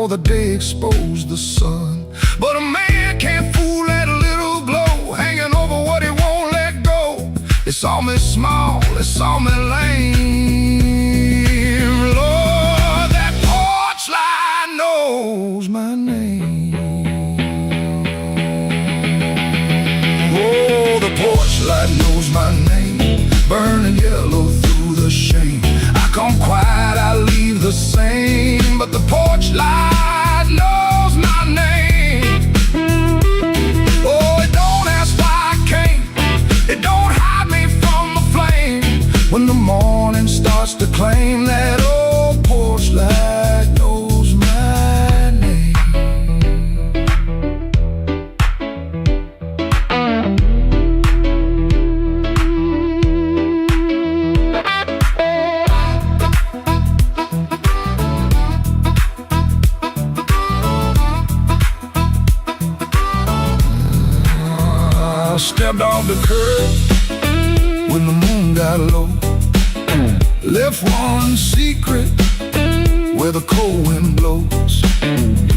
before the day exposed the sun. But a man can't fool that little glow hanging over what he won't let go. It's all me small, it's all me lame. Lord, that porch light knows my name. Oh, the porch light knows my name, burning yellow through the shame. I come quiet, I leave the same, but the porch light knows my name. Oh, it don't ask why I came, it don't hide me from the flame. When the morning starts to claim, that old porch light knows my name. I stepped off the curb when the moon got low, left one secret where the cold wind blows.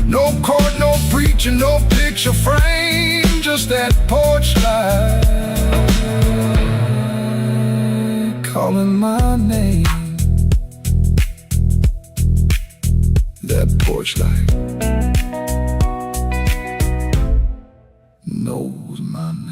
No court, no preacher, no picture frame, just that porch light calling my name. That porch light knows my name.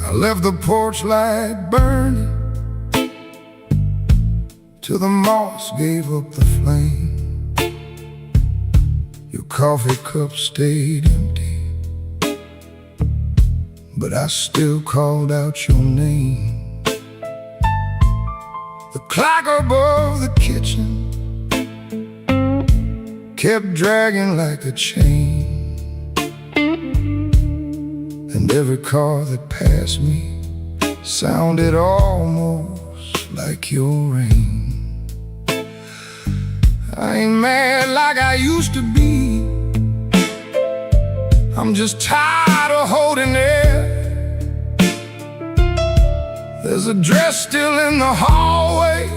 I left the porch light burning till the moss gave up the flame. Your coffee cup stayed empty, but I still called out your name. The clock above the kitchen kept dragging like a chain, and every car that passed me sounded almost like your rain. I ain't mad like I used to be, I'm just tired of holding it. There's a dress still in the hallway,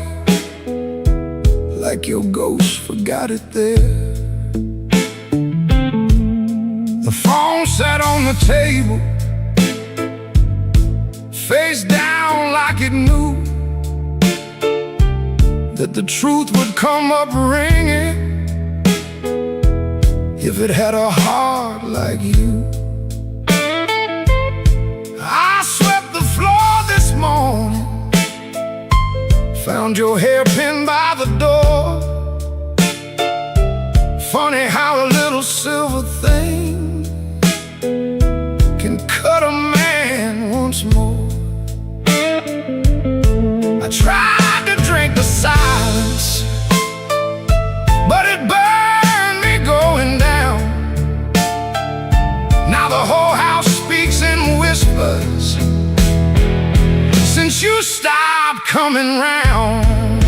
like your ghost forgot it there. The phone sat on the table, face down like it knew that the truth would come up ringing if it had a heart like you. I swept the floor this morning, found your hairpin by the door. Funny how a little silver thing can cut a man once more. I tried to drink the silence, but it burned me going down. Now the whole house speaks in whispers since you stopped coming round.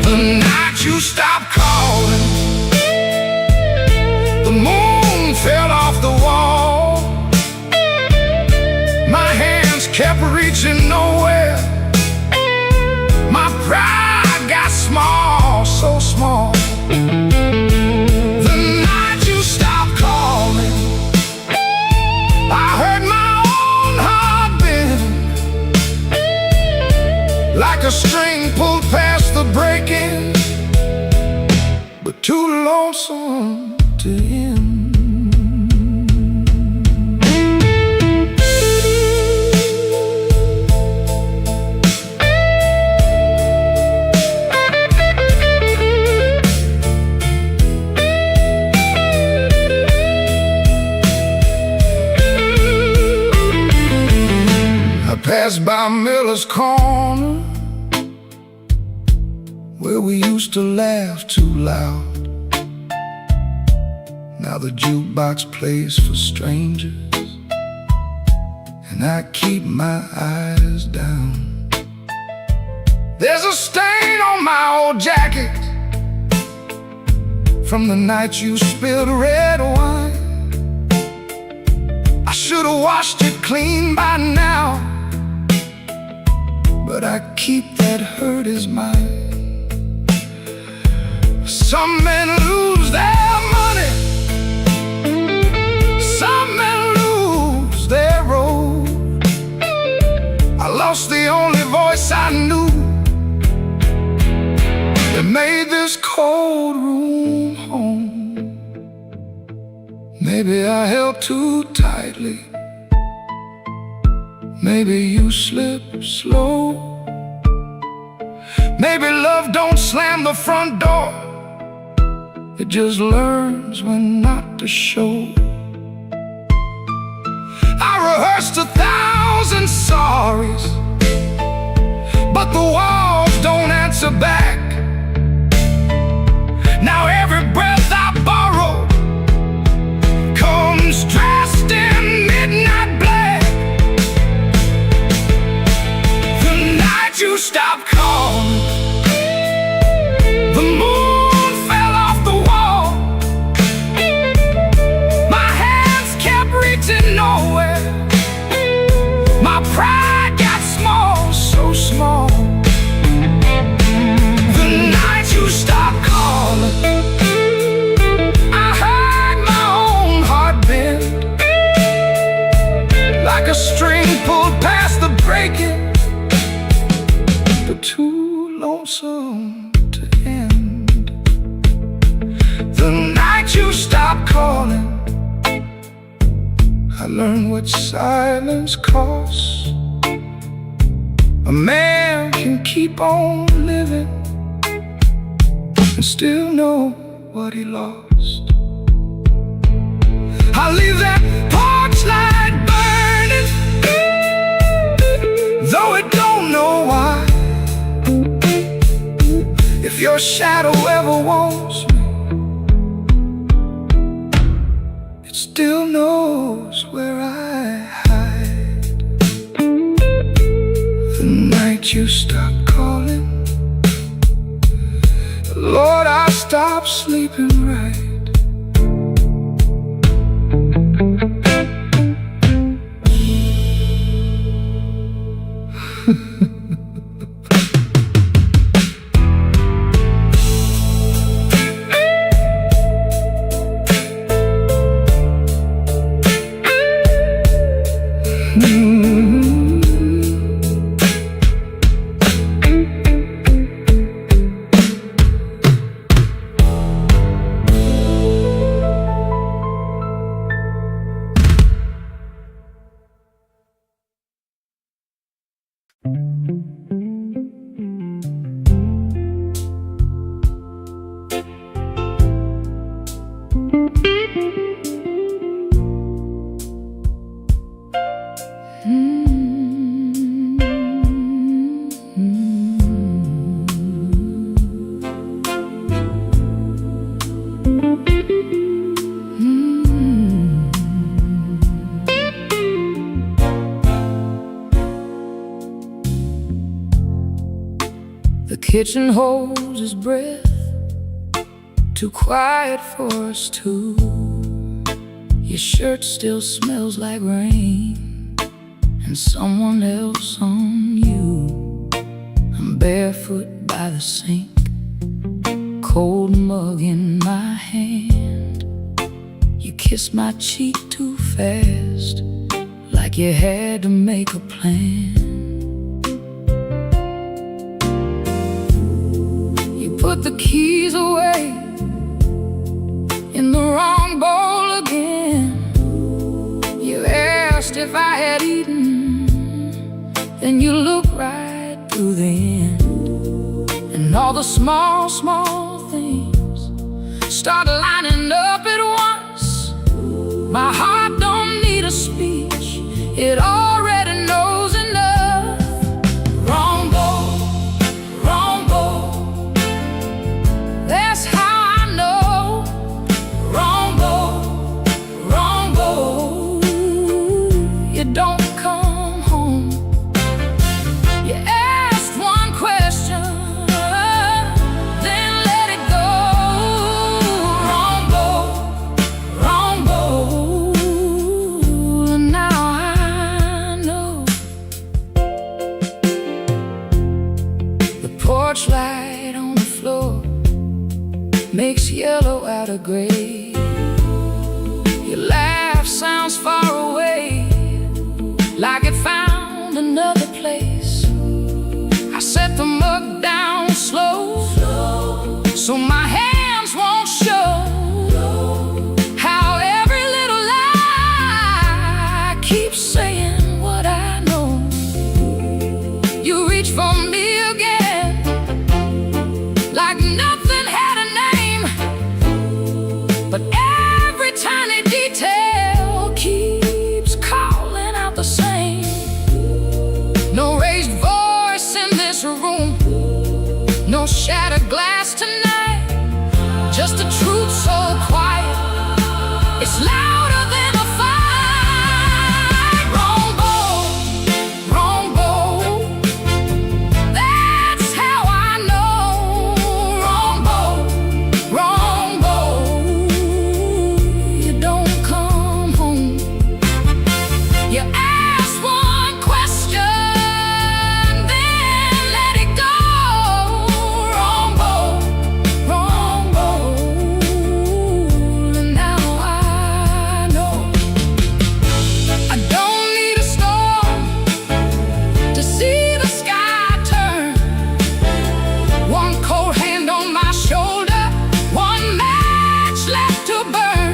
The night you stopped calling, the moon fell off the wall. My hands kept reaching nowhere, my pride got small, so small. The night you stopped calling, I heard my own heart bend, like a string pulled past the breaking, but too lonesome to end. Passed by Miller's Corner, where we used to laugh too loud. Now the jukebox plays for strangers, and I keep my eyes down. There's a stain on my old jacket from the night you spilled red wine. I should have washed it clean by now, but I keep that hurt as mine. Some men lose their money, some men lose their road. I lost the only voice I knew that made this cold room home. Maybe I held too tightly, maybe you slip slow. Maybe love don't slam the front door, it just learns when not to show. I rehearsed 1,000 sorries, but the walls don't answer back. Now every breath I borrow comes dressed in midnight black. The night you stopped calling, the moon fell off the wall. My hands kept reaching nowhere, my pride got small, so small. The night you stopped calling, I heard my own heart bend, like a string pulled past the breaking, but too lonesome to end. The night you stopped calling, I learned what silence costs. A man can keep on living and still know what he lost. I leave that porch light burning, though it don't know why. If your shadow ever wants me, it still knows where I hide. The night you stopped calling, Lord, I stopped sleeping right. The kitchen holds his breath, too quiet for us two. Your shirt still smells like rain and someone else on you. I'm barefoot by the sink, cold mug in my hand. You kiss my cheek too fast, like you had to make a plan. Put the keys away in the wrong bowl again. You asked if I had eaten, then you look right through the end. And all the small, small things start lining up at once. My heart don't need a speech, it already knows enough. porch light on the floor makes yellow out of gray. Your laugh sounds far away, like it found another place. I set the mug down slow, so my hands won't show how every little lie keeps saying what I know. You reach for me again, like nothing had a name, but every tiny detail keeps calling out the same. No raised voice in this room, no shattered glass tonight, just a truth so quiet, it's louder than a fight. Wrong bow, wrong bow, that's how I know. Wrong bow, wrong bow, you don't come home. You ask one question, then let it go. Wrong bow, wrong bow, and now I know. I don't need a storm to see the sky turn. One cold hand on my shoulder, one match left to burn.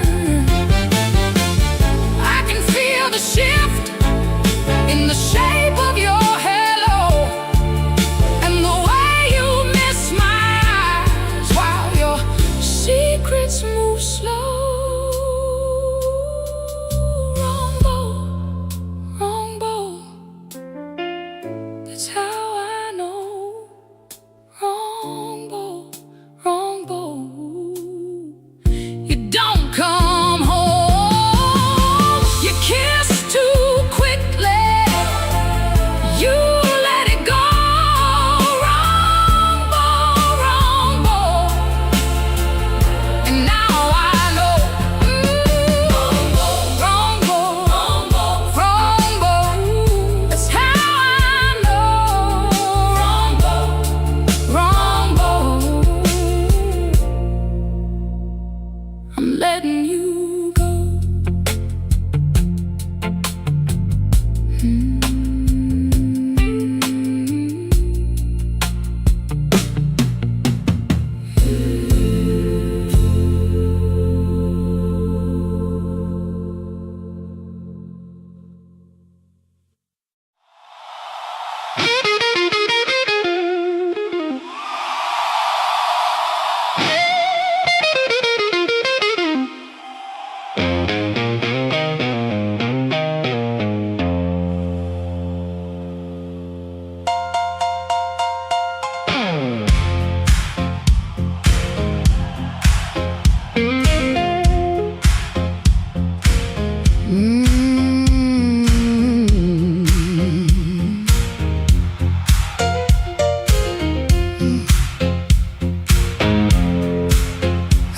I can feel the shift in the shape of your halo, and the way you miss my eyes while your secrets move slow. Wrong bow, wrong bow, that's how I know. Wrong bow, wrong bow, you don't come home. You kiss too quickly, you let it go. Wrong bow, and now I know. Wrong bow, that's how I know. Wrong bow, I'm letting you go.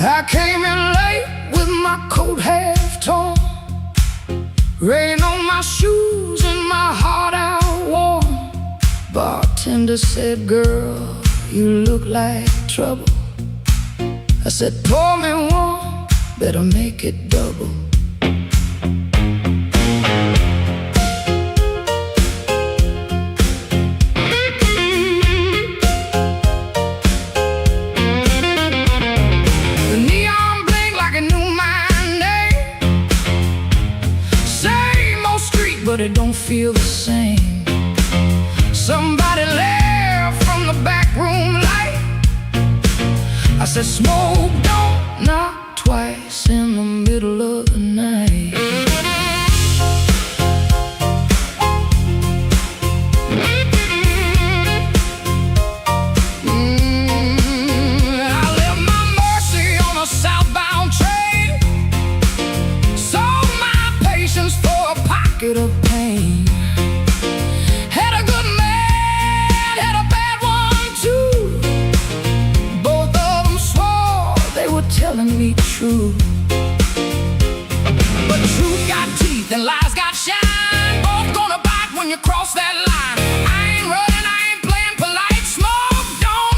I came in late with my coat half torn, rain on my shoes and my heart out warm. Bartender said, "Girl, you look like trouble." I said, "Pour me one, better make it double." The neon blinked like it knew my name. Same old street, but it don't feel the same. Somebody left from the back room light. I said, "Smoke don't knock twice in the middle of the night." I left my Mercy on a southbound train, sold my patience for a pocket of pain. Had a good man, had a bad one too. Both of them swore they were telling me true. But truth got teeth and lies got shine. Both gonna bite when you cross that line. I ain't running, I ain't playing polite. Smoke don't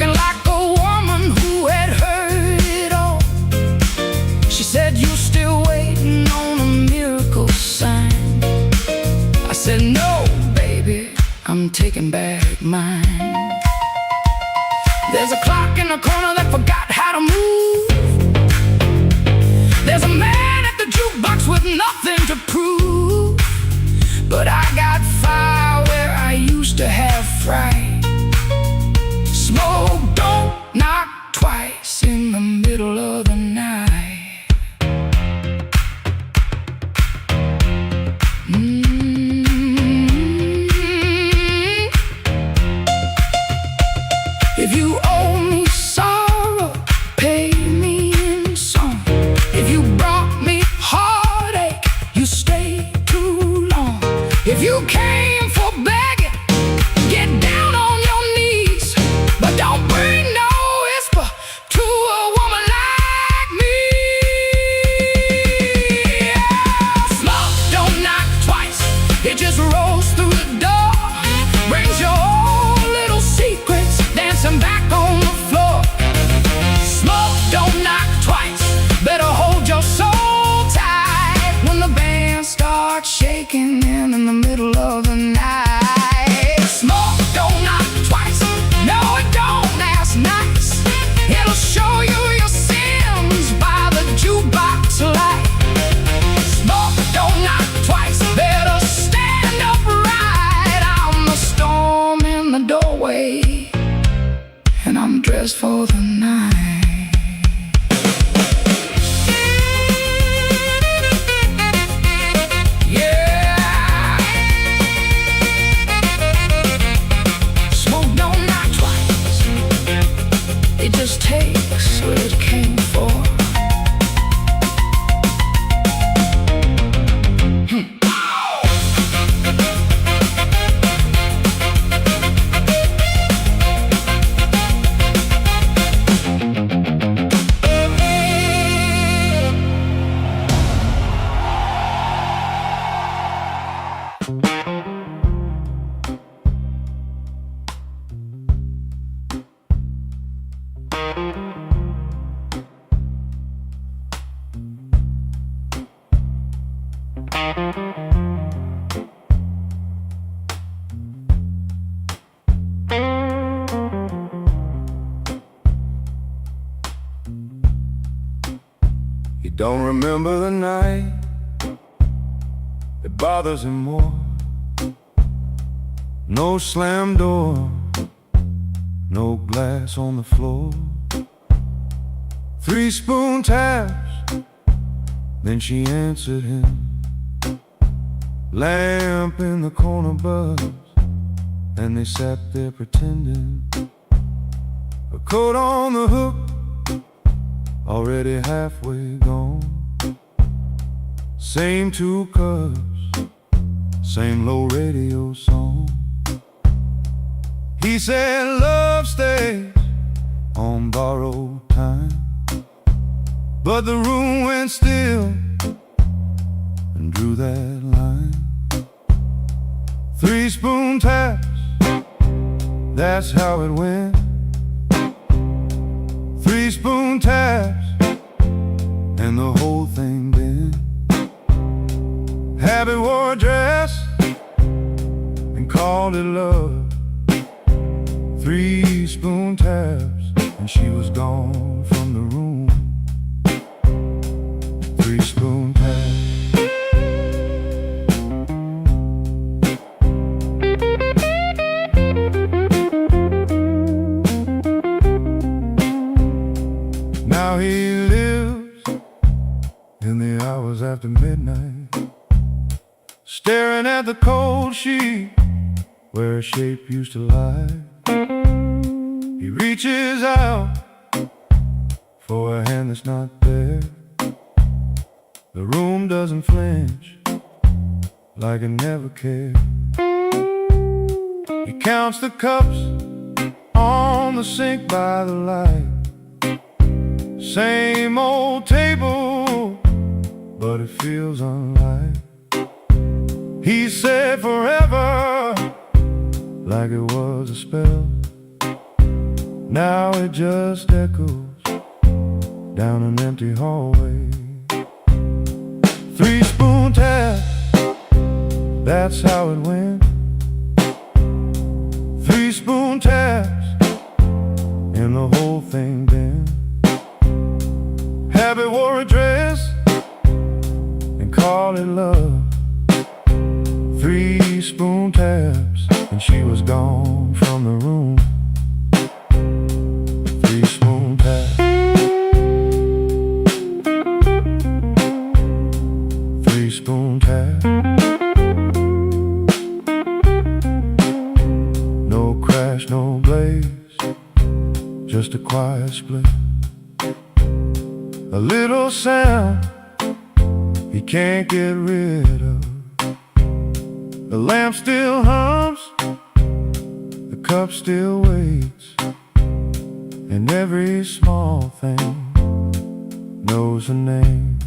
looking like a woman who had heard it all. She said, "You still waiting on a miracle sign?" I said, "No, baby, I'm taking back mine." There's a clock in the corner that forgot how to move. There's a man at the jukebox with nothing to prove. But I got fire where I used to have fright. Smoke don't knock twice in the middle of the night. If you owe me sorrow, pay me in song. If you brought me heartache, you stayed too long. If you came for begging, get down on your knees. But don't bring no whisper to a woman like me. Smoke don't knock twice, it just rolls through the door. Brings your old little secrets dancing back on the floor. Smoke don't knock twice, better hold your soul tight when the band starts shaking in the middle of the night. Smoke don't knock twice, no it don't, that's nice. It'll show you your sins by the jukebox light. Smoke don't knock twice, better stand upright. I'm the storm in the doorway, and I'm dressed for the night. It just takes what it came for. He don't remember the night that bothers him more. No slam door, no glass on the floor. 3 spoon taps, then she answered him. Lamp in the corner buzzed, and they sat there pretending. A coat on the hook, already halfway gone. Same 2 cups, same low radio song. He said love stays on borrowed time, but the room went still and drew that line. 3 spoon taps, that's how it went. 3 spoon taps, and the whole thing bent. Habit wore a dress and called it love. 3 spoon taps, and she was gone from the room. 3 spoon taps. Now he lives in the hours after midnight, staring at the cold sheet where a shape used to lie. He reaches out for a hand that's not there. The room doesn't flinch, like it never cared. He counts the cups on the sink by the light. Same old table, but it feels unlike. He said forever, like it was a spell. Now it just echoes down an empty hallway. 3-spoon tap, that's how it went. 3-spoon taps, and the whole thing bent. Habit wore a dress and called it love. 3-spoon taps, and she was gone from the room. 3-spoon taps. 3-spoon taps. No crash, no blaze, just a quiet split. A little sound he can't get rid of. The lamp still hums, the cup still waits, and every small thing knows a name.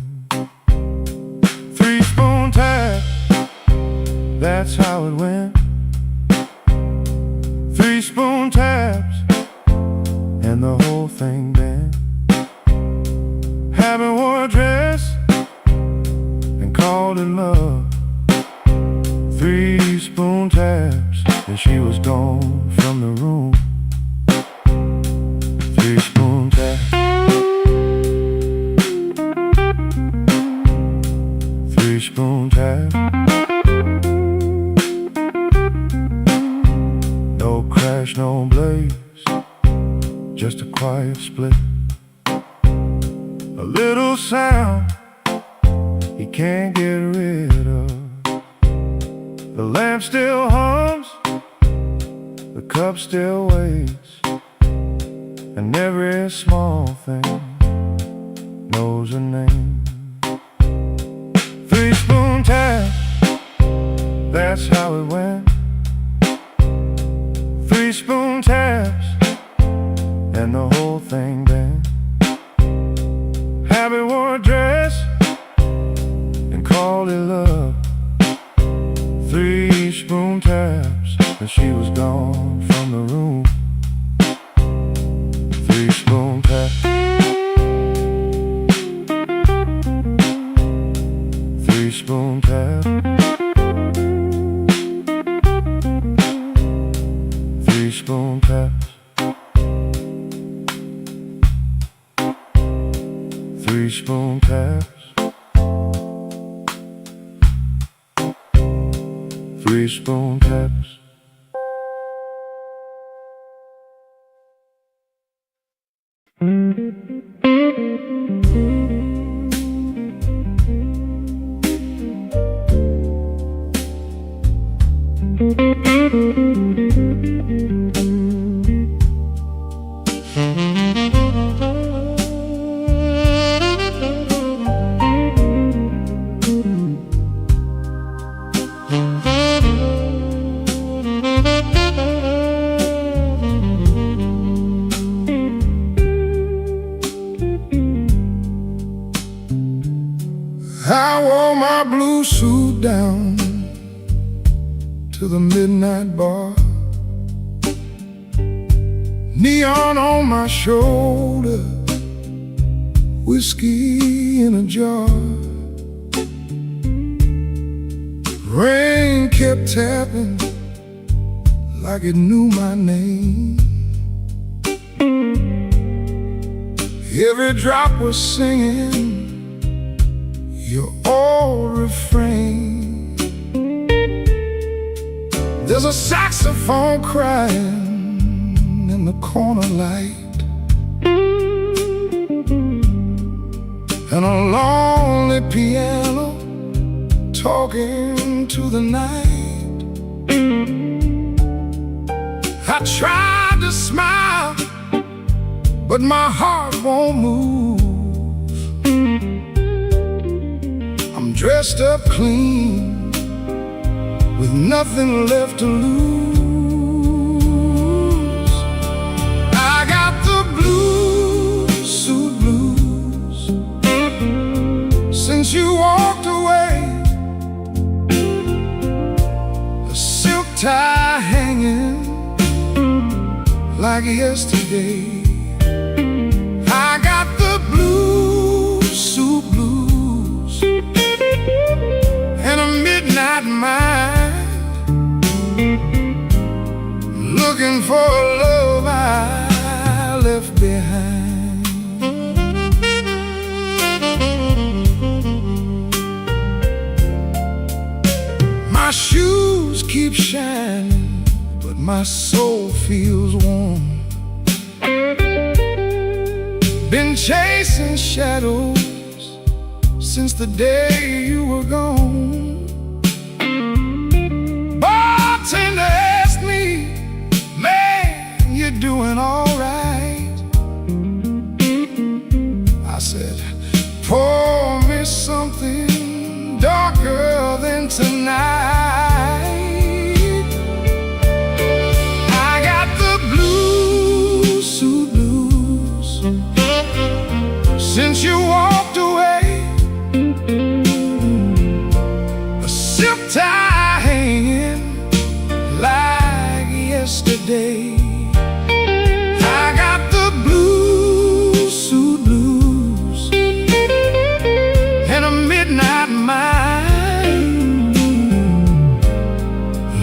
3-spoon tap, that's how it went. 3-spoon taps, and the whole thing bent. Habit wore a dress and called it love. 3-spoon taps, and she was gone from the room. 3-spoon taps. 3-spoon taps. No crash, no blaze, just a quiet split. A little sound he can't get rid of. The lamp still hums, the cup still waits, and every small thing knows a name. 3-spoon tap, that's how it went. 3-spoon taps, and the whole thing bent. Habit wore a dress and called it love. 3-spoon taps, and she was gone from the room. 3-spoon taps. 3-spoon taps. 3-spoon taps. 3-spoon taps. 3-spoon taps. I wore my blue suit down to the midnight bar. Neon on my shoulder, whiskey in a jar. Rain kept tapping like it knew my name. Every drop was singing your old refrain. There's a saxophone crying in the corner light, and a lonely piano talking to the night. I tried to smile, but my heart won't move. I'm dressed up clean, with nothing left to lose. I got the blue suit blues since you walked away. A silk tie hanging like yesterday. I got the blues, suit blues, and a midnight mind, looking for a love I left behind. My shoes keep shining, but my soul feels warm. Been chasing shadows since the day you were gone. Bartender asked me, man, you're doing all right. I said, pour me something darker than tonight. I got the blues, suit blues, since you walked away. A zip tie hanging like yesterday. I got the blues, suit blues, and a midnight mind,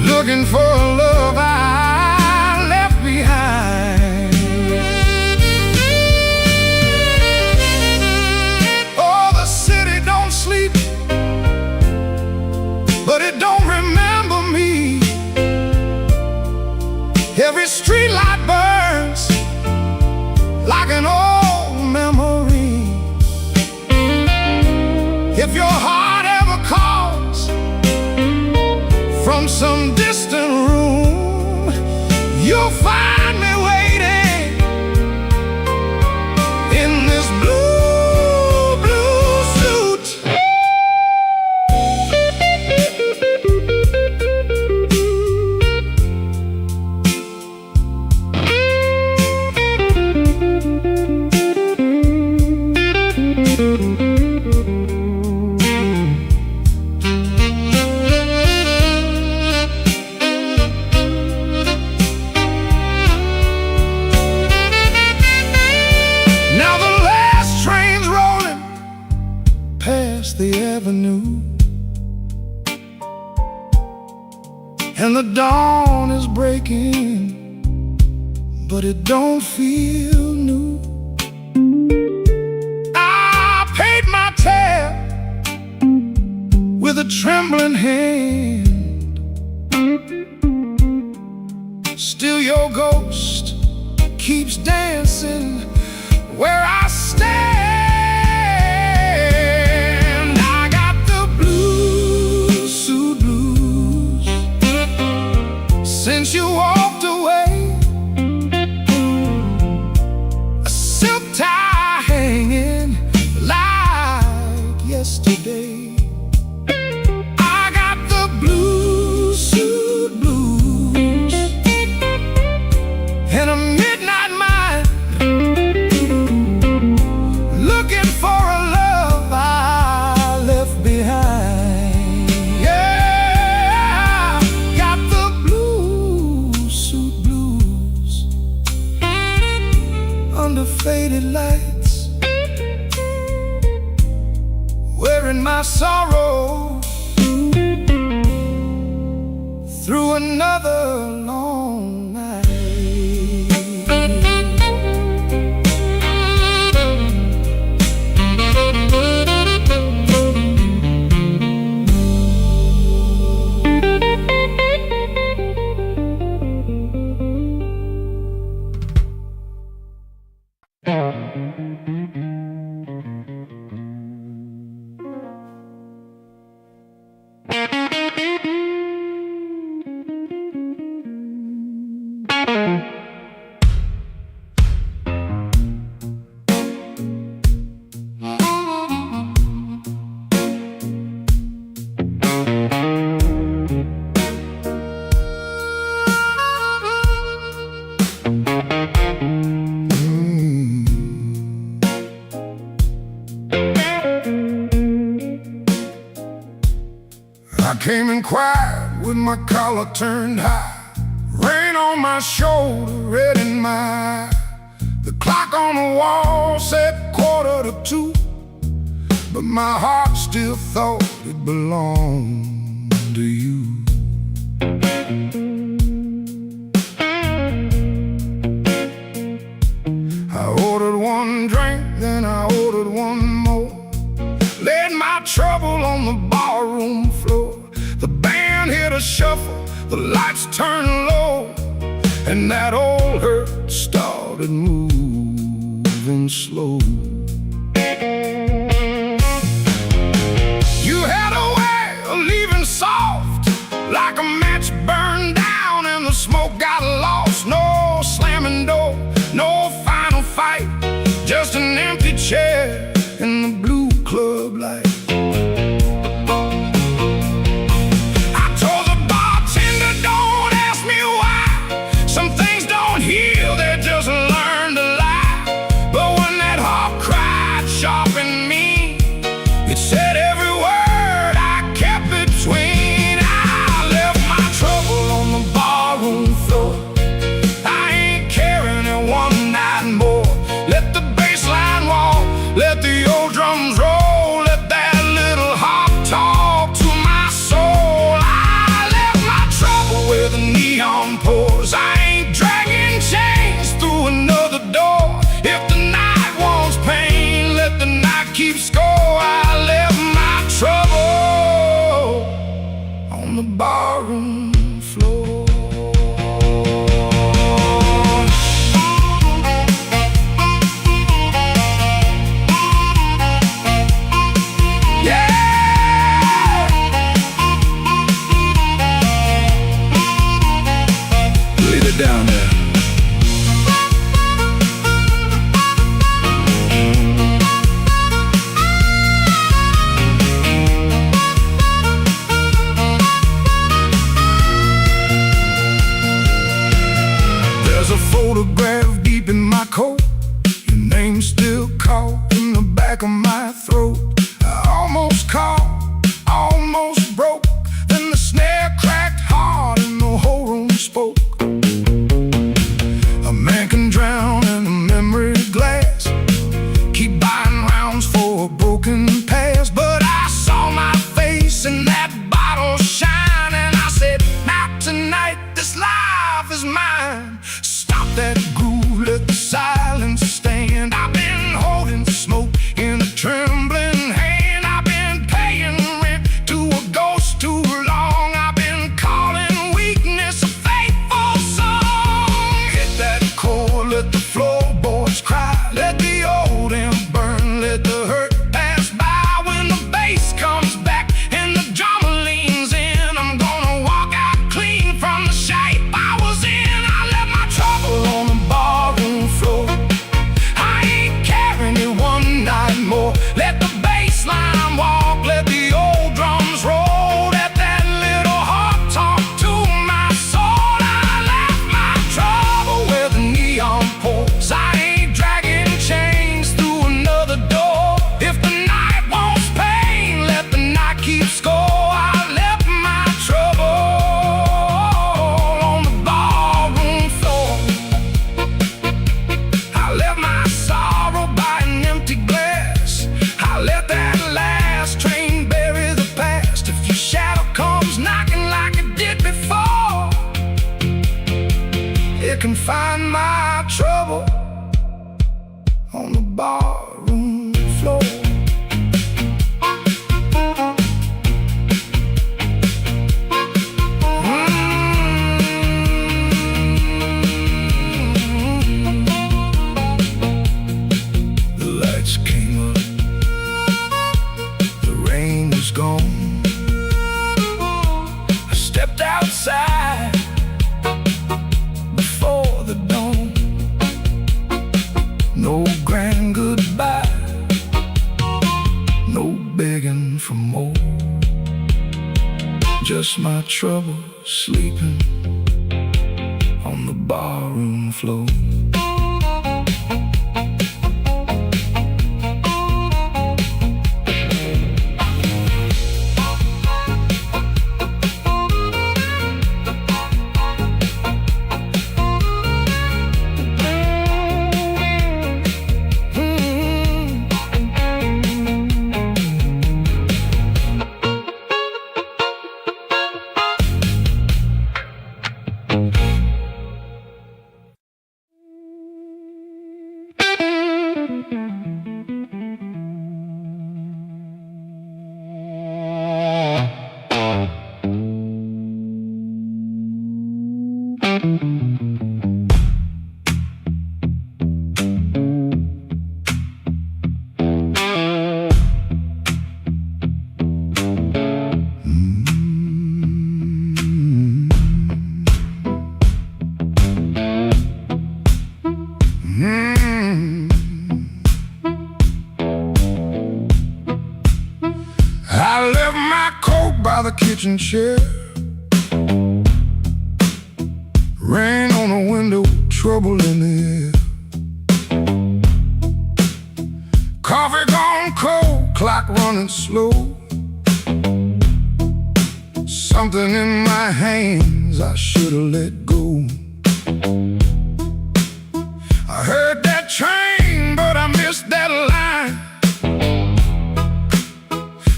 looking for a love I left behind. Oh, the city don't sleep, but it don't remember me. Every street light burns like an old memory. If your heart ever calls from some distant room, you'll find me waiting in this blue, blue suit. Now the last train's rolling past the avenue, and the dawn is breaking, but it don't feel new. I paid my tab with a trembling hand. Still your ghost keeps dancing where I stand. I got the blues, suit blues, since you walked away. A silk tie hanging like yesterday. I got the blues, suit blues, and a midnight mind, looking for a love I left behind. Yeah, got the blues, suit blues, under faded lights, wearing my sorrow through another long night. I came in quiet with my collar turned high, Rain on my shoulder, red in my eye. The clock on the wall said 1:45, but my heart still thought it belonged to you. I ordered one drink, then I ordered one more. Laid my trouble on the barroom floor. The band hit a shuffle, the lights turned low, and that old hurt started moving slow. You had a way of leaving soft, like a match burned down and the smoke got lost. No slamming door, no final fight, just an empty chair in the blue club light. I told the bartender, don't ask me why. Some things don't heal, they just learn to lie. But when that heart cried sharp in me, it said every word I kept between. I left my trouble on the barroom floor. I ain't carrying it one night more. Let the bass line walk, let the old drums roll, let that little heart talk to my soul. I left my trouble where the neon pours. I ain't dragging chains through another door. If the night wants pain, let the night keep score. I left my trouble on the barroom floor. Down there. There's a photograph deep in my coat, your name still caught in the back of my throat. I almost caught, almost broke, then the snare cracked hard and the whole room spoke. A man can drown in a memory glass, keep buying rounds for a broken past. But I saw my face in that bottle shine, and I said, not tonight, this life is mine. Stop that groove, let the silence stand. I've been holding smoke in a trembling hand. I've been paying rent to a ghost too long. I've been calling weakness a faithful song. Hit that chord, let the floorboards cry, let the old amp burn, let the hurt pass by. When the bass comes back and the drummer leans in, I'm gonna walk out clean from the shape I was in. I left my trouble on the barroom floor. I ain't carrying it one night more. Let the bass line walk, let the old drums roll, let that little heart talk to my soul. I left my trouble where the neon pours. I ain't dragging chains through another door. If the night wants pain, let the night keep score. I left my trouble on the barroom floor. I left my sorrow by an empty glass. I let that last train bury the past. If your shadow comes knocking like it did before, it can find my trouble on the barroom floor. The lights came up, the rain was gone. I stepped outside before the dawn. No grand goodbye, no begging for more. Just my trouble sleeping on the barroom floor. I left my coat by the kitchen chair. Rain on the window, trouble in the air. Coffee gone cold, clock running slow. Something in my hands I should've let go. I heard that train, but I missed that line.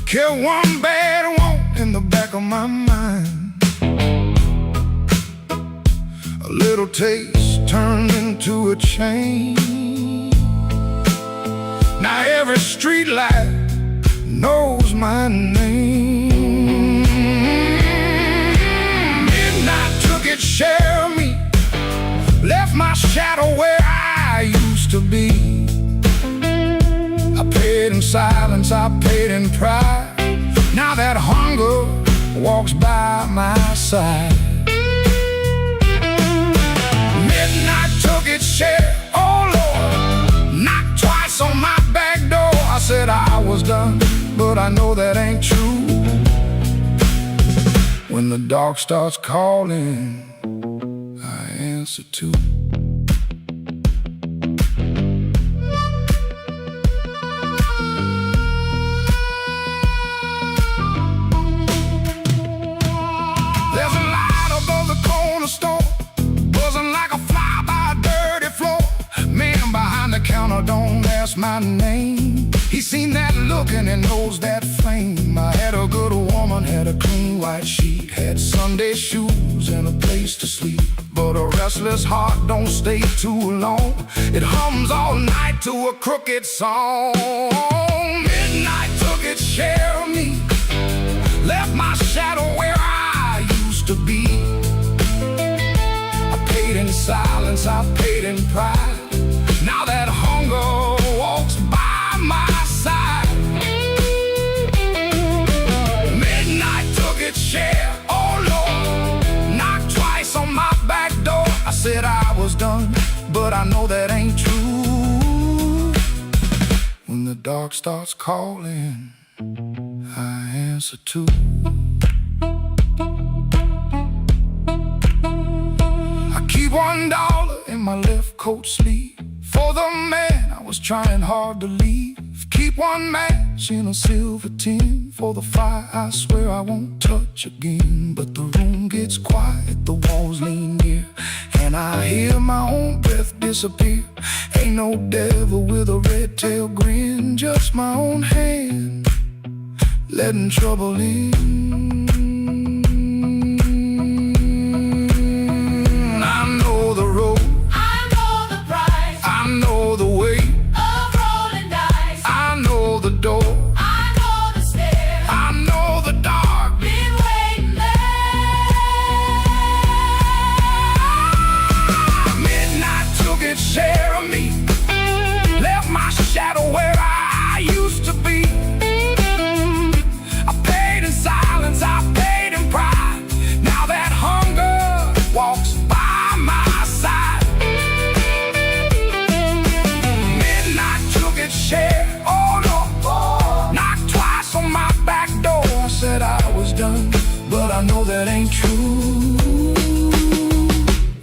Kept one bad want in the back of my mind. A little taste turned into a chain. Now every street light knows my name. Midnight took its share of me, left my shadow where I used to be. I paid in silence, I paid in pride. Now that hunger walks by my side. Midnight took its share, oh Lord, knocked twice on my back door. I said I was done, but I know that ain't true. When the dark starts calling, I answer too. There's a light above the corner store, buzzing like a fly by a dirty floor. Man behind the counter don't ask my name. He seen that look and he knows that flame. I had a good woman, had a clean white sheet, had Sunday shoes and a place to sleep. But a restless heart don't stay too long. It hums all night to a crooked song. Midnight took its share of me, left my shadow where I used to be. I paid in silence, I paid in pride. Now that hunger walks by my side. Midnight took its share, oh Lord, knocked twice on my back door. I said I was done, but I know that ain't true. When the dark starts calling, I answer too. I keep $1 in my left coat sleeve for the man I was trying hard to leave. Keep one match in a silver tin for the fire I swear I won't touch again. But the room gets quiet, the walls lean near, and I hear my own breath disappear. Ain't no devil with a red tail grin, just my own hand letting trouble in. I know the road, I know the price I know the way, of rolling dice. I know the door, I know the stairs, I know the dark. been waiting there. Midnight took its share of me, left my shadow where I used to be. I paid in silence, I paid in pride. Now that hunger walks by my side. Midnight took its share, oh Lord, knocked twice on my back door. I said I was done, but I know that ain't true.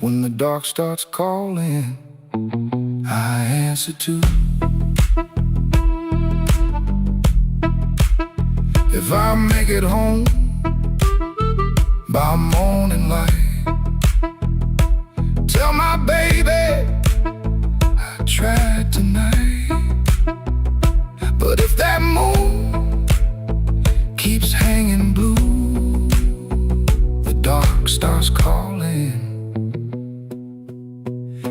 When the dark starts calling, I answer too. If I make it home by morning light, tell my baby I tried tonight. But if that moon keeps hanging blue, the dark starts calling,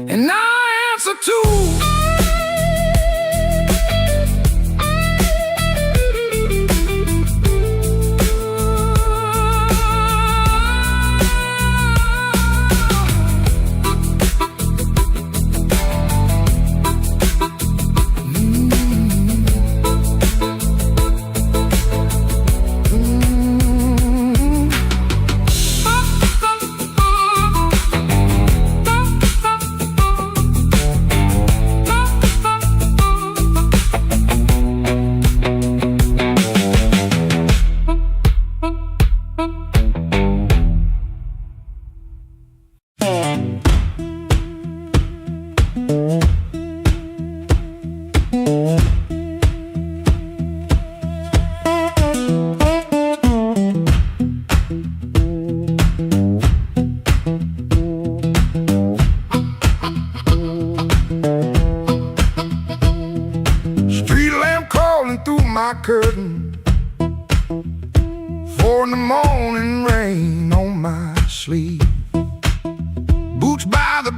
and I answer too.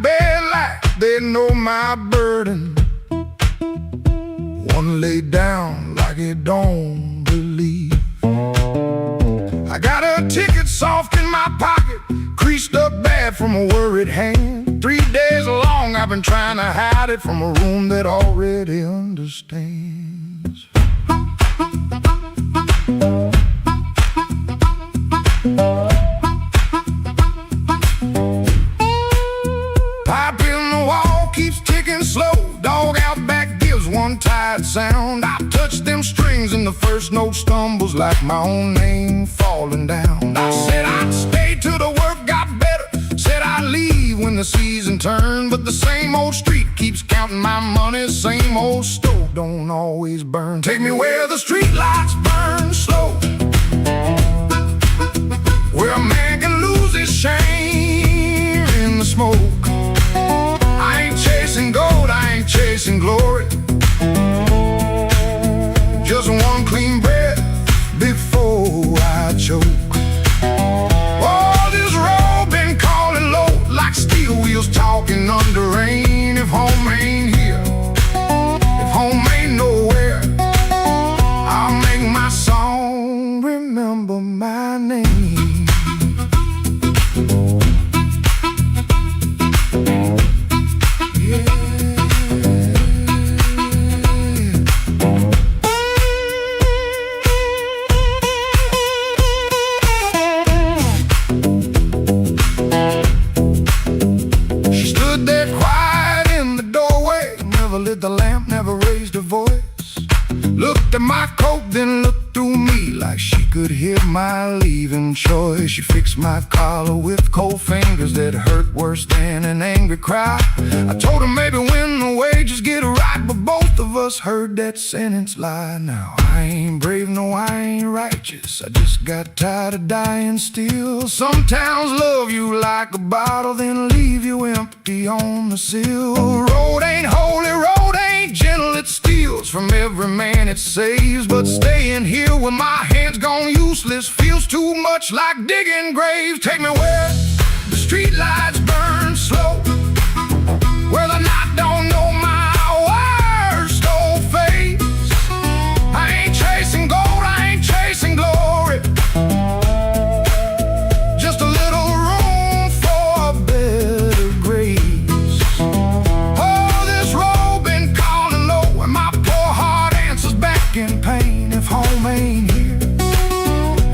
bed like they know my burden. One lay down like it don't believe. I got a ticket soft in my pocket, creased up bad from a worried hand. 3 days long I've been trying to hide it from a room that already understands. Pipe in the wall keeps ticking slow. Dog out back gives one tired sound. I touch them strings and the first note stumbles like my own name falling down. I said I'd stay till the work got better, said I'd leave when the season turned. But the same old street keeps counting my money, same old stove don't always burn. Take me where the street lights burn slow, where a man can lose his shame in the smoke. I ain't chasing gold, I ain't chasing glory, just one clean breath before I choke. Oh, this road been calling low like steel wheels talking under rain. If home ain't here, if home ain't nowhere, I'll make my song remember my name. The lamp, never raised her voice, looked at my coat, then looked through me like she could hear my leaving choice. She fixed my collar with cold fingers that hurt worse than an angry cry. I told her maybe when the wages get right, but both of us heard that sentence lie. Now I ain't brave, no I ain't righteous, I just got tired of dying still. Some towns love you like a bottle, then leave you empty on the sill. Road ain't holy, road ain't gentle, it steals from every man it saves. But staying here with my hands gone useless feels too much like digging graves. Take me where the street lights burn slow, where the night don't know my worst old face. I ain't chasing gold, I ain't chasing glory, just a little room for a better grace. Oh, this road been calling low and my poor heart answers back in pain. If home ain't here,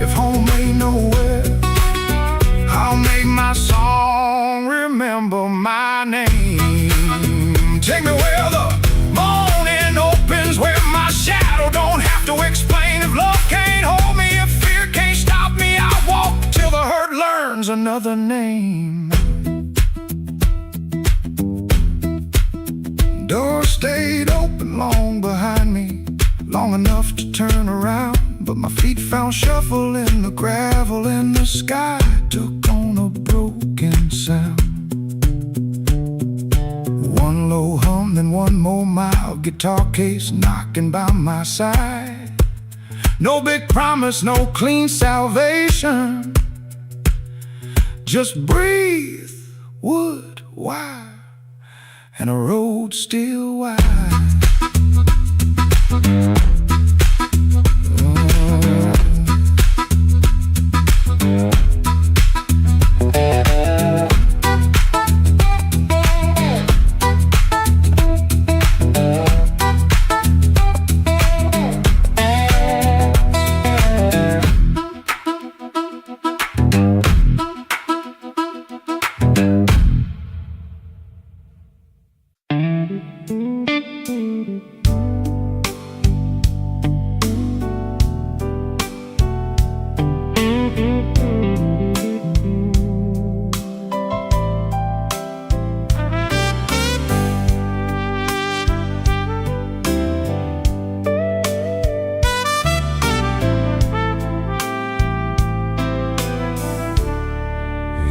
if home ain't nowhere, I'll make my song remember my name. Take me where the morning opens, where my shadow don't have to explain. If love can't hold me, if fear can't stop me, I'll walk till the hurt learns another name. Door stayed open long behind me, long enough to turn around, but my feet found shuffle in the gravel and the sky took on a broken sound. One low hum, then one more mild guitar case knocking by my side. No big promise, no clean salvation, just breathe, wood, wire, and a road still wide.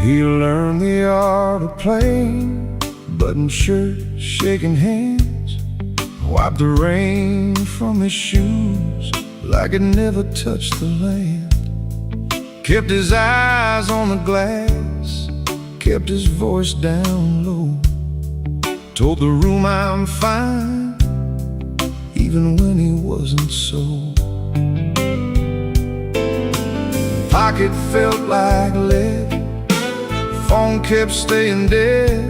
He learned the art of playing, button shirt, shaking hands, wiped the rain from his shoes like it never touched the land. Kept his eyes on the glass, kept his voice down low. told the room I'm fine, even when he wasn't so. Pocket felt like lead, phone kept staying dead.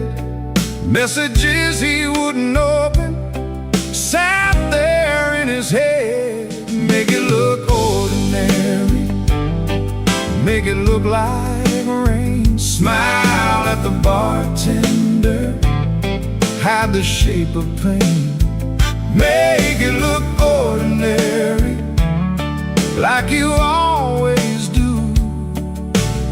Messages he wouldn't open sat there in his head. Make it look ordinary, make it look like rain. Smile at the bartender, hide the shape of pain. Make it look ordinary, like you always do.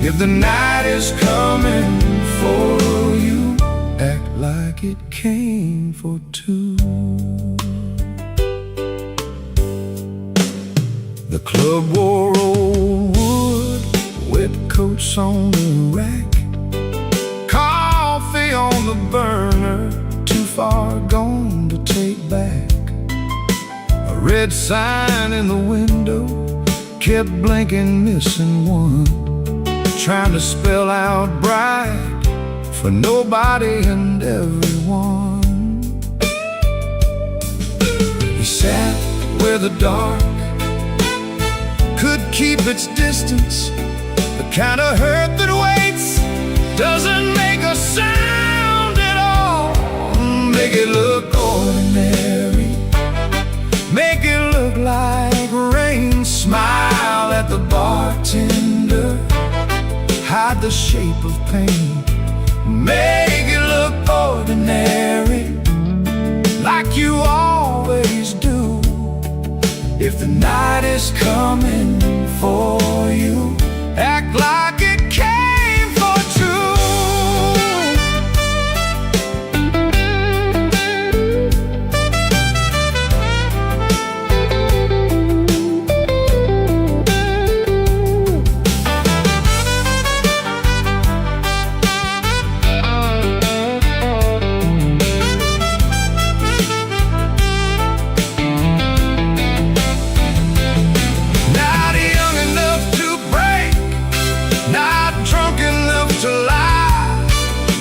If the night is coming for you, act like it came for two. The club wore old wood, wet coats on the rack, coffee on the burner, too far gone to take back. A red sign in the window kept blinking, missing one, trying to spell out bright for nobody and everyone. He sat where the dark could keep its distance, the kind of hurt that waits, doesn't make a sound at all. Make it look ordinary, make it look like rain. Smile at the bartender, hide the shape of pain. Make it look ordinary, like you always do. If the night is coming for you, act like it came for two.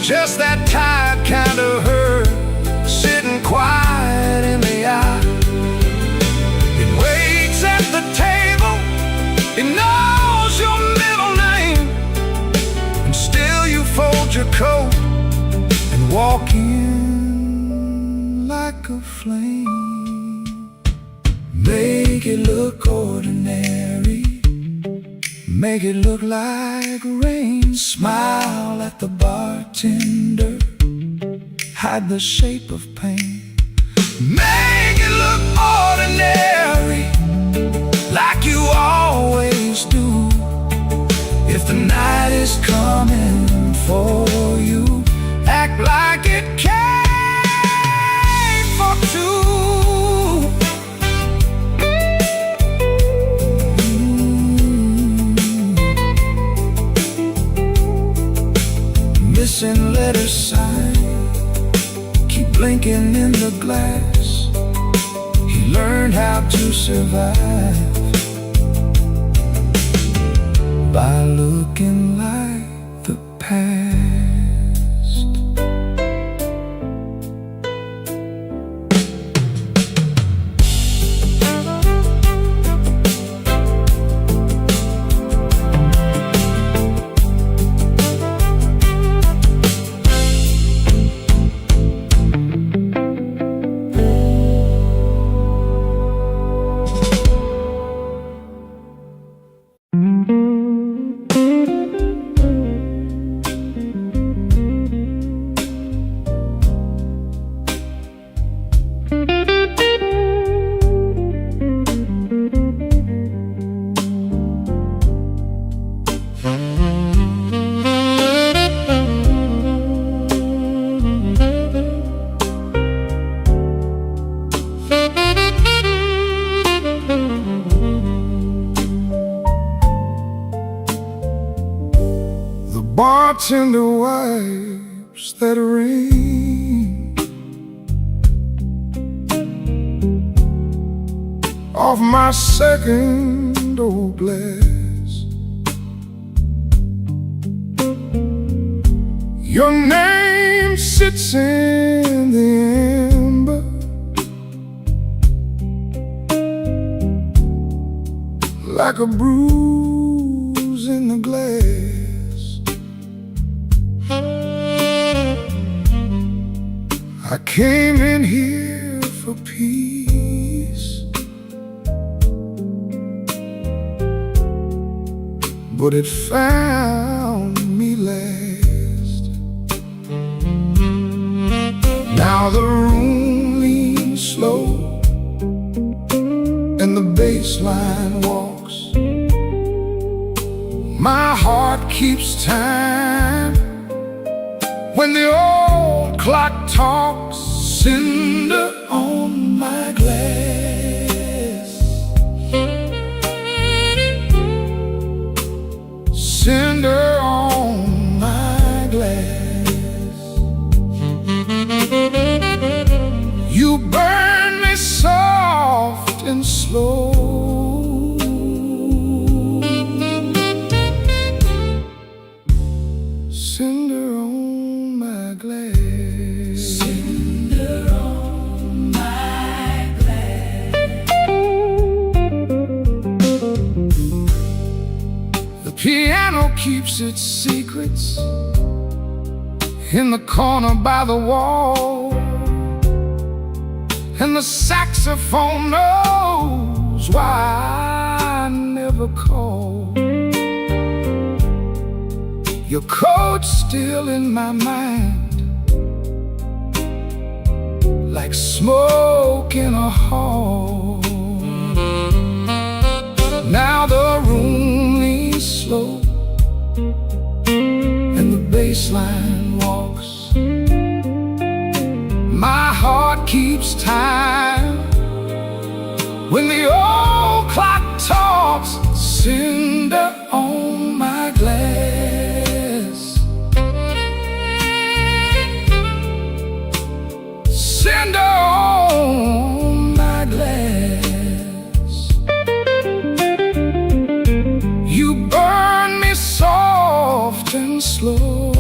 Just that tired kind of hurt, sitting quiet in the eye. It waits at the table, it knows your middle name, and still you fold your coat and walk in like a flame. Make it look ordinary, make it look like rain. Smile at the bartender, hide the shape of pain. Make it look ordinary, like you always do. If the night is coming for you, act like it came for two. Missing letter sign, keep blinking in the glass. He learned how to survive by looking like the past. Bartender wipes that rain off my second old glass. Your name flame sits in the ember, like a bruise in the glass. I came in here for peace, but it found me last. Now the room leans slow and the bass line walks. My heart keeps time when the old clock talks. Cinder on my glass, cinder on my glass. You burn me soft and slow, cinder on my glass. Cinder on my glass. The piano keeps its secrets in the corner by the wall, and the saxophone knows why I never call. Your coat's still in my mind, like smoke in a hall. Now the room leans slow and the bass line walks. My heart keeps time when the old clock talks. Cinder on my glass, cinder on my glass. You burn me soft and slow,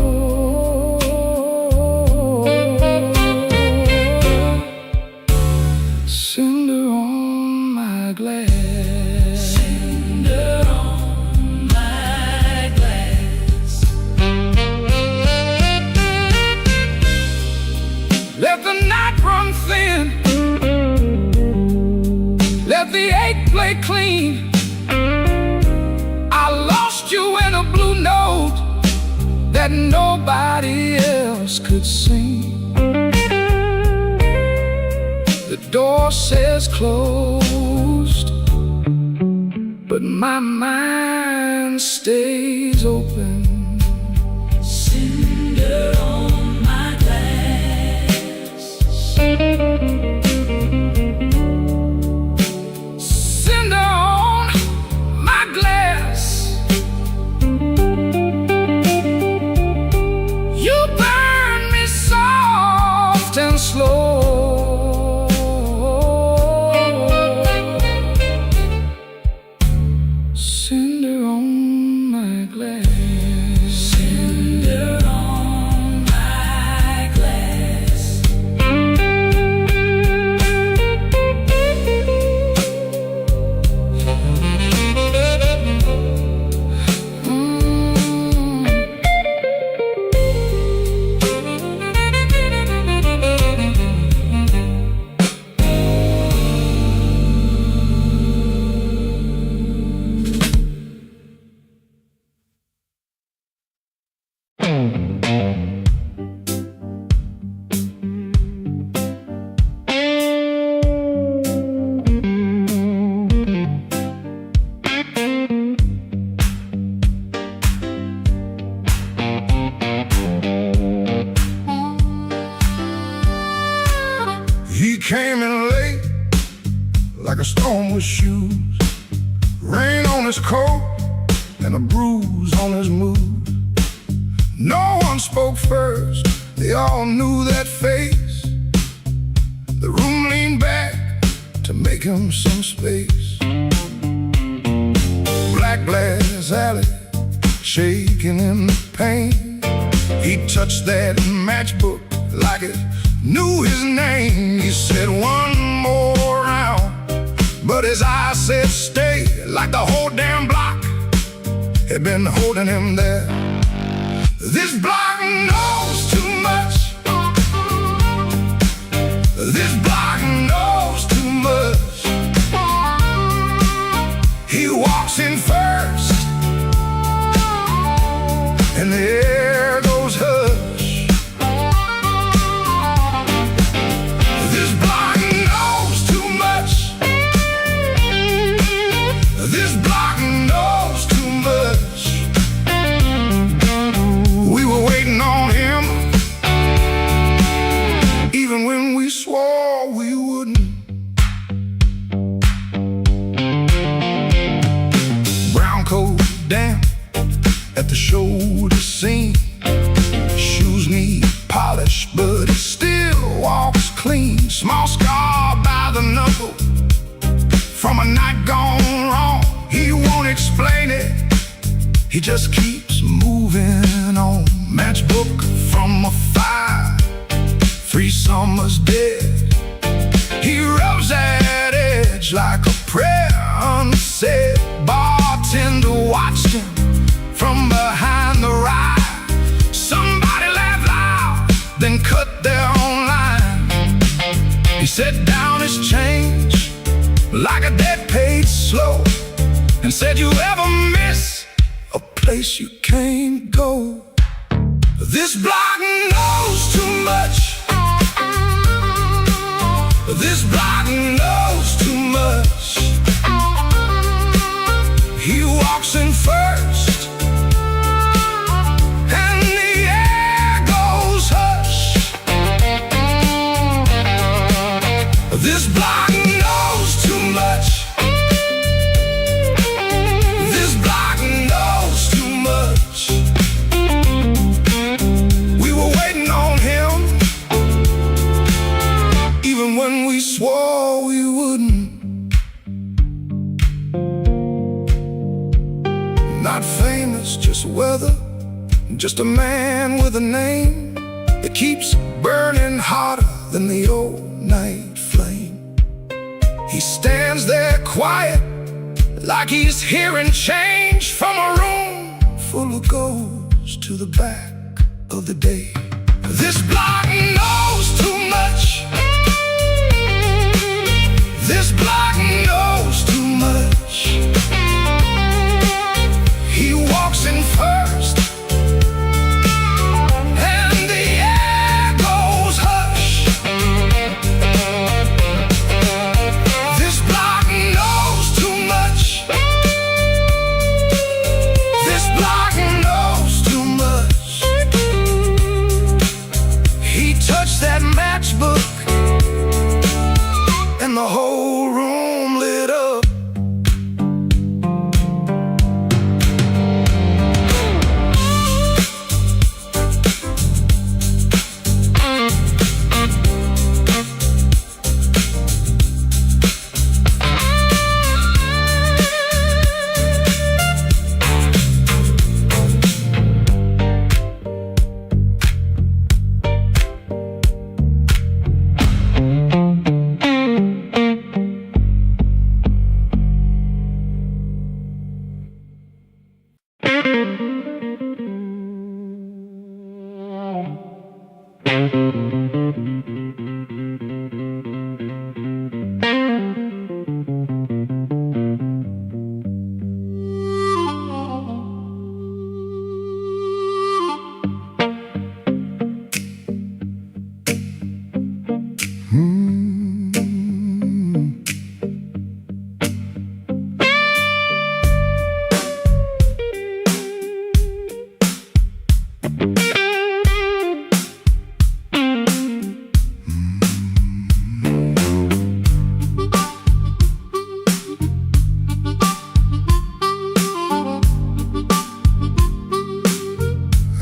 cinder on my glass. Cinder on my glass. Let the night run thin, let the ache play clean. I lost you in a blue note that nobody else could sing. The door says closed, but my mind stays open. Cinder on my glass, cinder on my glass. You burn me soft and slow, cinder on my glass. Cinder on my glass. He came in late, like a storm with shoes, rain on his coat and a bruise on his mood. No one spoke first, they all knew that face. The room leaned back to make him some space. Black glass alley, shaking in the pain. He touched that matchbook like it knew his name. He said one more round, but his eyes said stay, like the whole damn block had been holding him there. This block knows too much. This block knows too much. He walks in first, and the air goes hush. This block knows too much. This block knows too much. We were waiting on him, even when we swore we wouldn't. Brown coat damp at the shoulder seam, shoes need polish, but he still walks clean. Small scar by the knuckle from a night gone wrong. He won't explain it, he just keeps moving on. Matchbook from a fire, 3 summers dead. He rubs that edge like a prayer unsaid. Bartender watched him from behind the ride. Somebody laughed loud, then cut their own line. He set down his change like a debt paid slow, and said, you ever miss a place you can't go? This block knows too much. This block knows too much. He walks in first, and the air goes hush. This block knows too much. This block knows too much. We were waiting on him, even when we swore we wouldn't. Not famous, just weather, just a man with a name that keeps burning hotter than the old night flame. He stands there quiet, like he's hearing change from a room full of ghosts to the back of the day. This block knows too much. This block knows too much. He walks in first, and the air goes hush. This block knows too much. This block knows too much. He touched that matchbook, and the whole room lit up.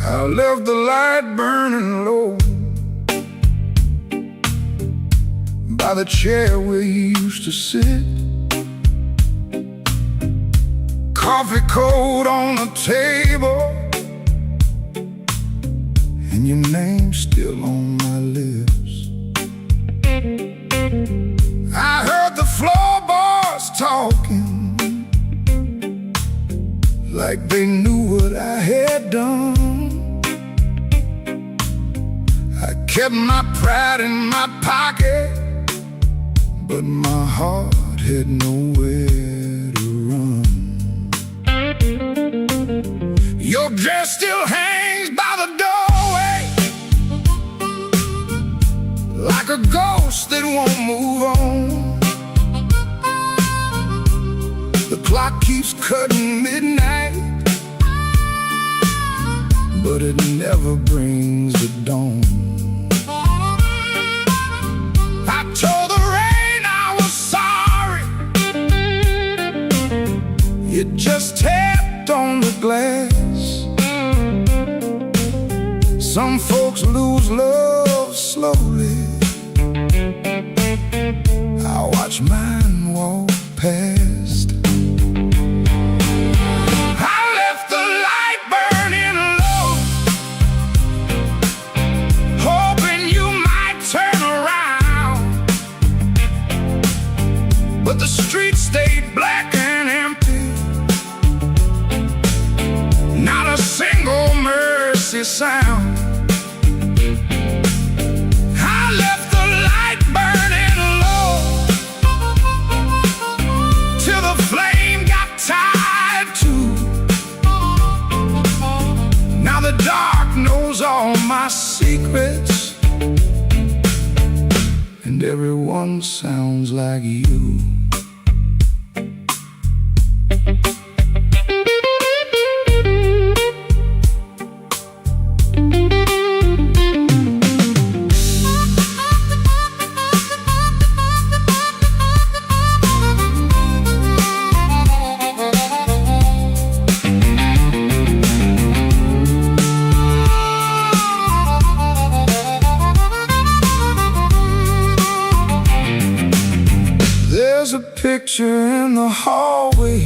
I left the light burning low by the chair where you used to sit. Coffee cold on the table, and your name's still on my lips. I heard the floorboards talking like they knew what I had done. I kept my pride in my pocket, but my heart had nowhere to run. Your dress still hangs by the doorway like a ghost that won't move on. The clock keeps cutting midnight, but it never brings the dawn. I told the rain I was sorry. It just tapped on the glass. Some folks lose love slowly. I watch mine walk past. I left the light burning low, hoping you might turn around. But the street stayed black and empty. Not a single mercy sound. The dark knows all my secrets, and everyone sounds like you. There's a picture in the hallway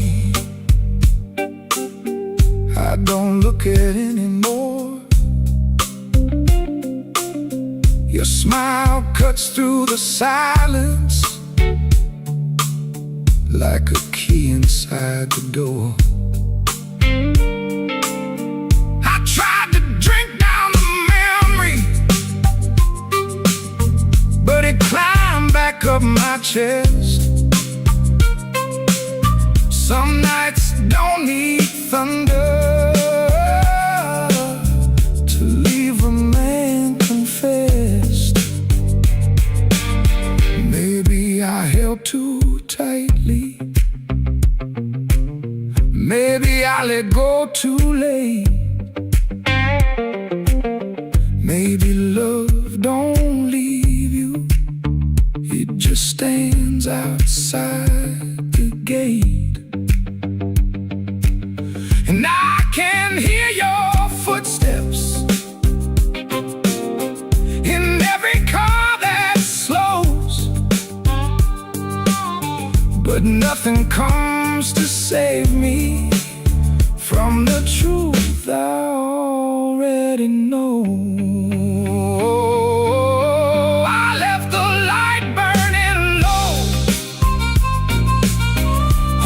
I don't look at anymore. Your smile cuts through the silence like a key inside the door. I tried to drink down the memory, but it climbed back up my chest. Some nights don't need thunder to leave a man confessed. Maybe I held too tightly. Maybe I let go too late. Maybe love don't leave you, it just stands outside the gate. And I can hear your footsteps in every car that slows, but nothing comes to save me from the truth I already know. I left the light burning low,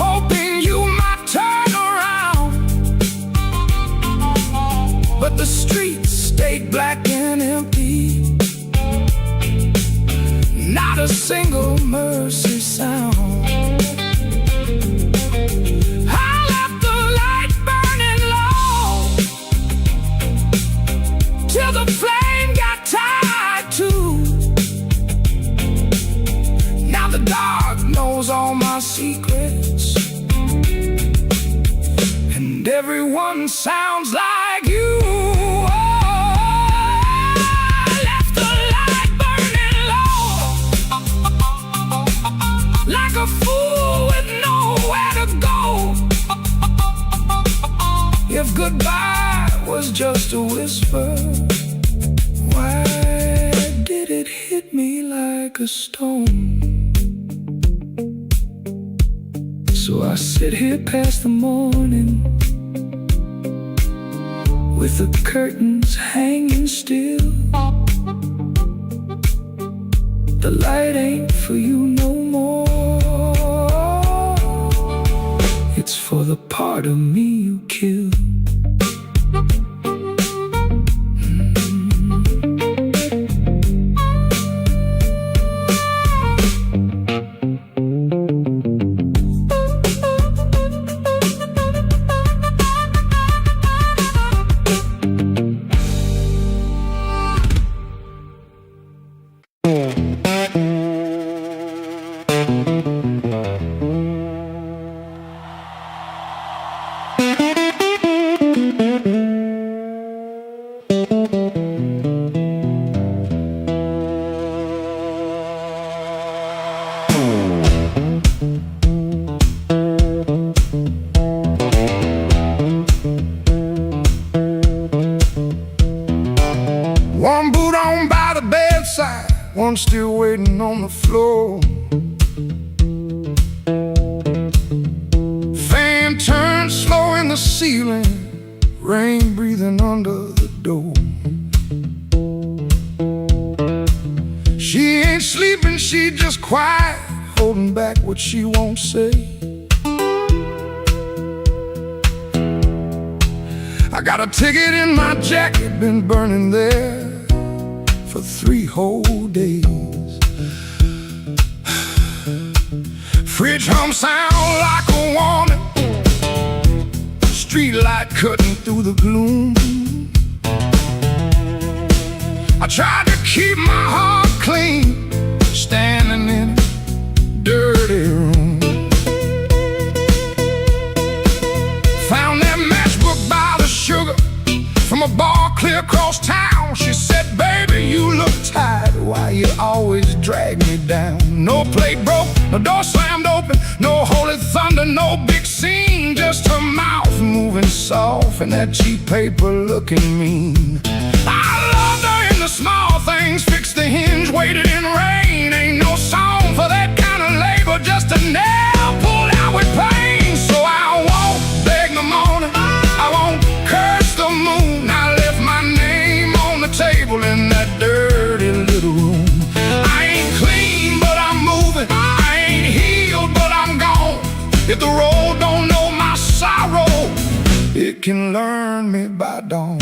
hoping you might turn around. But the streets stayed black and empty. Not a single mercy sound. I left the light burning low till the flame got tied too. Now the dark knows all my secrets, and everyone sounds like you. Like a fool with nowhere to go. If goodbye was just a whisper, why did it hit me like a stone? So I sit here past the morning, with the curtains hanging still. The light ain't for you no more. It's for the part of me you killed. One boot on by the bedside, one still waiting on the floor. Fan turned slow in the ceiling, rain breathing under the door. She ain't sleeping, she just quiet, holding back what she won't say. I got a ticket in my jacket, been burning there for 3 whole days. Fridge hum sound like a warning, street light cutting through the gloom. I tried to keep my heart clean, standing in a dirty room. Found that matchbook by the sugar from a bar clear across town. She said, baby, you look tired, why you always drag me down? No plate broke, no door slammed open, no holy thunder, no big scene, just her mouth moving soft and that cheap paper looking mean. I loved her in the small things, fixed the hinge, waited in rain. Ain't no song for that kind of labor, just a nail pulled out with pain. So I won't beg the morning, I won't curse the moon. I left my name on the table in that dirty little room. I ain't clean, but I'm moving. I ain't healed, but I'm gone. If the road don't know my sorrow, it can learn me by dawn.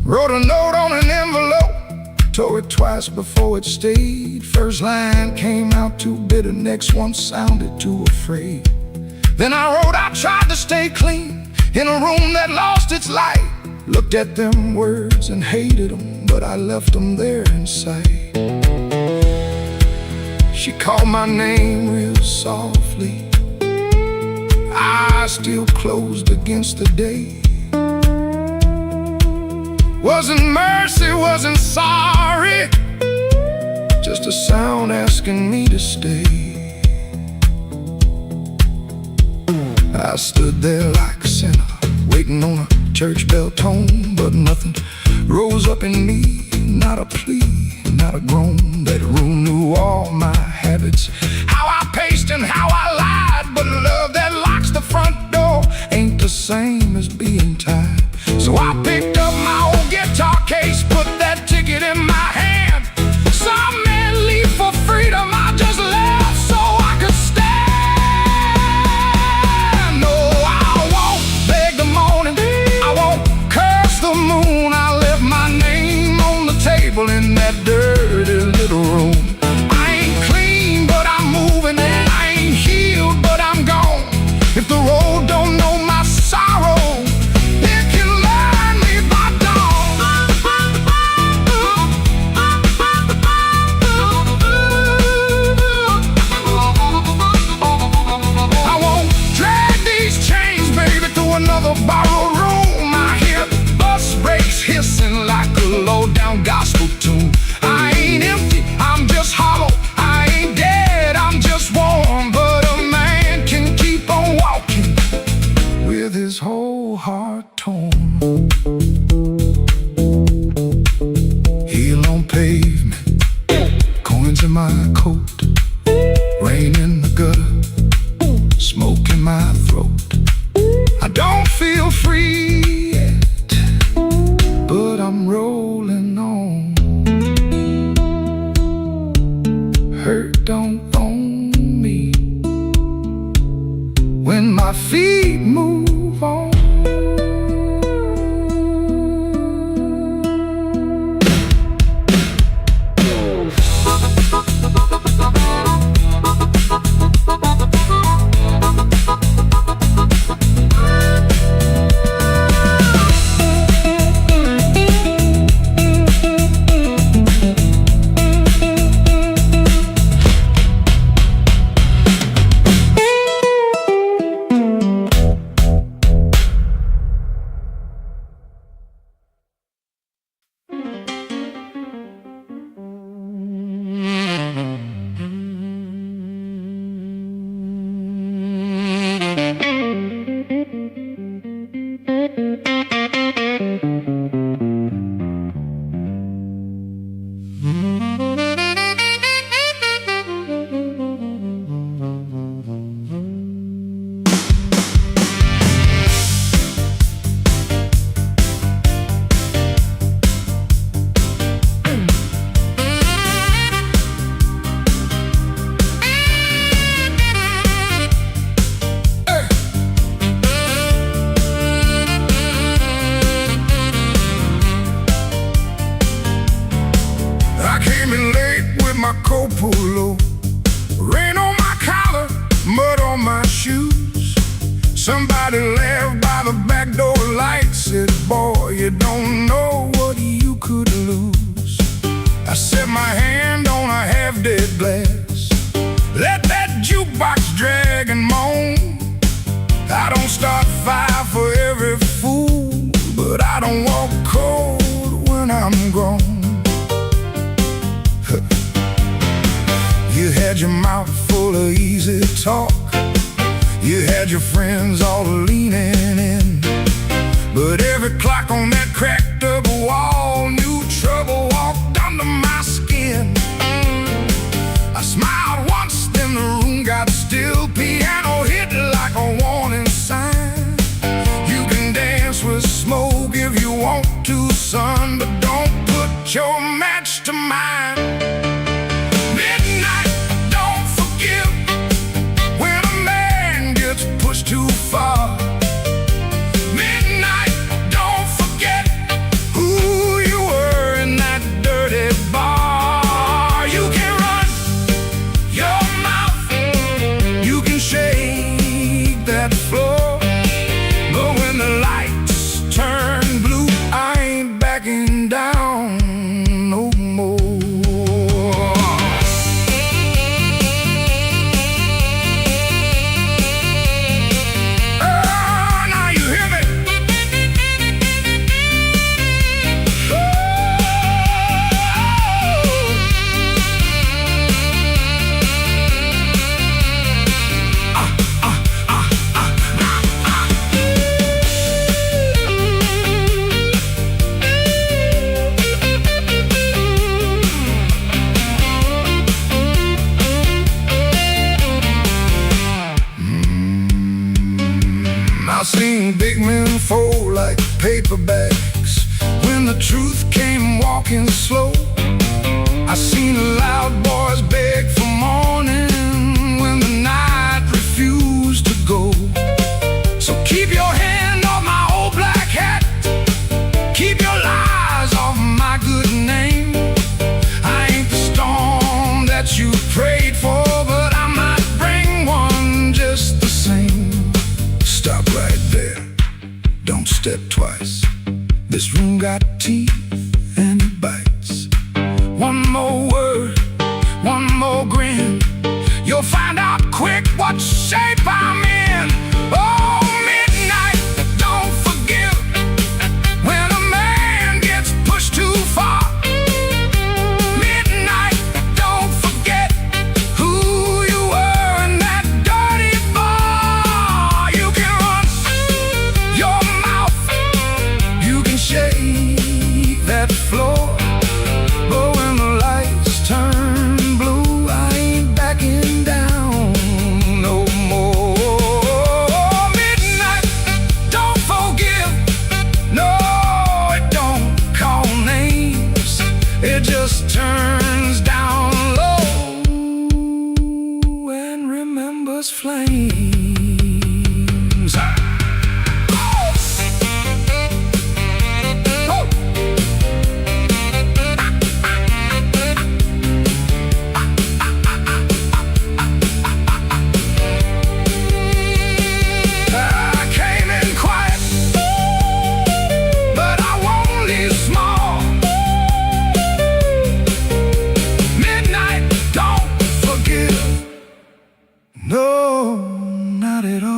Wrote a note on an envelope, tore it twice before it stayed. First line came out too bitter, next one sounded too afraid. Then I wrote, I tried to stay clean in a room that lost its light. Looked at them words and hated them, but I left them there in sight. She called my name real softly, eyes still closed against the day. Wasn't mercy, wasn't sorry, just a sound asking me to stay. I stood there like a sinner, waiting on a church bell tone, but nothing rose up in me, not a plea, not a groan. That room knew all my habits, how I paced and how I lied, but love that locks the front door ain't the same as being tied. So I picked up my old guitar case, put that ticket in my hand. Some men leave for freedom, I just left so I could stand. No, I won't beg the morning, I won't curse the moon. I left my name on the table in that dirty little room. I ain't clean, but I'm moving. I ain't healed, but I'm gone. If the road don't know my sorrow, slowed down gospel tune. I ain't empty, I'm just hollow. I ain't dead, I'm just warm. But a man can keep on walking with his whole heart torn. Heel on pavement, coins in my coat, rain in the gutter, smoke in my throat. I don't feel free yet, but I'm rolling on. Hurt don't own me when my feet move on. Rain on my collar, mud on my shoes. Somebody left by the back door light, said, boy, you don't know what you could lose. I set my hand on a half-dead glass, let that jukebox drag and moan. I don't start fire for every fool, but I don't walk cold when I'm grown. You had your mouth full of easy talk, you had your friends all leaning in, but every clock on that cracked up wall knew trouble walked under my skin. I smiled once, then the room got still. Piano hit like a warning sign. You can dance with smoke if you want to, son, but don't put your match to mine. Midnight, don't forgive when a man gets pushed too far. Midnight, don't forget who you were in that dirty bar. You can run your mouth, you can shake that floor, but when the lights turn blue, I ain't backing down no more. Now you hear me? I've seen big men fold like paper bags when the truth came walking slow. I seen loud boys beg for morning when the night refused to go. So keep your hand off my old black hat, keep your lies off my good name. I ain't the storm that you prayed for, but I might bring one just the same. Stop right there, don't step twice. This room got teeth and it bites. One more word, one more grin, you'll find out quick what shape I'm in. Oh, midnight, don't forgive when a man gets pushed too far. floor. But when the lights turn blue, I ain't backing down no more. Midnight don't forgive, no, it don't call names. It just turns down low and remembers flames. No, not at all.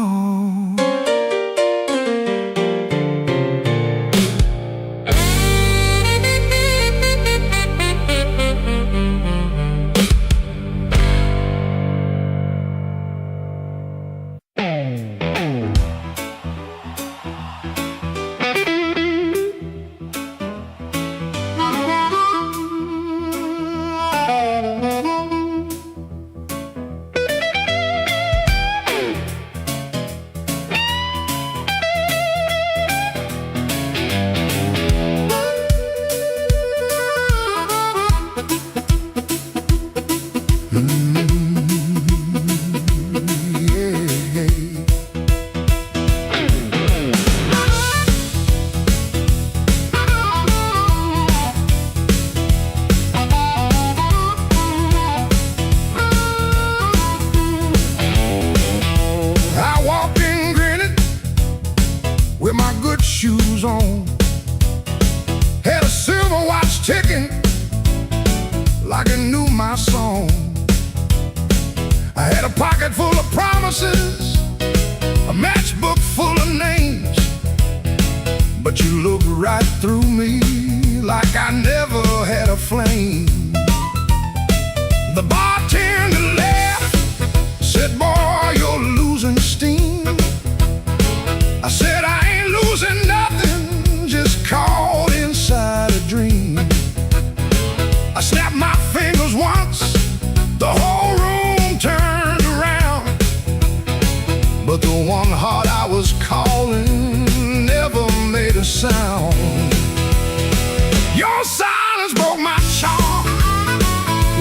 With my good shoes on, had a silver watch ticking like it knew my song. I had a pocket full of promises, a matchbook full of names, but you looked right through me like I never had a flame. The bartender laughed, said, "Boy, you're losing steam." I said, "I ain't losing nothing, just caught inside a dream." I snapped my fingers once, the whole room turned around, but the one heart I was calling never made a sound. Your silence broke my charm,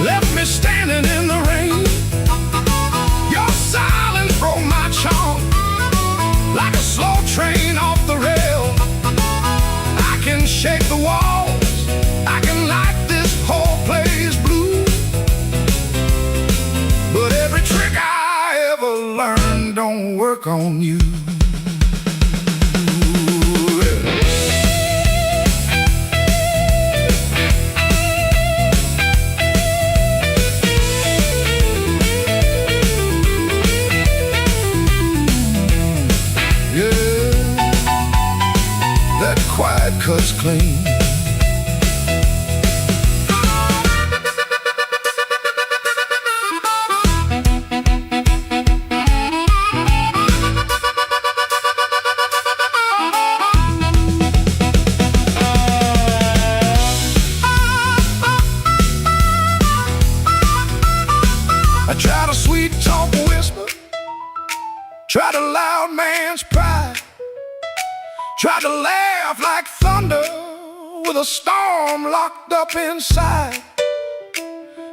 left me standing in the rain. Your silence broke my charm, like a slow train off the rail. I can shake the walls, I can light this whole place blue, but every trick I ever learned don't work on you. Quiet cuts clean. I tried a sweet talk whisper, tried a loud man's pride, tried to laugh like thunder with a storm locked up inside.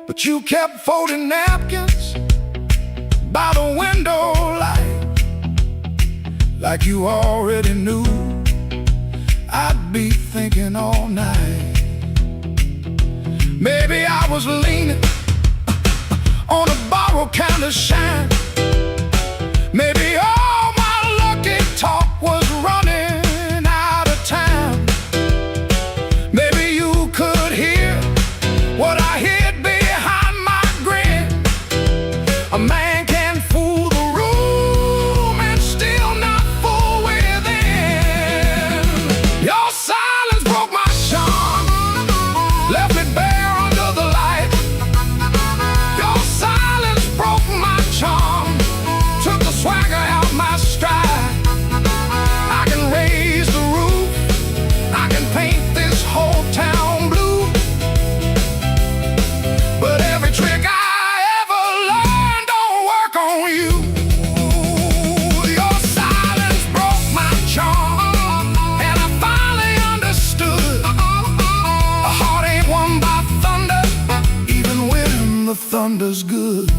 But you kept folding napkins by the window light, like you already knew I'd be thinking all night. Maybe I was leaning on a borrowed kind of shine. Maybe all my lucky talk was running time. Maybe you could hear what I hid behind my grin. A man can fool the room and still not fool within. Your silence broke my charm, left me bare under the light. Your silence broke my charm, took the swagger out my stride. I can raise the roof, I can paint this whole town blue, the thunder's good.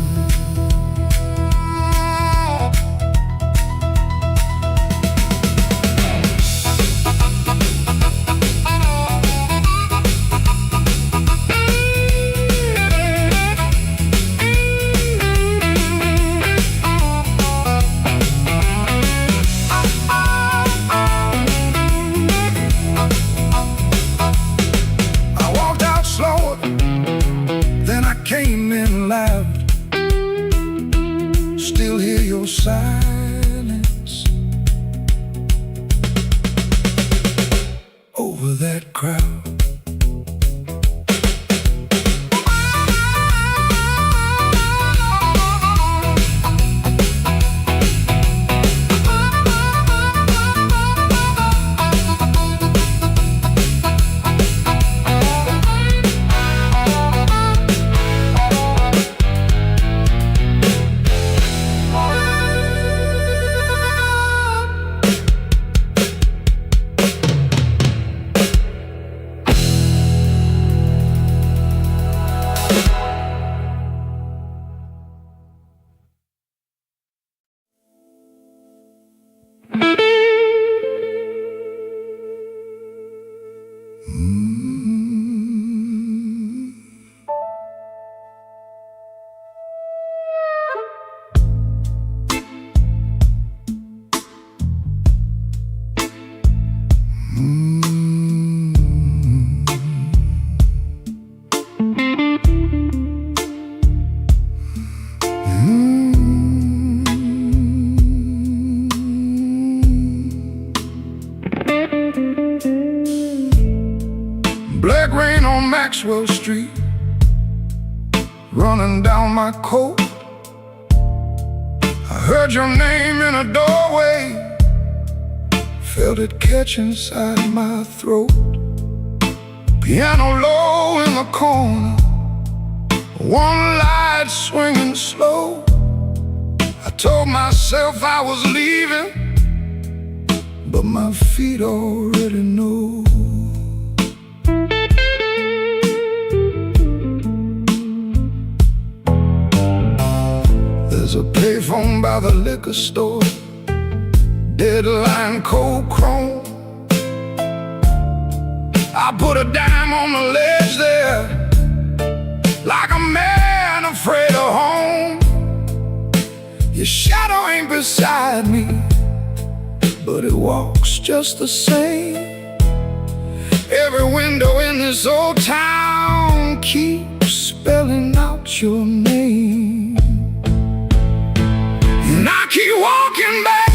Came in loud, still hear your silence over that crowd. Black rain on Maxwell Street, running down my coat. I heard your name in a doorway, felt it catch inside my throat. Piano low in the corner, one light swinging slow. I told myself I was leaving, but my feet already know. There's a payphone by the liquor store, deadline cold chrome. I put a dime on the ledge there, like a man afraid of home. Your shadow ain't beside me, but it walks just the same. Every window in this old town keeps spelling out your name. And I keep walking back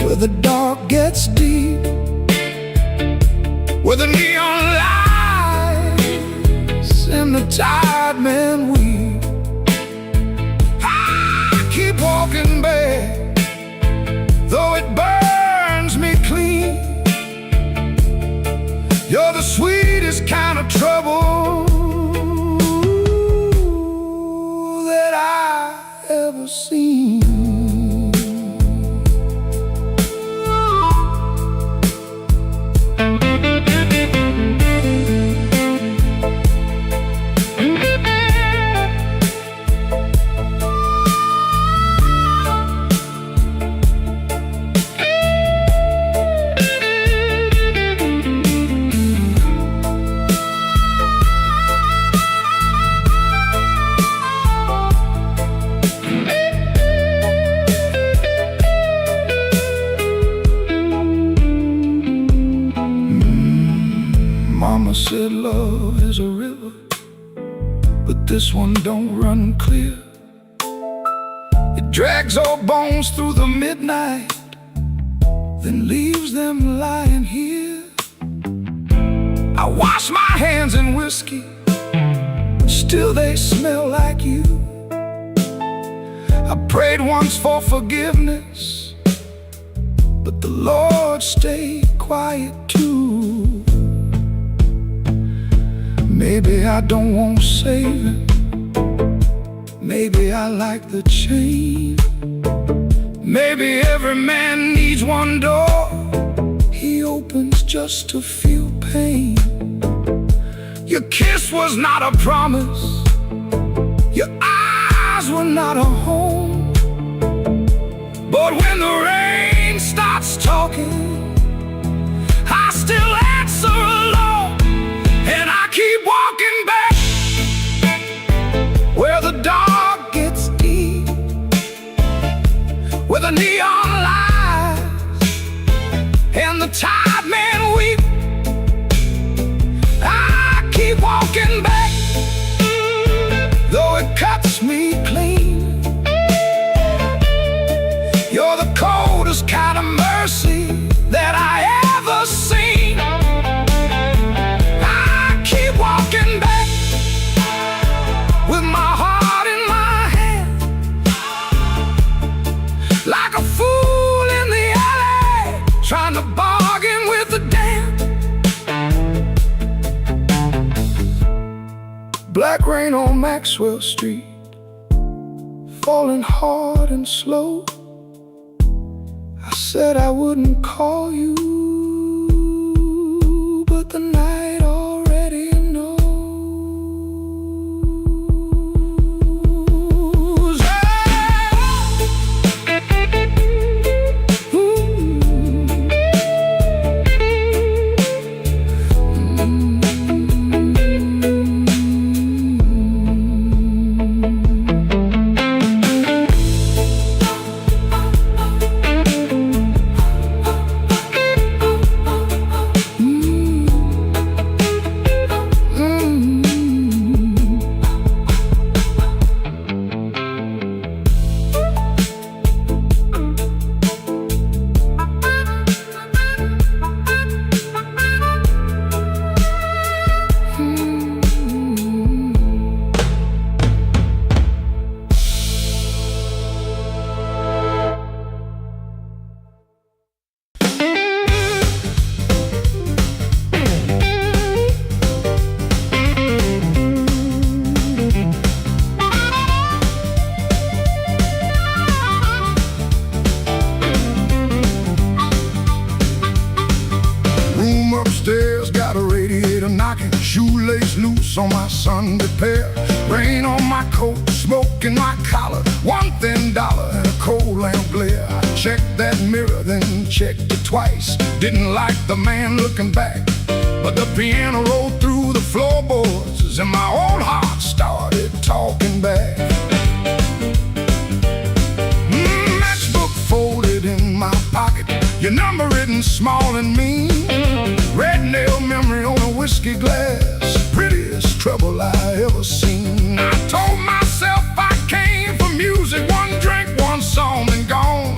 where the dark gets deep, where the neon lights and the tired men weep. I keep walking back, though it burns me clean. You're the sweetest kind of trouble that I ever seen. Mama said love is a river, but this one don't run clear. It drags old bones through the midnight, then leaves them lying here. I wash my hands in whiskey, still they smell like you. I prayed once for forgiveness, but the Lord stayed quiet too. Maybe I don't want saving, maybe I like the chain. Maybe every man needs one door he opens just to feel pain. Your kiss was not a promise, your eyes were not a home. But when the rain starts talking, I still answer alone. And I keep walking back where the dark gets deep, where the neon lights and the tide men weep. I keep walking back, though it cuts me clean. You're the coldest kind of mercy that I ever seen. I keep walking back with my heart in my hand, like a fool in the alley, trying to bargain with the damned. Black rain on Maxwell Street, falling hard and slow. I said I wouldn't call you, but the night already knows. Upstairs got a radiator knocking, shoelace loose on my Sunday pair. Rain on my coat, smoke in my collar, one thin dollar and a cold lamp glare. I checked that mirror, then checked it twice. Didn't like the man looking back, but the piano rolled through the floorboards and my old heart started talking back. Matchbook folded in my pocket, your number written small and mean. Red nail memory on a whiskey glass, prettiest trouble I ever seen. I told myself I came for music, one drink, one song, and gone.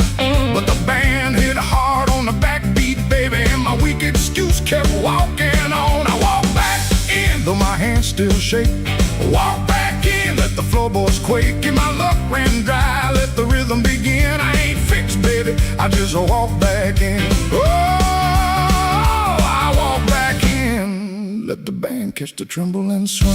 But the band hit hard on the backbeat, baby, and my weak excuse kept walking on. I walked back in, though my hands still shake. Walk back in, let the floorboards quake. And my luck ran dry, let the rhythm begin. I ain't fixed, baby, I just walk back in. Let the band catch the tremble and swing.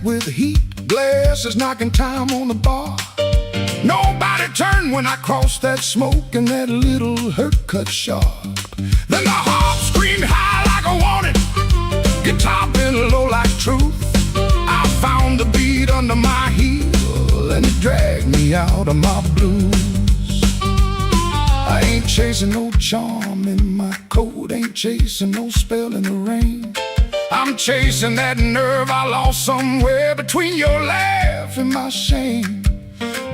With heat, glasses knocking time on the bar. Nobody turned when I crossed that smoke and that little hurt cut sharp. Then the harp screamed high like a warning, guitar bent low like truth. I found the beat under my heel and it dragged me out of my blues. I ain't chasing no charm in my coat, ain't chasing no spell in the rain. I'm chasing that nerve I lost somewhere between your laugh and my shame.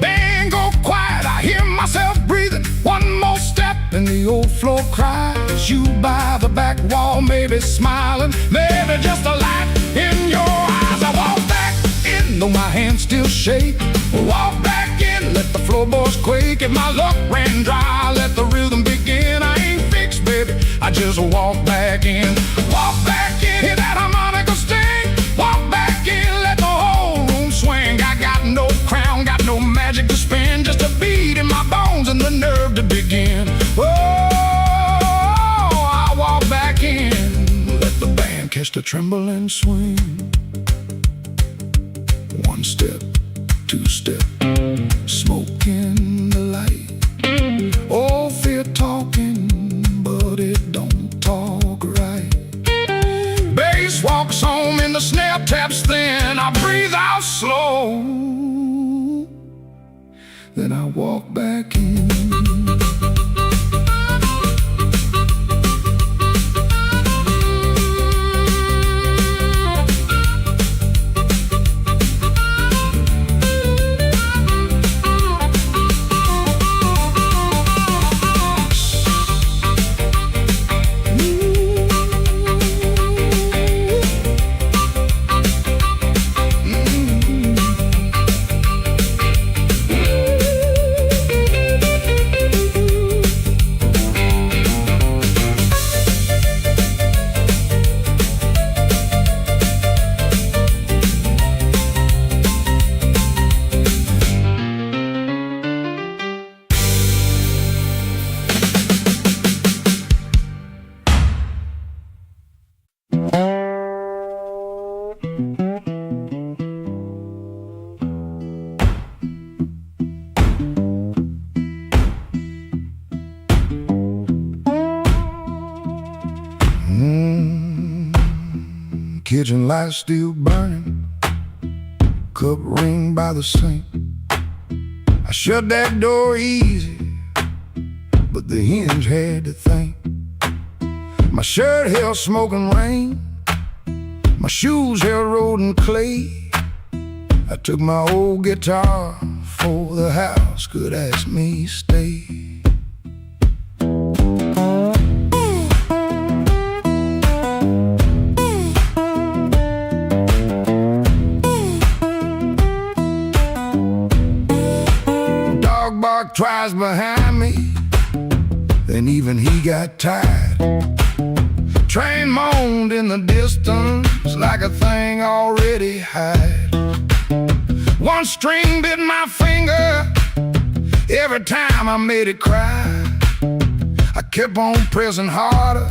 Band go quiet, I hear myself breathing. One more step and the old floor cries. You by the back wall, maybe smiling, maybe just a light in your eyes. I walk back in, though my hands still shake. Walk back in, let the floorboards quake. If my luck ran dry, let the rhythm begin. I ain't fixed, baby, I just walk back in. Walk back in, hear that harmonica sting. Walk back in, let the whole room swing. I got no crown, got no magic to spin, just a beat in my bones and the nerve to begin. Oh, I walk back in, let the band catch the tremble and swing. One step, two step, smoke in the light. Oh, fear talking, but it don't talk right. Bass walks home and the snare taps thin. I breathe out slow, then I walk back in. Kitchen light still burning, cup ring by the sink. I shut that door easy, but the hinge had to think. My shirt held smoke and rain, my shoes held road and clay. I took my old guitar for the house could ask me stay. Tries behind me, and even he got tired. Train moaned in the distance like a thing already hired. One string bit my finger every time I made it cry. I kept on pressing harder,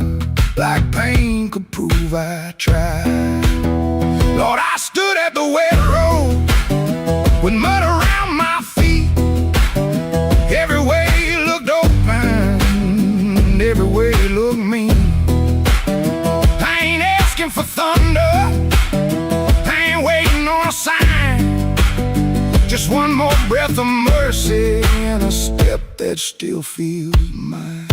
like pain could prove I tried. Lord, I stood at the wet road with mud around my feet. Every way looked open, every way looked mean. I ain't asking for thunder, I ain't waiting on a sign. Just one more breath of mercy and a step that still feels mine.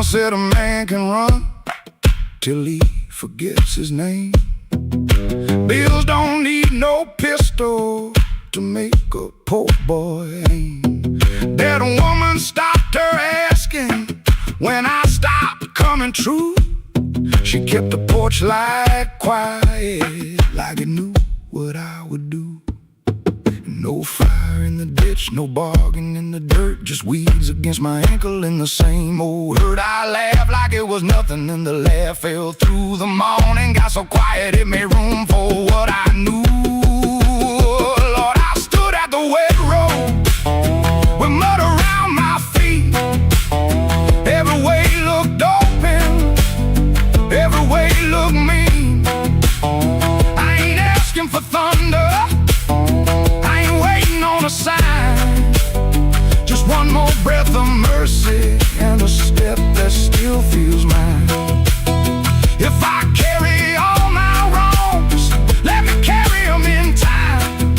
Said a man can run till he forgets his name. Bills don't need no pistol to make a poor boy aim. That woman stopped her asking when I stopped coming true. She kept the porch light quiet like it knew what I would do. No fire in the ditch, no bargain in the dirt, just weeds against my ankle in the same old hurt. I laughed like it was nothing and the laugh fell through the morning. Got so quiet it made room for what I knew. Lord, I stood at the wet road with mud around my feet. Every way looked open, every way looked mean. I ain't asking for thunder, on a sign. Just one more breath of mercy and a step that still feels mine. If I carry all my wrongs, let me carry them in time,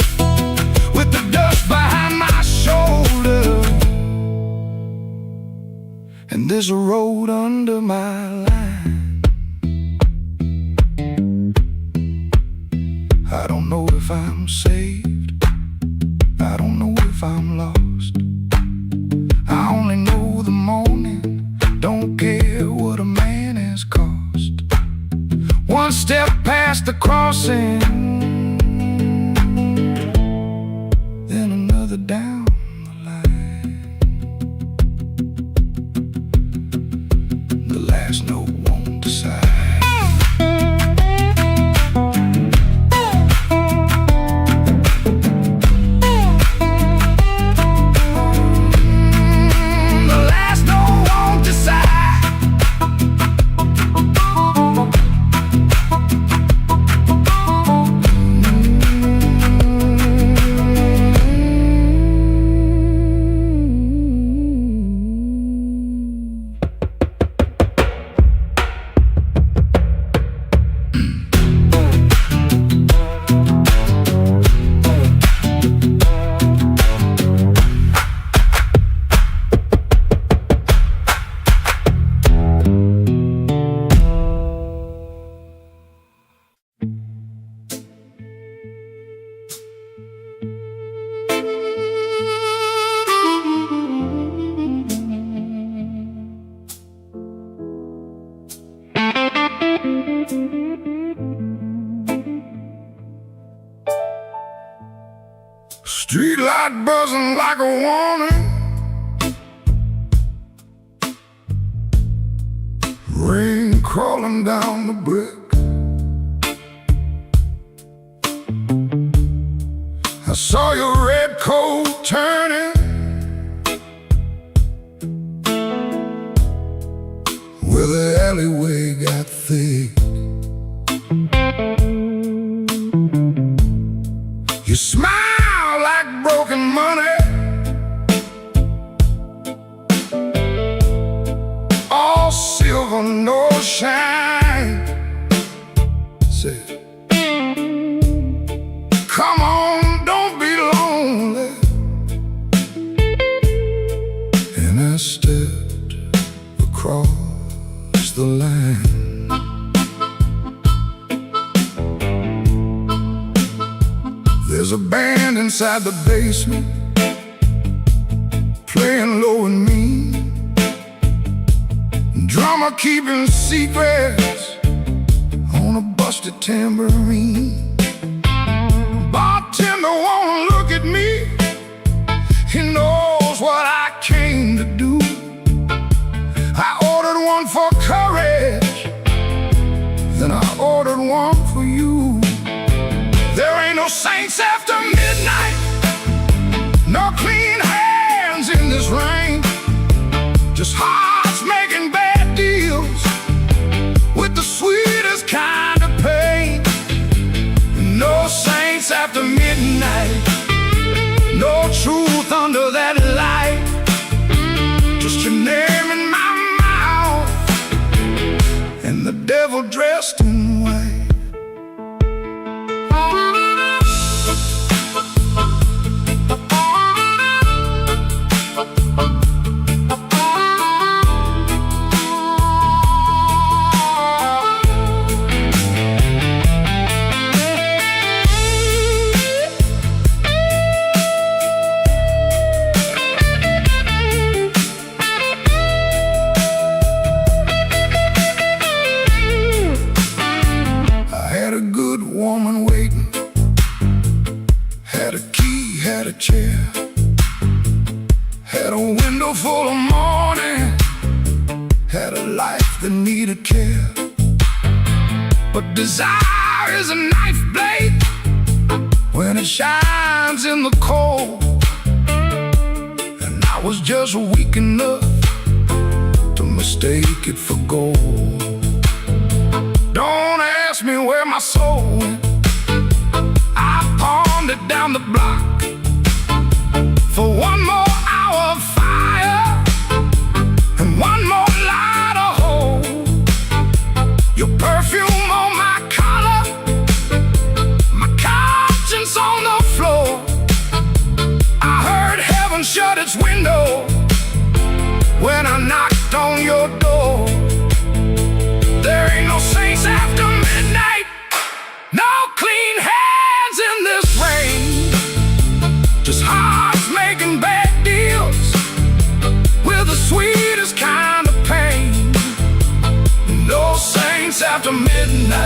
with the dust behind my shoulder and this road under my line. I don't know if I'm saved, I don't know if I'm lost. I only know the morning, don't care what a man has cost. One step past the crossing, then another down the line. The last note won't decide. Street light buzzing like a warning, rain crawling down the brick. I saw your red coat turning where the alleyway got thick. You smile like broken money, all silver, no shine. Say, come on, don't be lonely. And I stepped across the line. There's a band inside the basement, playing low and mean, drummer keeping secrets on a busted tambourine. Bartender won't look at me, he knows what I came to do. I ordered one for courage, then I ordered one for you. There ain't no saints after midnight, no clean hands in this rain, just hearts making bad deals with the sweetest kind of pain. No saints after midnight, no truth under that light, just your name in my mouth and the devil dressed in white. Woman waiting, had a key, had a chair, had a window full of morning, had a life that needed care. But desire is a knife blade when it shines in the cold, and I was just weak enough to mistake it for gold. Don't ask me where my soul went, I pawned it down the block for one more hour of fire and one more light of hope. Your perfume on my collar, my conscience on the floor. I heard heaven shut its window when I knocked on your door. There ain't no saints after midnight, no clean hands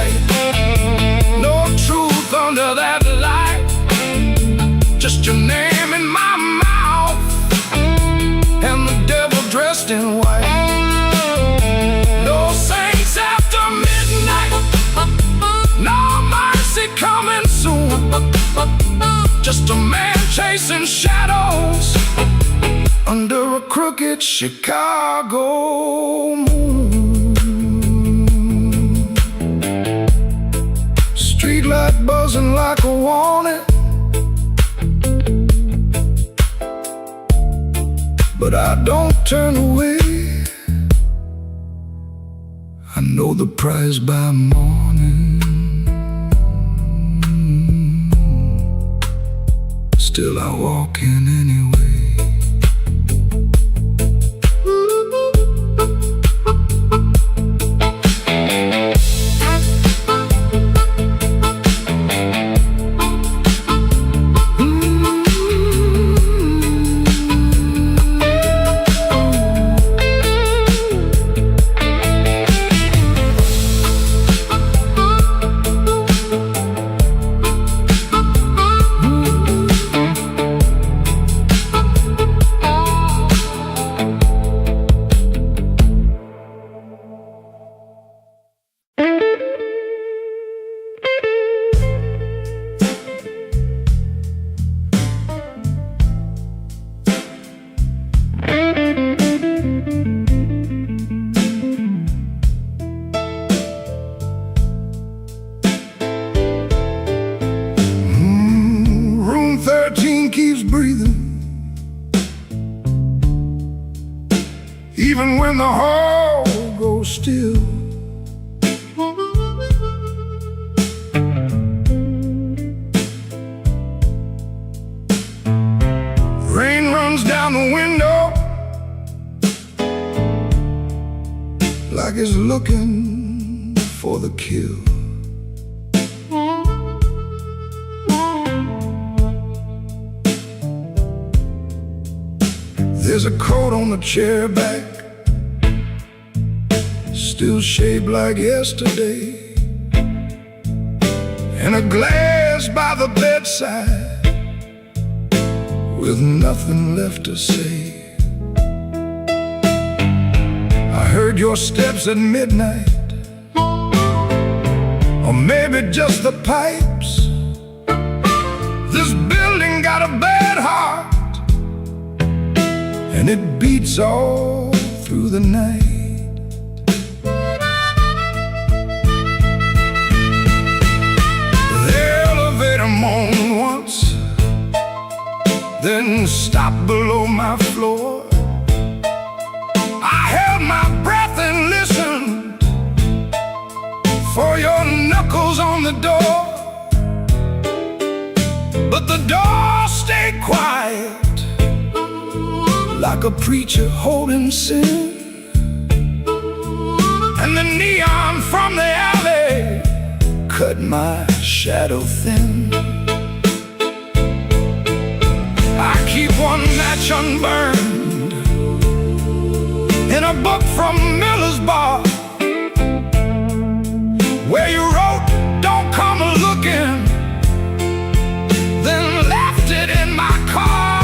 sight. No truth under that light. Just your name in my mouth, and the devil dressed in white. No saints after midnight, no mercy coming soon. Just a man chasing shadows under a crooked Chicago moon. Streetlight buzzing like a warning, but I don't turn away. I know the prize by morning. Still I walk in anyway. Keeps breathing, even when the hall goes still. Rain runs down the window like it's looking for the kill. There's a coat on the chair back, still shaped like yesterday, and a glass by the bedside with nothing left to say. I heard your steps at midnight, or maybe just the pipes. This building got a bad heart, and it beats all through the night. The elevator moaned once, then stopped below my floor. I held my breath and listened for your knuckles on the door, but the door stayed quiet, like a preacher holding sin. And the neon from the alley cut my shadow thin. I keep one match unburned in a book from Miller's Bar, where you wrote, "Don't come a-looking," then left it in my car.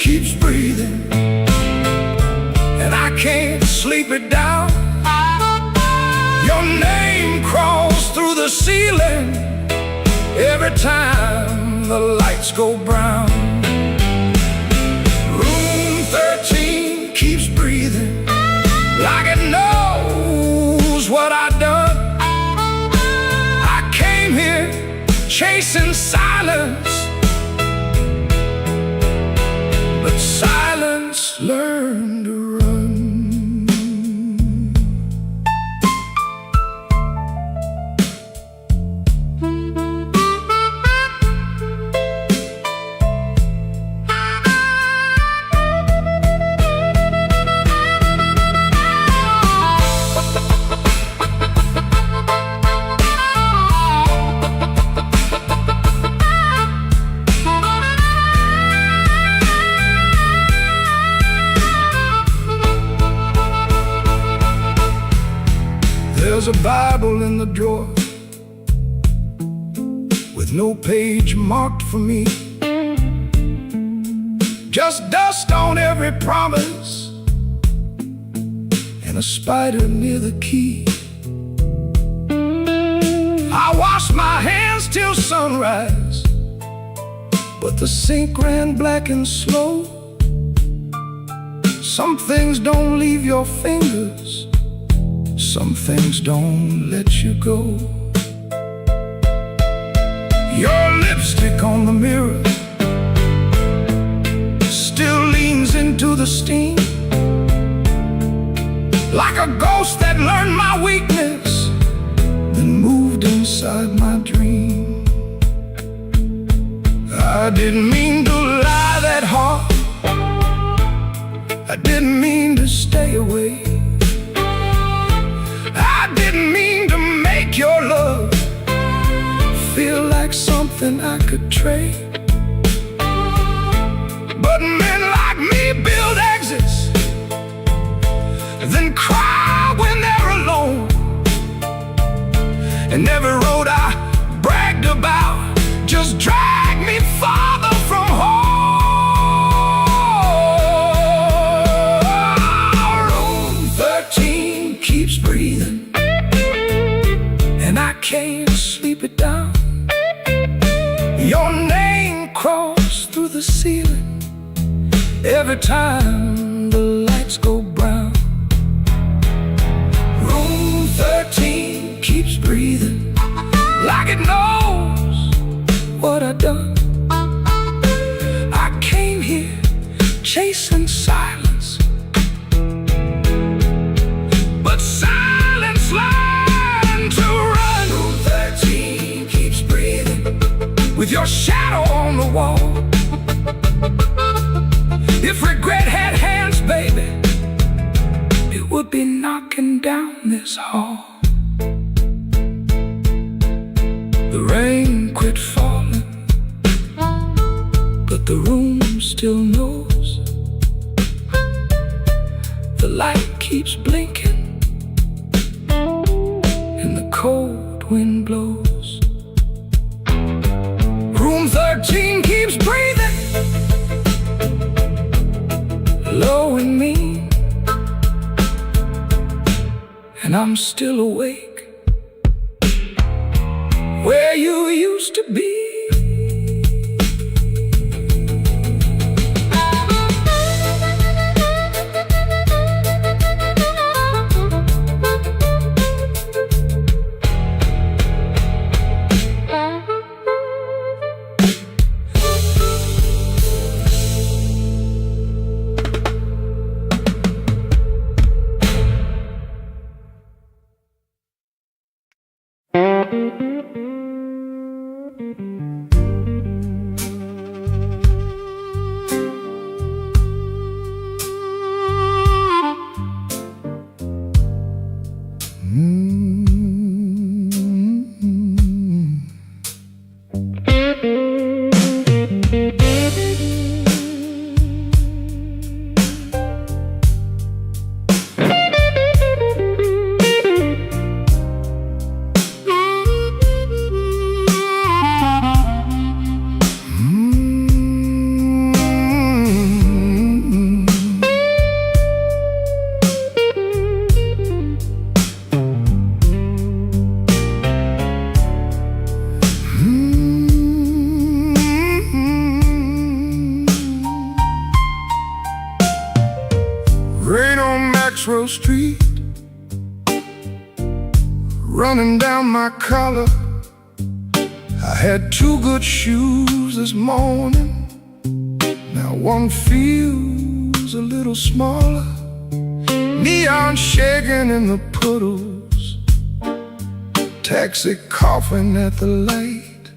Keeps breathing, and I can't sleep it down. Your name crawls through the ceiling every time the lights go brown. Room 13 keeps breathing, like it knows what I've done. I came here chasing silence, but silence learned to run. There's a Bible in the drawer with no page marked for me, just dust on every promise and a spider near the key. I wash my hands till sunrise, but the sink ran black and slow. Some things don't leave your fingers, some things don't let you go. Your lipstick on the mirror still leans into the steam, like a ghost that learned my weakness, then moved inside my dream. I didn't mean to lie that hard, I didn't mean to stay away, I didn't mean to make your love feel like something I could trade. But men like me build exits, then cry when they're alone. And every road I bragged about just dragged me farther from home. Room 13 keeps breathing, and I can't sleep it down. Your name crawls through the ceiling every time the lights go brown. Room 13 keeps breathing, like it knows what I've done. I came here chasing silence, but silence learned to run. Room 13 keeps breathing, with your shadow on the wall. If regret had hands, baby, it would be knocking down this hall. The rain quit falling, but the room still knows. The light keeps blinking, and the cold wind blows. Room 13 keeps breathing, low and mean, and I'm still awake where you used to be. Street, running down my collar. I had two good shoes this morning, now one feels a little smaller. Neon shaking in the puddles, taxi coughing at the light.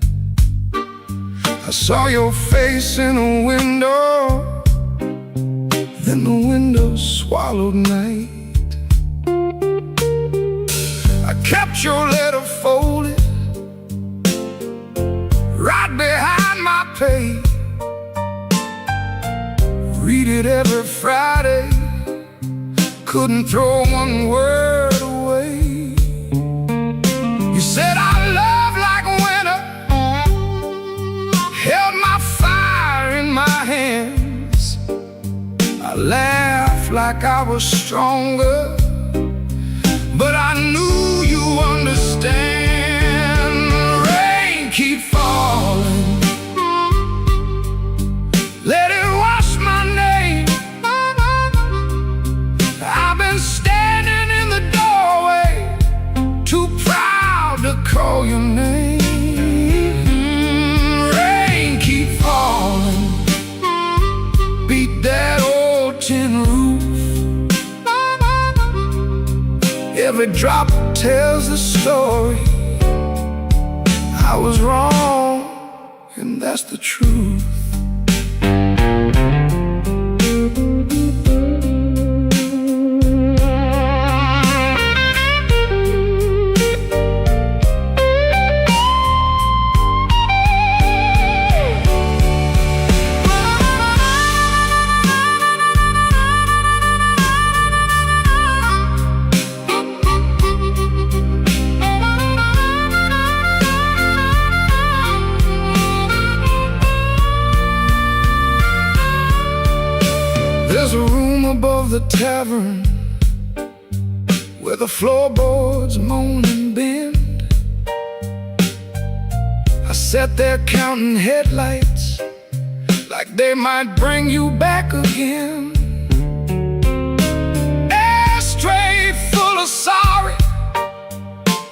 I saw your face in a window, then the window swallowed night. I kept your letter folded right behind my page. Read it every Friday, couldn't throw one word away. like I was stronger, but I knew you understand. Rain keep falling, let it wash my name. I've been standing in the doorway, too proud to call your name. Rain keep falling, beat that old tin roof. Every drop tells the story. I was wrong, and that's the truth. There's a room above the tavern where the floorboards moan and bend. I sat there counting headlights like they might bring you back again. Ashtray full of sorry,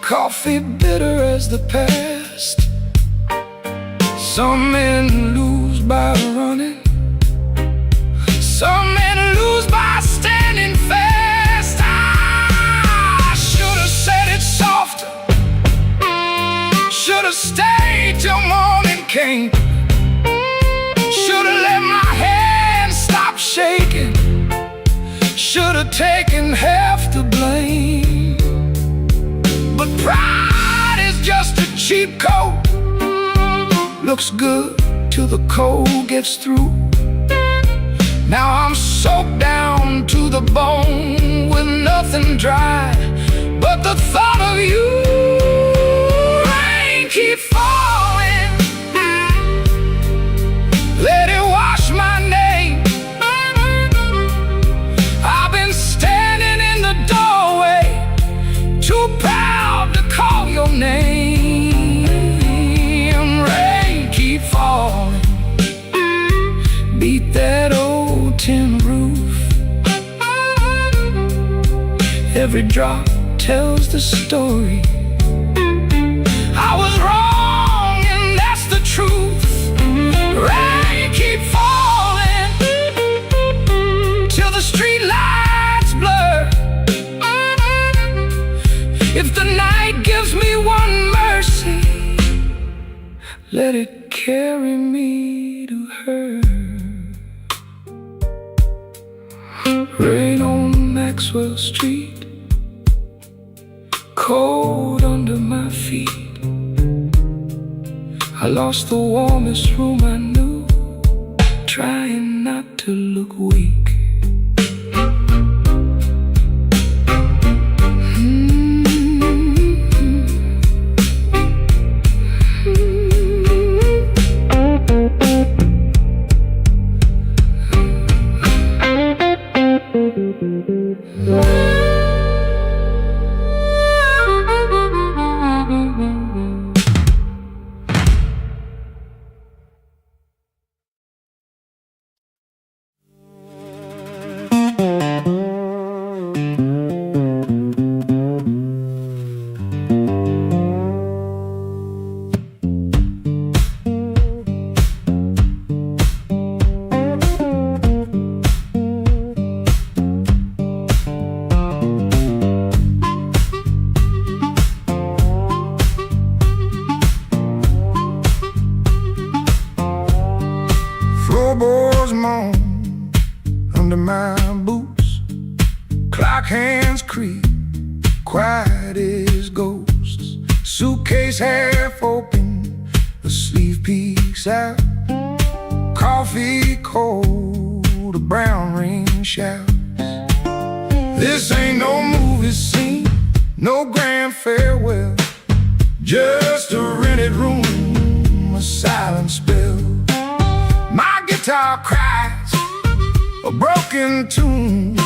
coffee bitter as the past. Some men lose by running, some men lose by standing fast. I should have said it softer, should have stayed till morning came, should have let my hand stop shaking, should have taken half the blame. But pride is just a cheap coat, looks good till the cold gets through. Now I'm soaked down to the bone with nothing dry but the thought of you. Rain keep falling, let it wash my name. I've been standing in the doorway, too proud to call your name. Rain keep falling, beat that old tin roof. Every drop tells the story. I was wrong, and that's the truth. Rain keep falling till the street lights blur. If the night gives me one mercy, let it carry me to her. Rain on Maxwell Street, cold under my feet. I lost the warmest room I knew, trying not to look weak. Floorboards moan under my boots, clock hands creak, quiet as ghosts. Suitcase half open, the sleeve peeks out. Coffee cold, a brown ring shouts. This ain't no movie scene, no grand farewell, just a rented room, a silent spell. My guitar cries a broken tune,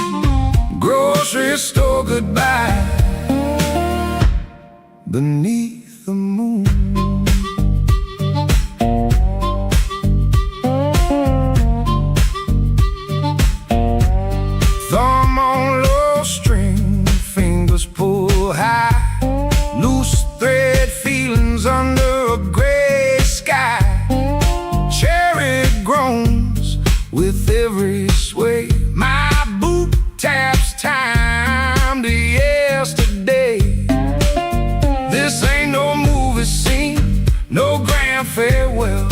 grocery store goodbye beneath the moon. Thumb on low string, fingers pull high, loose thread feelings under a gray sky. Cherry groans with every sway. My boot taps time to yesterday. This ain't no movie scene, no grand farewell,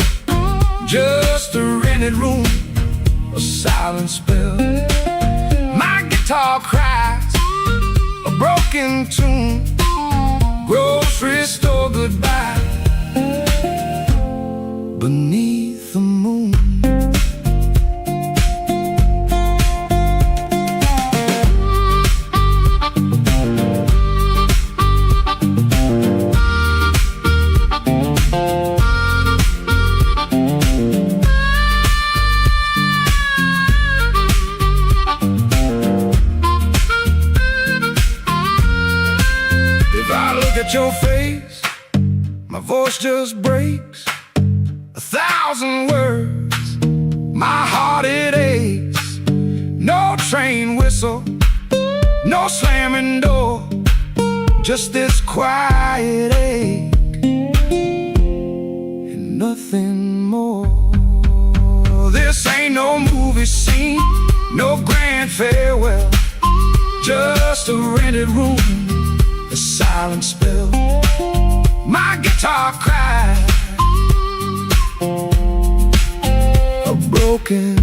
just a rented room, a silent spell. My guitar cries a broken tune, grocery store goodbye beneath the moon. At your face, my voice just breaks 1,000 words, my heart it aches. No train whistle, no slamming door, just this quiet ache and nothing more. This ain't no movie scene, no grand farewell, just a rented room, a silent spell. My guitar cries a broken.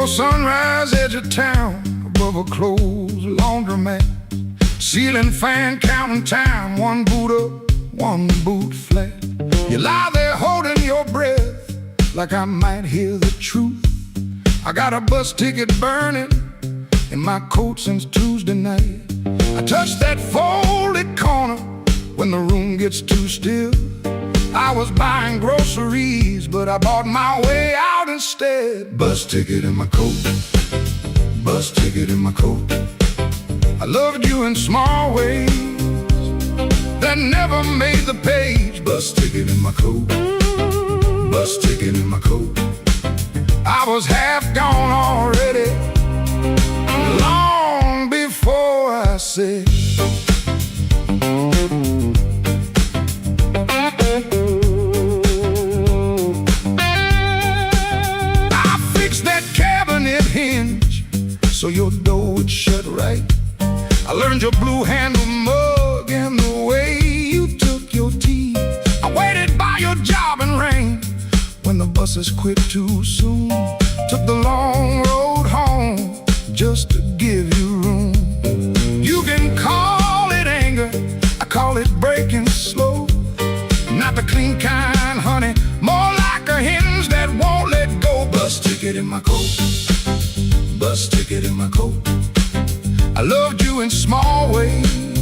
Sunrise, edge of town, above a closed laundromat, ceiling fan counting time, one boot up, one boot flat. You lie there holding your breath, like I might hear the truth. I got a bus ticket burning in my coat since Tuesday night. I touch that folded corner when the room gets too still. I was buying groceries, but I bought my way out instead. Bus ticket in my coat, bus ticket in my coat. I loved you in small ways that never made the page. Bus ticket in my coat, bus ticket in my coat. I was half gone already, long before I said so your door would shut right. I learned your blue handle mug and the way you took your tea. I waited by your job in rain when the buses quit too soon. Took the long road home just to give you room. You can call it anger, I call it breaking slow. Not the clean kind, honey, more like a hinge that won't let go. Bus ticket in my coat, bus ticket in my coat. I loved you in small ways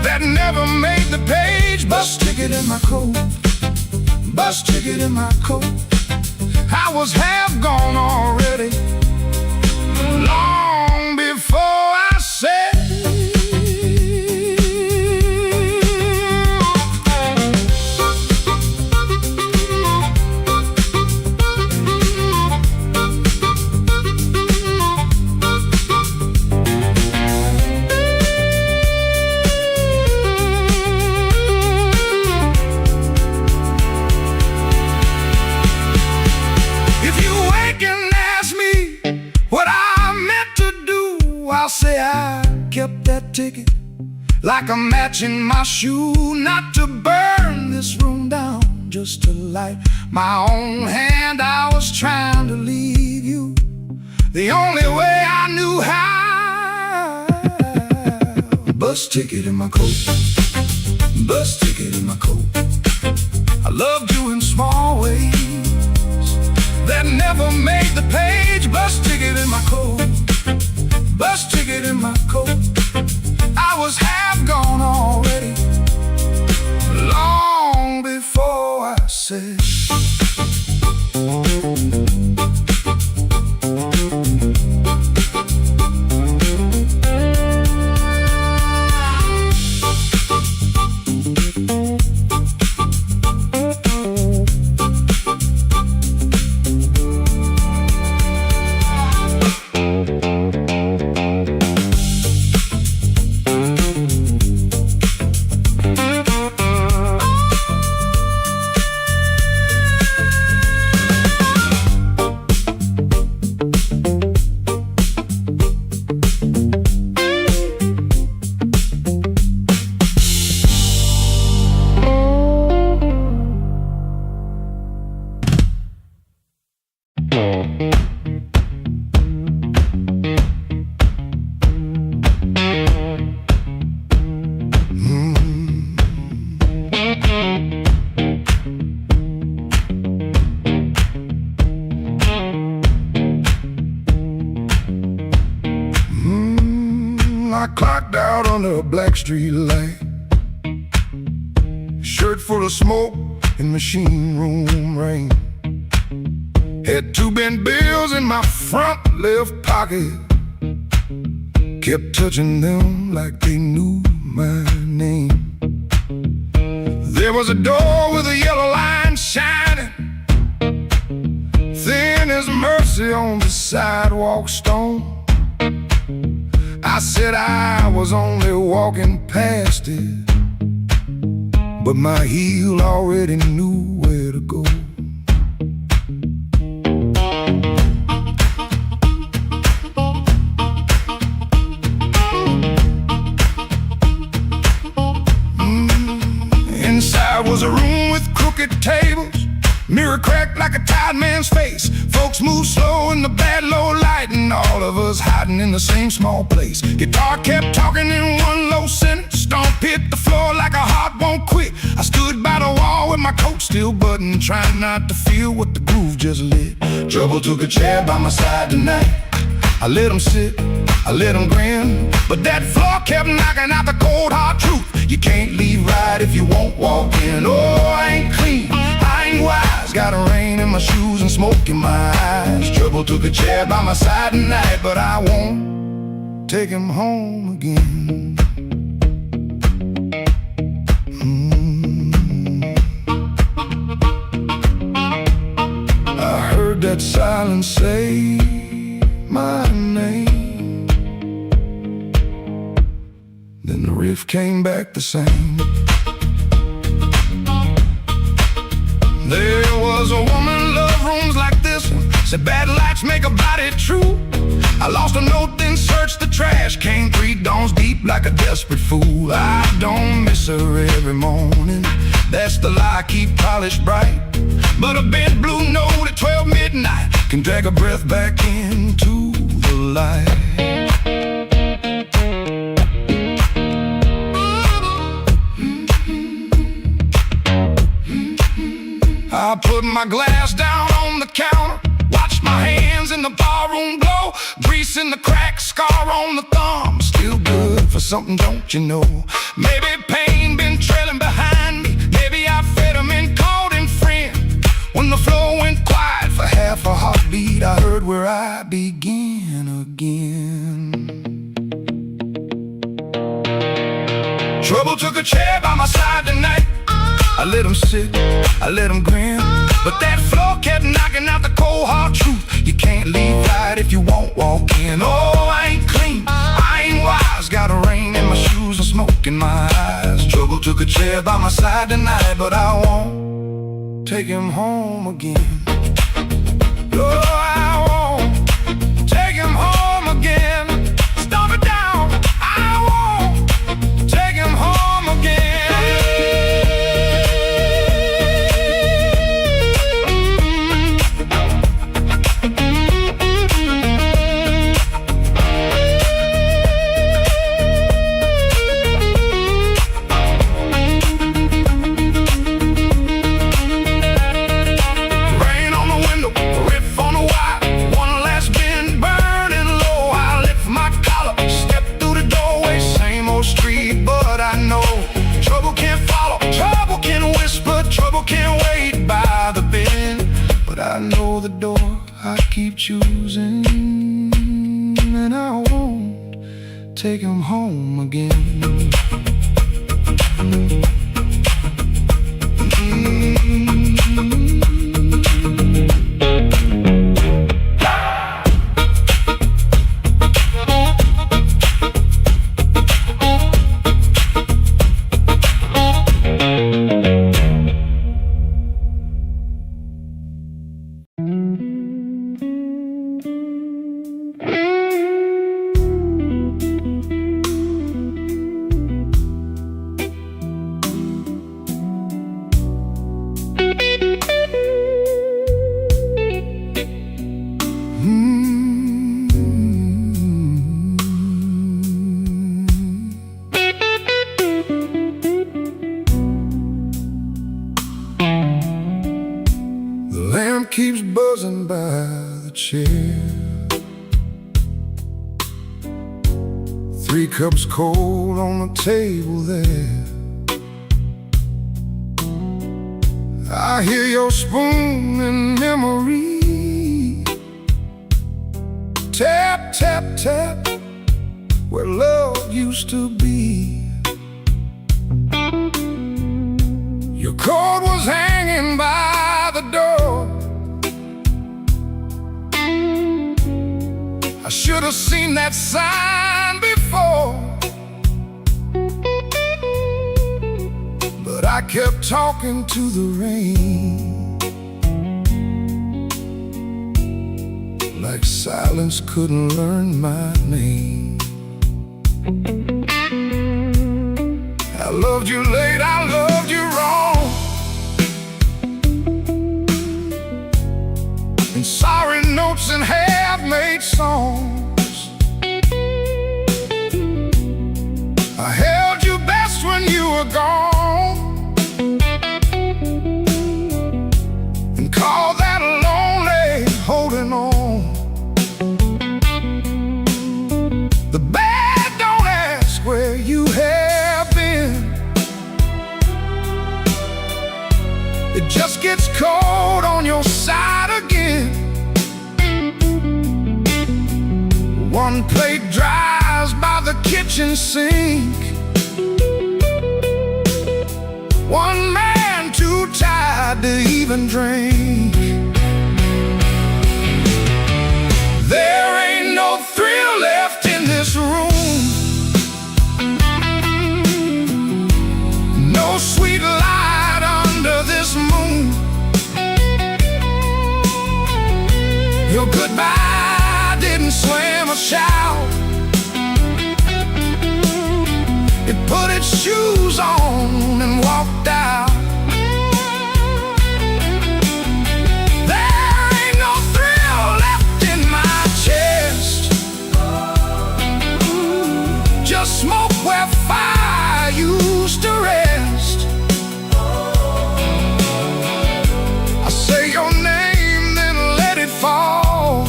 that never made the page. Bus ticket in my coat, bus ticket in my coat. I was half gone already, long before I said kept that ticket like a match in my shoe, not to burn this room down. just to light my own hand. I was trying to leave you the only way I knew how. Bus ticket in my coat, bus ticket in my coat. I loved you in small ways that never made the page. Bus ticket in my coat, bus ticket in my coat. I was half gone already, long before I said. I clocked out under a black street light, shirt full of smoke and machine room rain. Had 2 bent bills in my front left pocket, kept touching them like they knew my name. There was a door with a yellow line shining, thin as mercy on the sidewalk stone. I said I was only walking past it, but my heel already knew where to go. Inside was a room with crooked tables, mirror cracked like a tired man's face. Folks moved slow in the bad low light, and all of us hiding in the same small place. Guitar kept talking in one low sentence, stomp hit the floor like a heart won't quit. I stood by the wall with my coat still buttoned, trying not to feel what the groove just lit. Trouble took a chair by my side tonight. I let him sit, I let him grin, but that floor kept knocking out the cold hard truth. You can't leave right if you won't walk in. Oh, I ain't clean, I ain't wise, got a rain in my shoes and smoke in my eyes. Trouble took a chair by my side tonight, but I won't take him home again. I heard that silence say my name, then the riff came back the same. There was a woman loved rooms like this one, said bad lights make a body true. I lost a note, then searched the trash, came 3 dawns deep like a desperate fool. I don't miss her every morning, that's the lie I keep polished bright. But a bent blue note at 12 midnight can drag a breath back into the light. I put my glass down on the counter, watched my hands in the barroom glow, grease in the crack, scar on the thumb, still good for something, don't you know? Maybe pain been trailing behind me, maybe I fed him and called him friend. When the floor went quiet for half a heartbeat, I heard where I begin again. Trouble took a chair by my side tonight. I let him sit, I let him grin, but that floor kept knocking out the cold hard truth. You can't leave right if you won't walk in. Oh, I ain't clean, I ain't wise, got a rain in my shoes and smoke in my eyes. Trouble took a chair by my side tonight, but I won't take him home again. Oh, I won't take him home again. Stomp it down, I won't take him home again. choosing, and I won't take him home again. Keeps buzzing by the chair. 3 cups cold on the table there. I hear your spoon in memory. Tap, tap, tap, where love used to be. Your coat was hanging by the door. I should have seen that sign before, but I kept talking to the rain, like silence couldn't learn my name. I loved you late, I loved you wrong, and sorry notes and half-made songs. I held you best when you were gone, and called that lonely holding on. The bad don't ask where you have been. It just gets cold on your side again. One plate dries by the kitchen sink. One man too tired to even drink. There ain't no thrill left in this room. No sweet light under this moon. Your goodbye didn't slam a shout. It put its shoes on and walked out. There ain't no thrill left in my chest. Just smoke where fire used to rest. I say your name, then let it fall.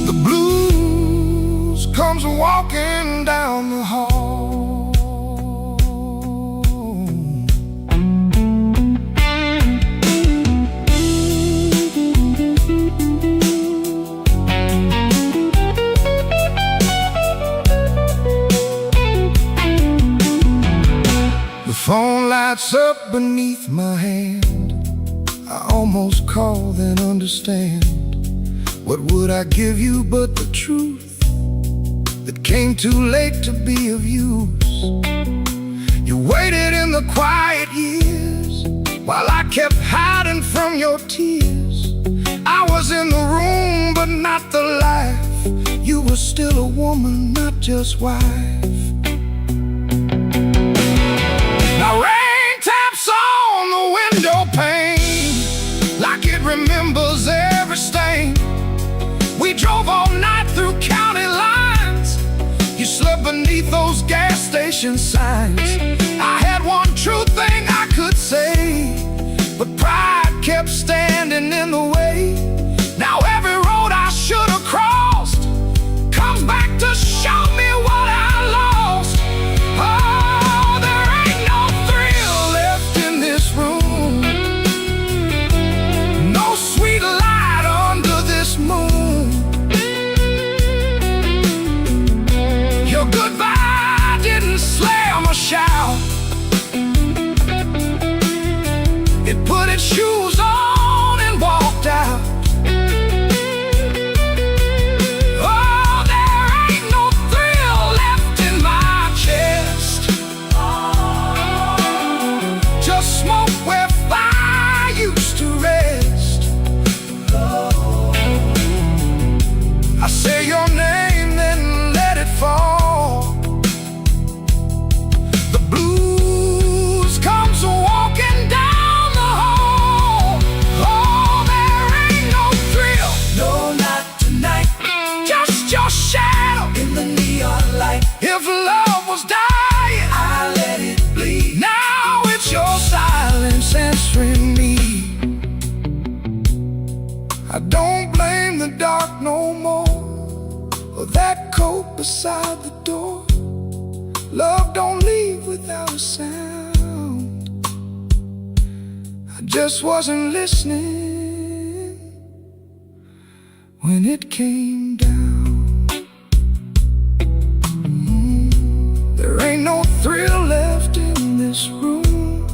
The blues comes walking down the hall. The phone lights up beneath my hand. I almost call, then understand. What would I give you but the truth that came too late to be of use? You waited in the quiet years while I kept hiding from your tears. I was in the room but not the life. You were still a woman, not just wife. Now rain taps on the window pane like it remembers every stain. We drove all night through county lines. You slept beneath those gas station signs. I had one true thing I could say, but pride kept standing in the way. Now every road I should have crossed comes back to show me what I lost. Oh, there ain't no thrill left in this room. No sweet light blame the dark no more, or that coat beside the door. Love don't leave without a sound. I just wasn't listening when it came down. There ain't no thrill left in this room.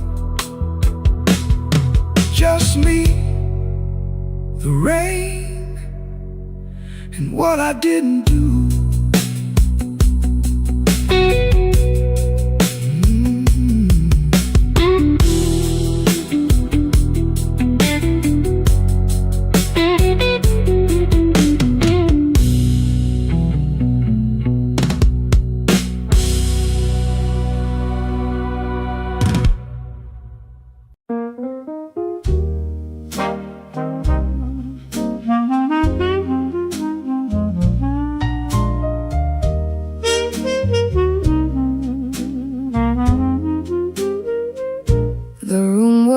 Just me, the rain, and what I didn't do.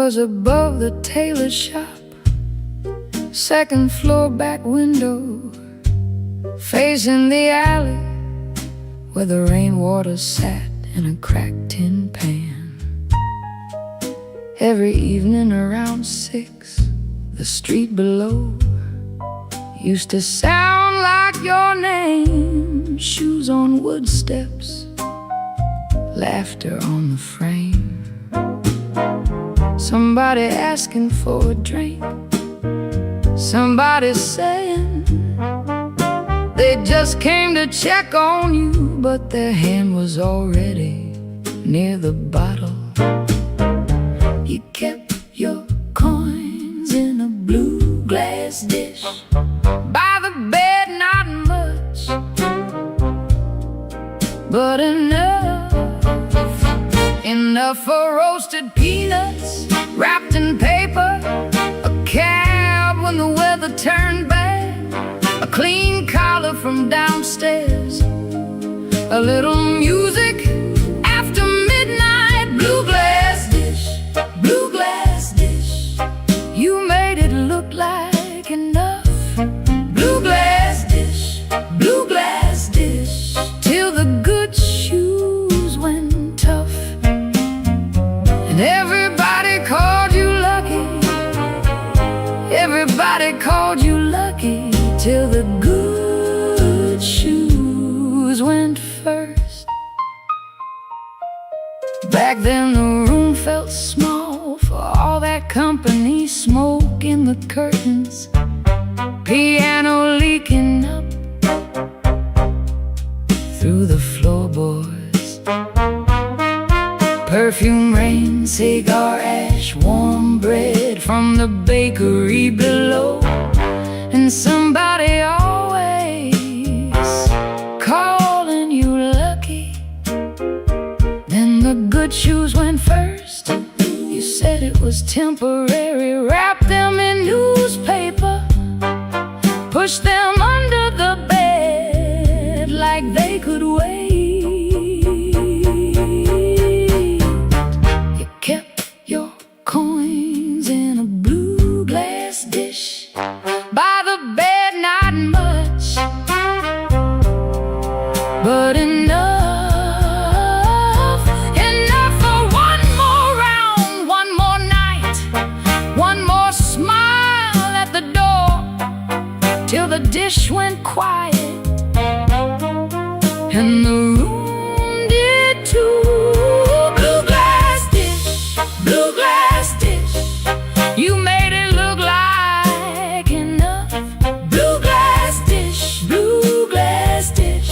Was above the tailor shop, second floor back window, facing the alley where the rainwater sat in a cracked tin pan. Every evening around 6, the street below used to sound like your name. Shoes on wood steps, laughter on the frame. Somebody asking for a drink, somebody saying they just came to check on you, but their hand was already near the bottle. You kept your coins in a blue glass dish by the bed, not much, but enough for roasted peanuts wrapped in paper, a cab when the weather turned bad, a clean collar from downstairs, a little music after midnight. Blue glass dish, blue glass dish, you made it look like enough. Blue glass dish, blue glass dish, till the good shoes went tough. And everybody called you lucky, everybody called you lucky, till the good shoes went first. Back then the room felt small for all that company, smoke in the curtains, piano leaking up through the floorboards, perfume rain, cigar ash, warm bread from the bakery below. And somebody always calling you lucky. Then the good shoes went first. You said it was temporary, wrap them in newspaper, push them under the bed like they could wait. You kept your coins in a blue glass dish by the bed, not much, but enough for one more round, one more night, one more smile at the door, till the dish went quiet and the room did too. Blue glass dish, blue glass dish, you made it look like enough. Blue glass dish, blue glass dish,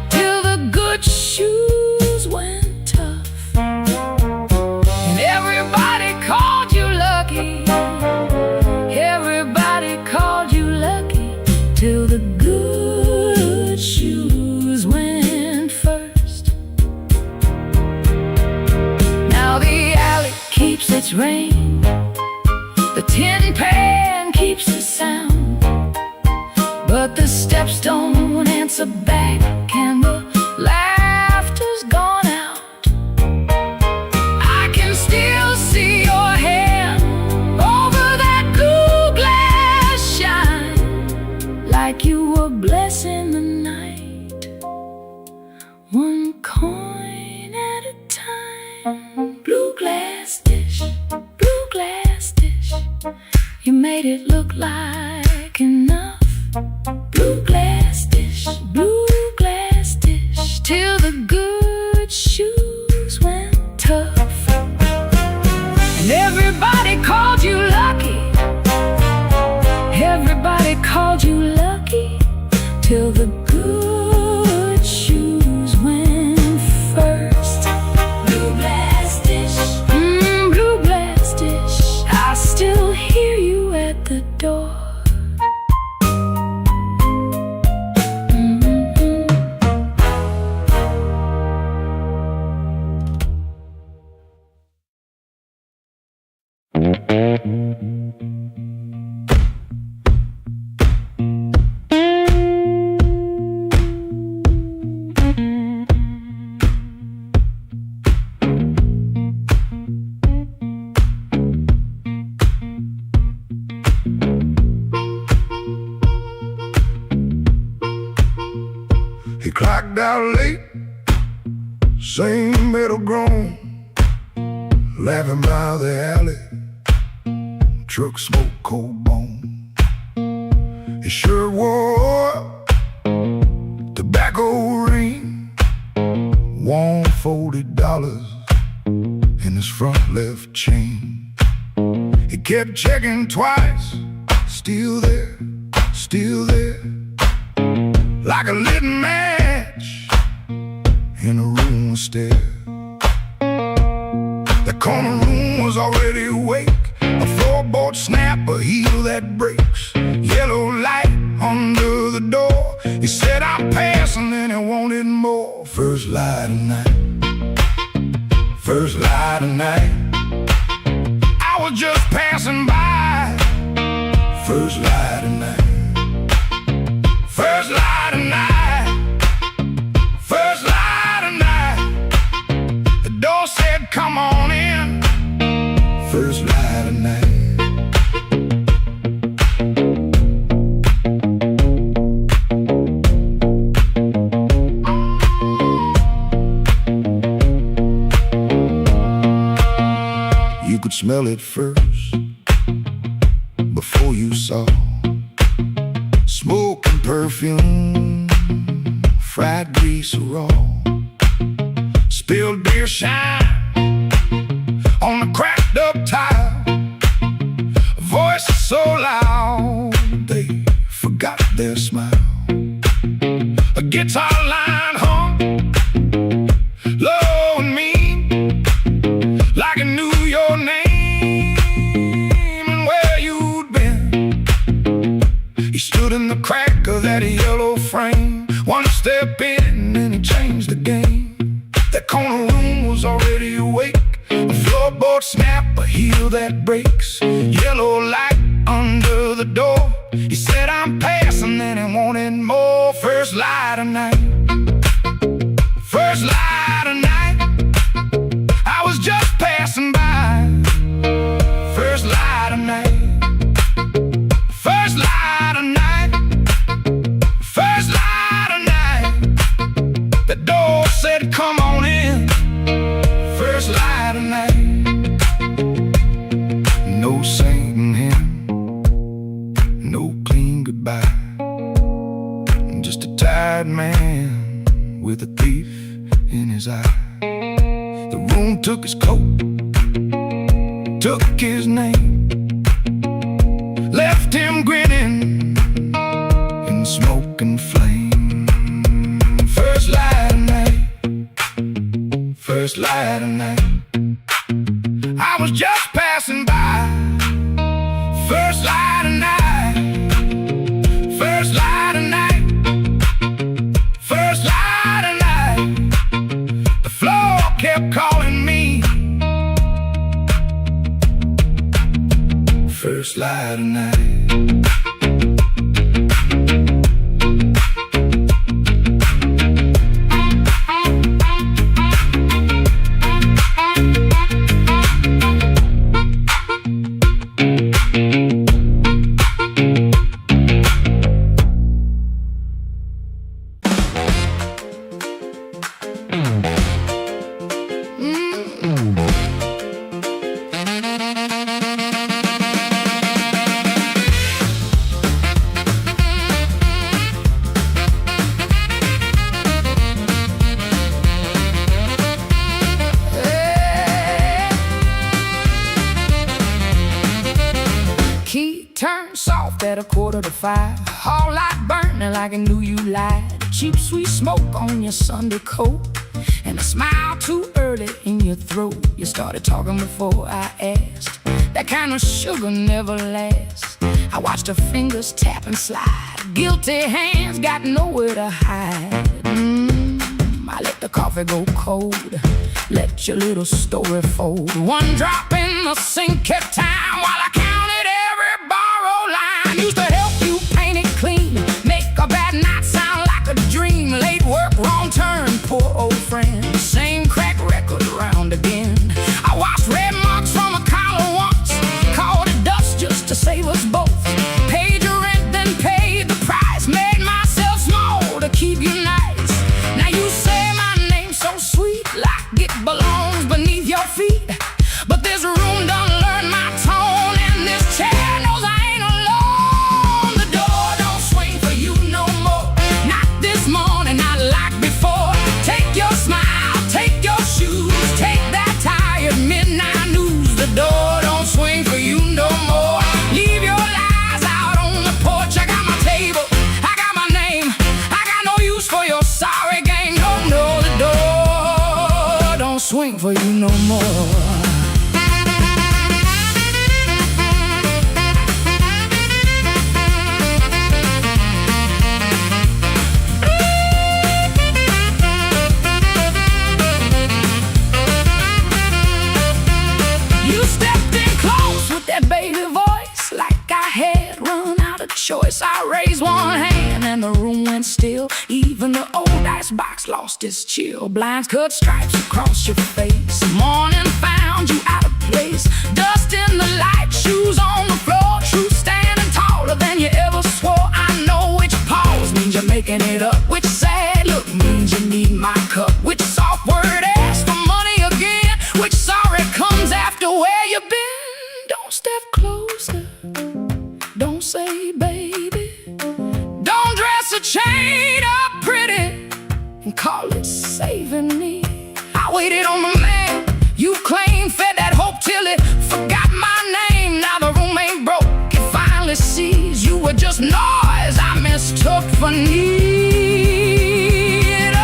till the good shoes went tough. And everybody called you lucky, everybody called you lucky, till the good shoes went first. Now the alley keeps its rain, the tin pan keeps the sound, but the steps don't answer back and the laughter's gone out. I can still see your hand over that blue glass shine, like you were blessing the night, one coin at a time. Blue glass dish, you made it look like enough. Blue glass dish, till the good shoes went tough. And everybody called you lucky, everybody called you lucky, till the good shoes went first. Blue glass dish, blue glass dish, I still hear you at the door. He clocked out late, same metal groan, laughing by the alley, truck smoke, cold bone. His shirt wore tobacco ring, warm $40 in his front left chain. He kept checking twice, still there, like a lit match in a room stair. The corner room was already awake, a floorboard snap, a heel that breaks, yellow light under the door. He said, I'm passing, and he wanted more. First light of night, first light of night, I was just passing by. First light of night, first light of night, first light of night. The door said, come on in. First light of night. You could smell it first, before you saw smoke and perfume, fried grease raw, spilled beer shine on the cracked up tile, a voice so loud they forgot their smile. A guitar line hung low and mean, like I knew your name and where you'd been. He stood in the crack of that yellow frame, one step in and he changed the game. That corner room was already awake, a floorboard snap, a heel that breaks, yellow light under the door. He said, I'm passing, and he wanted more. First light of night, first light of night, I was just passing by. First light of night, first light of night, first light of night. The door said, come on in. First light of night. No singing hymn, no clean goodbye, just a tired man with a thief in his eye. The room took his coat, took his name, left him grinning in smoke and flame. First light of night, first light of night, I was just passing by. First light of night, first light of night, first light of night. The floor kept calling me. First light of night. at 4:45. All light burning like I knew you lied. Cheap sweet smoke on your Sunday coat, and a smile too early in your throat. You started talking before I asked. That kind of sugar never lasts. I watched her fingers tap and slide. Guilty hands got nowhere to hide. I let the coffee go cold. Let your little story fold. One drop in the sink kept time while I counted every borrowed line. Used to help you paint it clean, make a bad night sound like a dream. Late work, wrong turn, poor old friend. Same crack record around again. I washed red marks from a collar once, called it dust just to save us both. Paid your rent, then paid the price. Made myself small to keep you nice. Now you say my name's so sweet, like it belongs beneath your feet. But this room done learned my tone, and this chair knows I ain't alone. The door don't swing for you no more. Not this morning, not like before. Take your smile, take your shoes, take that tired midnight news. The door don't swing for you no more. Leave your lies out on the porch. I got my table, I got my name. I got no use for your sorry game. No, no, the door don't swing for you no more. Choice. I raised one hand and the room went still. Even the old icebox lost its chill. Blinds cut stripes across your face. Morning found you out of place. Dust in the light, shoes on the floor. Truth standing taller than you ever swore. I know which pause means you're making it up. Which sad look means you need my cup. Which soft word asks for money again. Which sorry comes after where you've been. Don't step closer, don't say baby. Don't dress a chain up pretty and call it saving me. I waited on the man you claimed, fed that hope till it forgot my name. Now the room ain't broke, it finally sees you were just noise I mistook for need. Oh,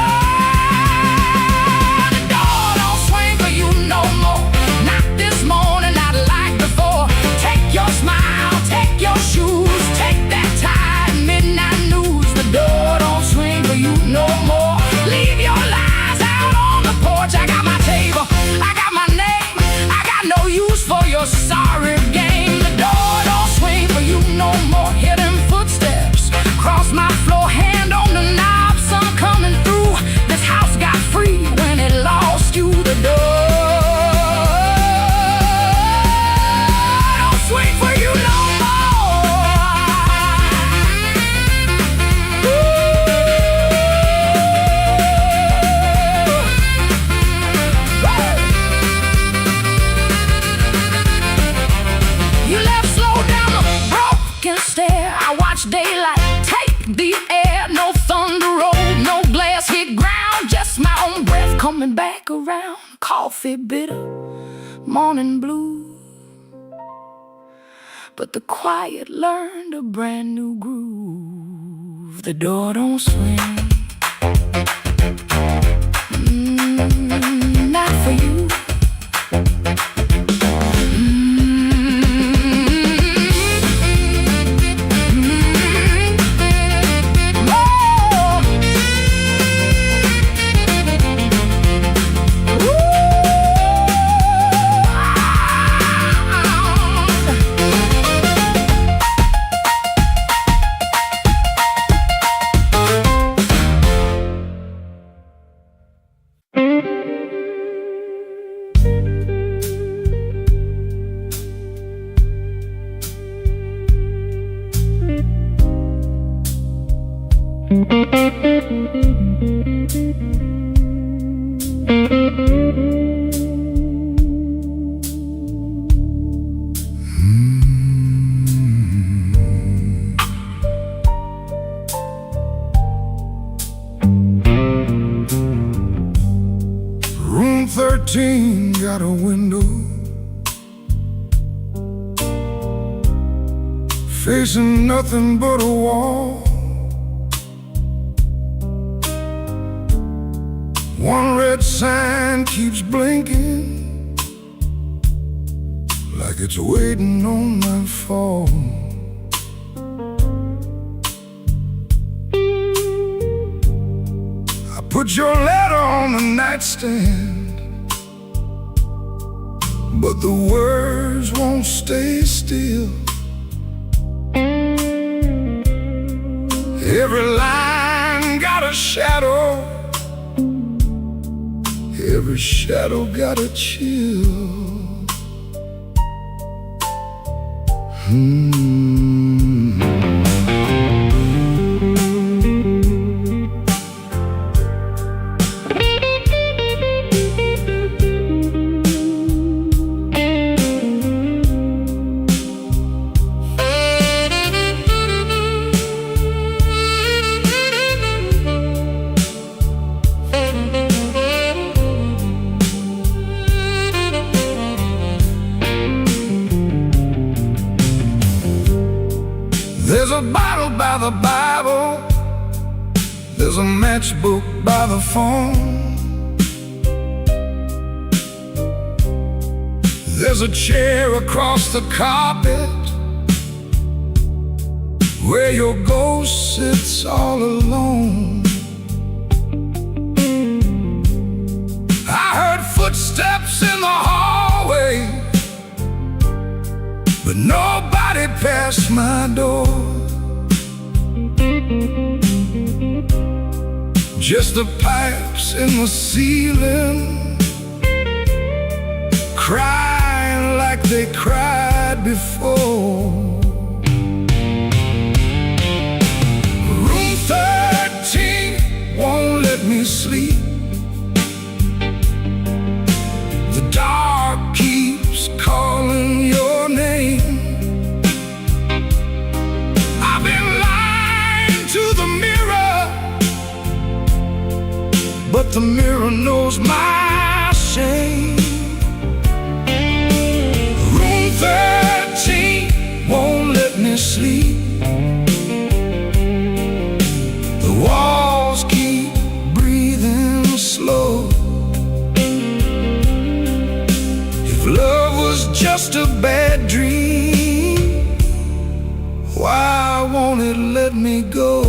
the door don't swing for you no more. Not this morning, not like before. Take your smile, take your shoes, take that tired midnight news. The door don't swing for you no more. Leave your lies out on the porch. I got my table, I got my name. I got no use for your sorry game. The door don't swing for you no more. Hear them footsteps cross my floor, hand on the knob, sun coming through. This house got free when it lost you. The door don't swing for you no daylight, take the air, no thunder roll, no glass hit ground, just my own breath coming back around. Coffee bitter, morning blue, but the quiet learned a brand new groove. The door don't swing, not for you. Room 13 got a window facing nothing but a wall. One red sign keeps blinking, like it's waiting on my fall. I put your letter on the nightstand, but the words won't stay still. Every line got a shadow, every shadow got a chill. There's a bottle by the Bible, there's a matchbook by the phone, there's a chair across the carpet where your ghost sits all alone. I heard footsteps in the hallway, but nobody passed my door. Just the pipes in the ceiling, crying like they cried before. Room 13 won't let me sleep. The dark keeps calling your name. I've been lying to the mirror, but the mirror knows my shame. Room 13 won't let me sleep. The walls keep breathing slow. If love was just a bad dream, why won't it let me go?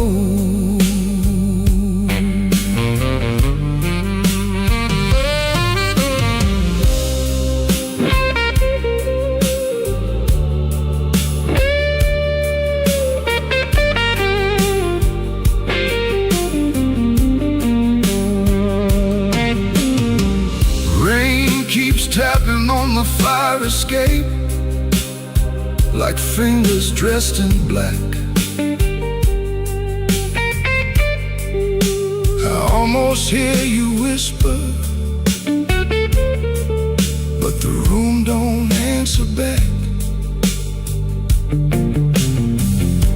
Tapping on the fire escape like fingers dressed in black. I almost hear you whisper, but the room don't answer back.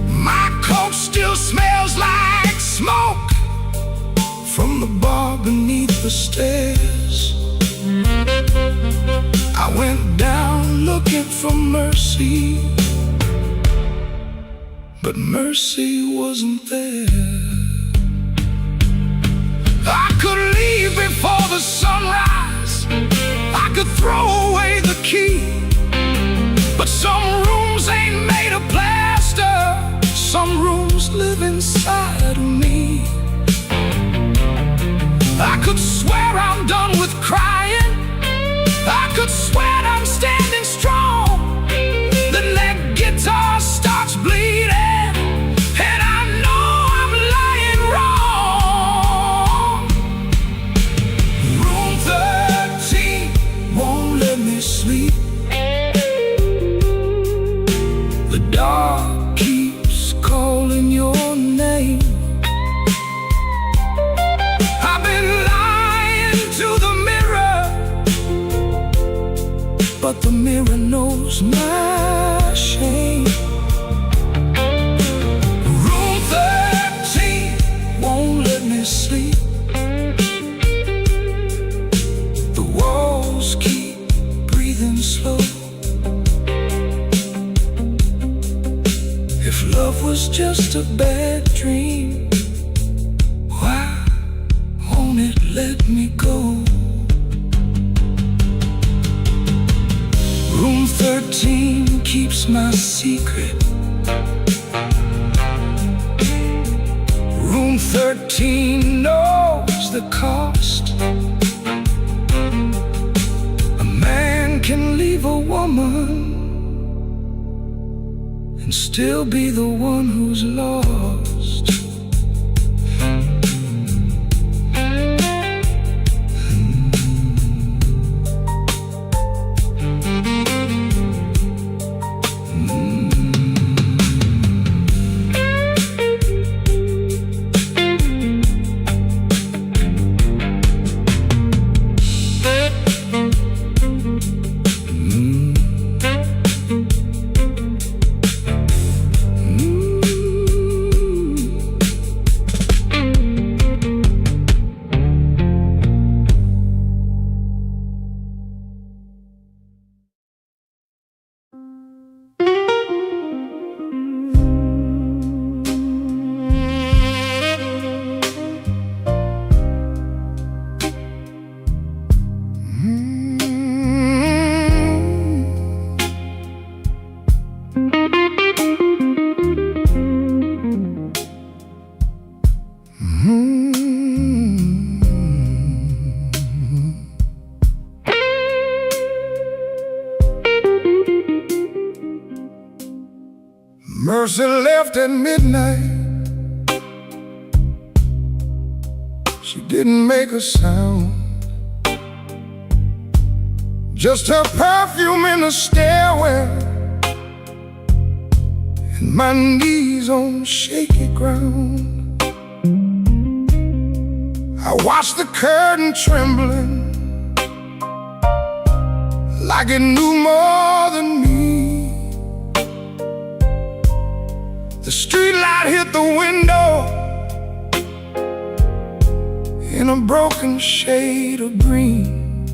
My coat still smells like smoke from the bar beneath the stairs. I went down looking for mercy, but mercy wasn't there. I could leave before the sunrise, I could throw away the key, but some rooms ain't made of plaster, some rooms live inside of me. I could swear I'm done with crying, I could swear I'm standing strong. Then that guitar starts bleeding, and I know I'm lying wrong. Room 13 won't let me sleep. The dark keeps calling your name. I've been lying to the mirror, 13 knows the cost. A man can leave a woman and still be the one who's lost. Mercy left at midnight. She didn't make a sound. Just her perfume in the stairwell and my knees on shaky ground. I watched the curtain trembling like it knew more than me. The streetlight hit the window in a broken shade of green.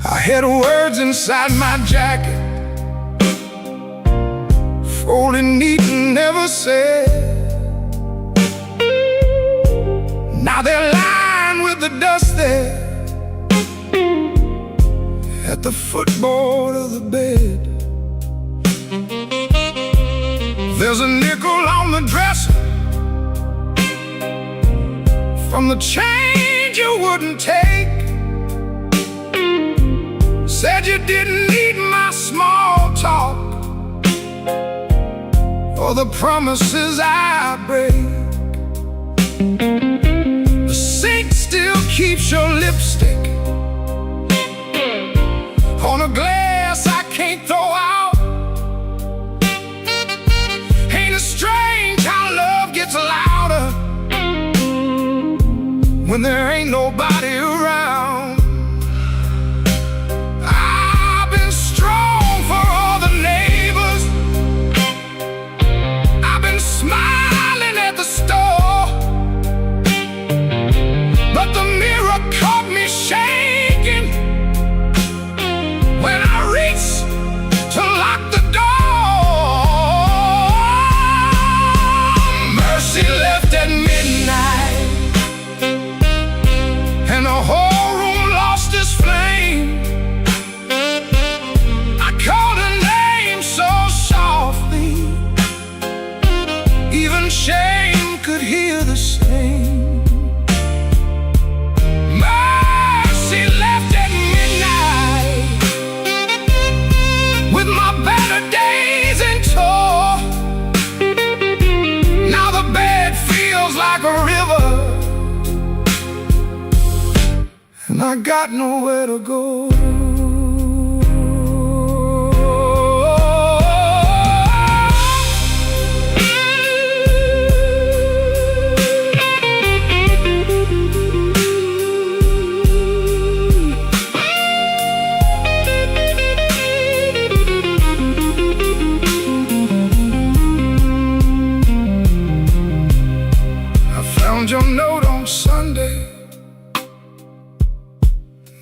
I had words inside my jacket, folded neat and never said. Now they're lying with the dust there at the footboard of the bed. There's a nickel on the dresser from the change you wouldn't take. Said you didn't need my small talk or the promises I break. The sink still keeps your lipstick on a glass I can't throw out. Ain't it strange how love gets louder when there ain't nobody around? I've been strong for all the neighbors. I've been smiling at the store, but the mirror caught me shaking when I reached to lock the door. Mercy left at midnight, and the whole room lost its flame. I called her name so softly, even shame could hear the same. Mercy left at midnight, with my better days in tow. Now the bed feels like a river, and I got nowhere to go. I found your note on Sunday,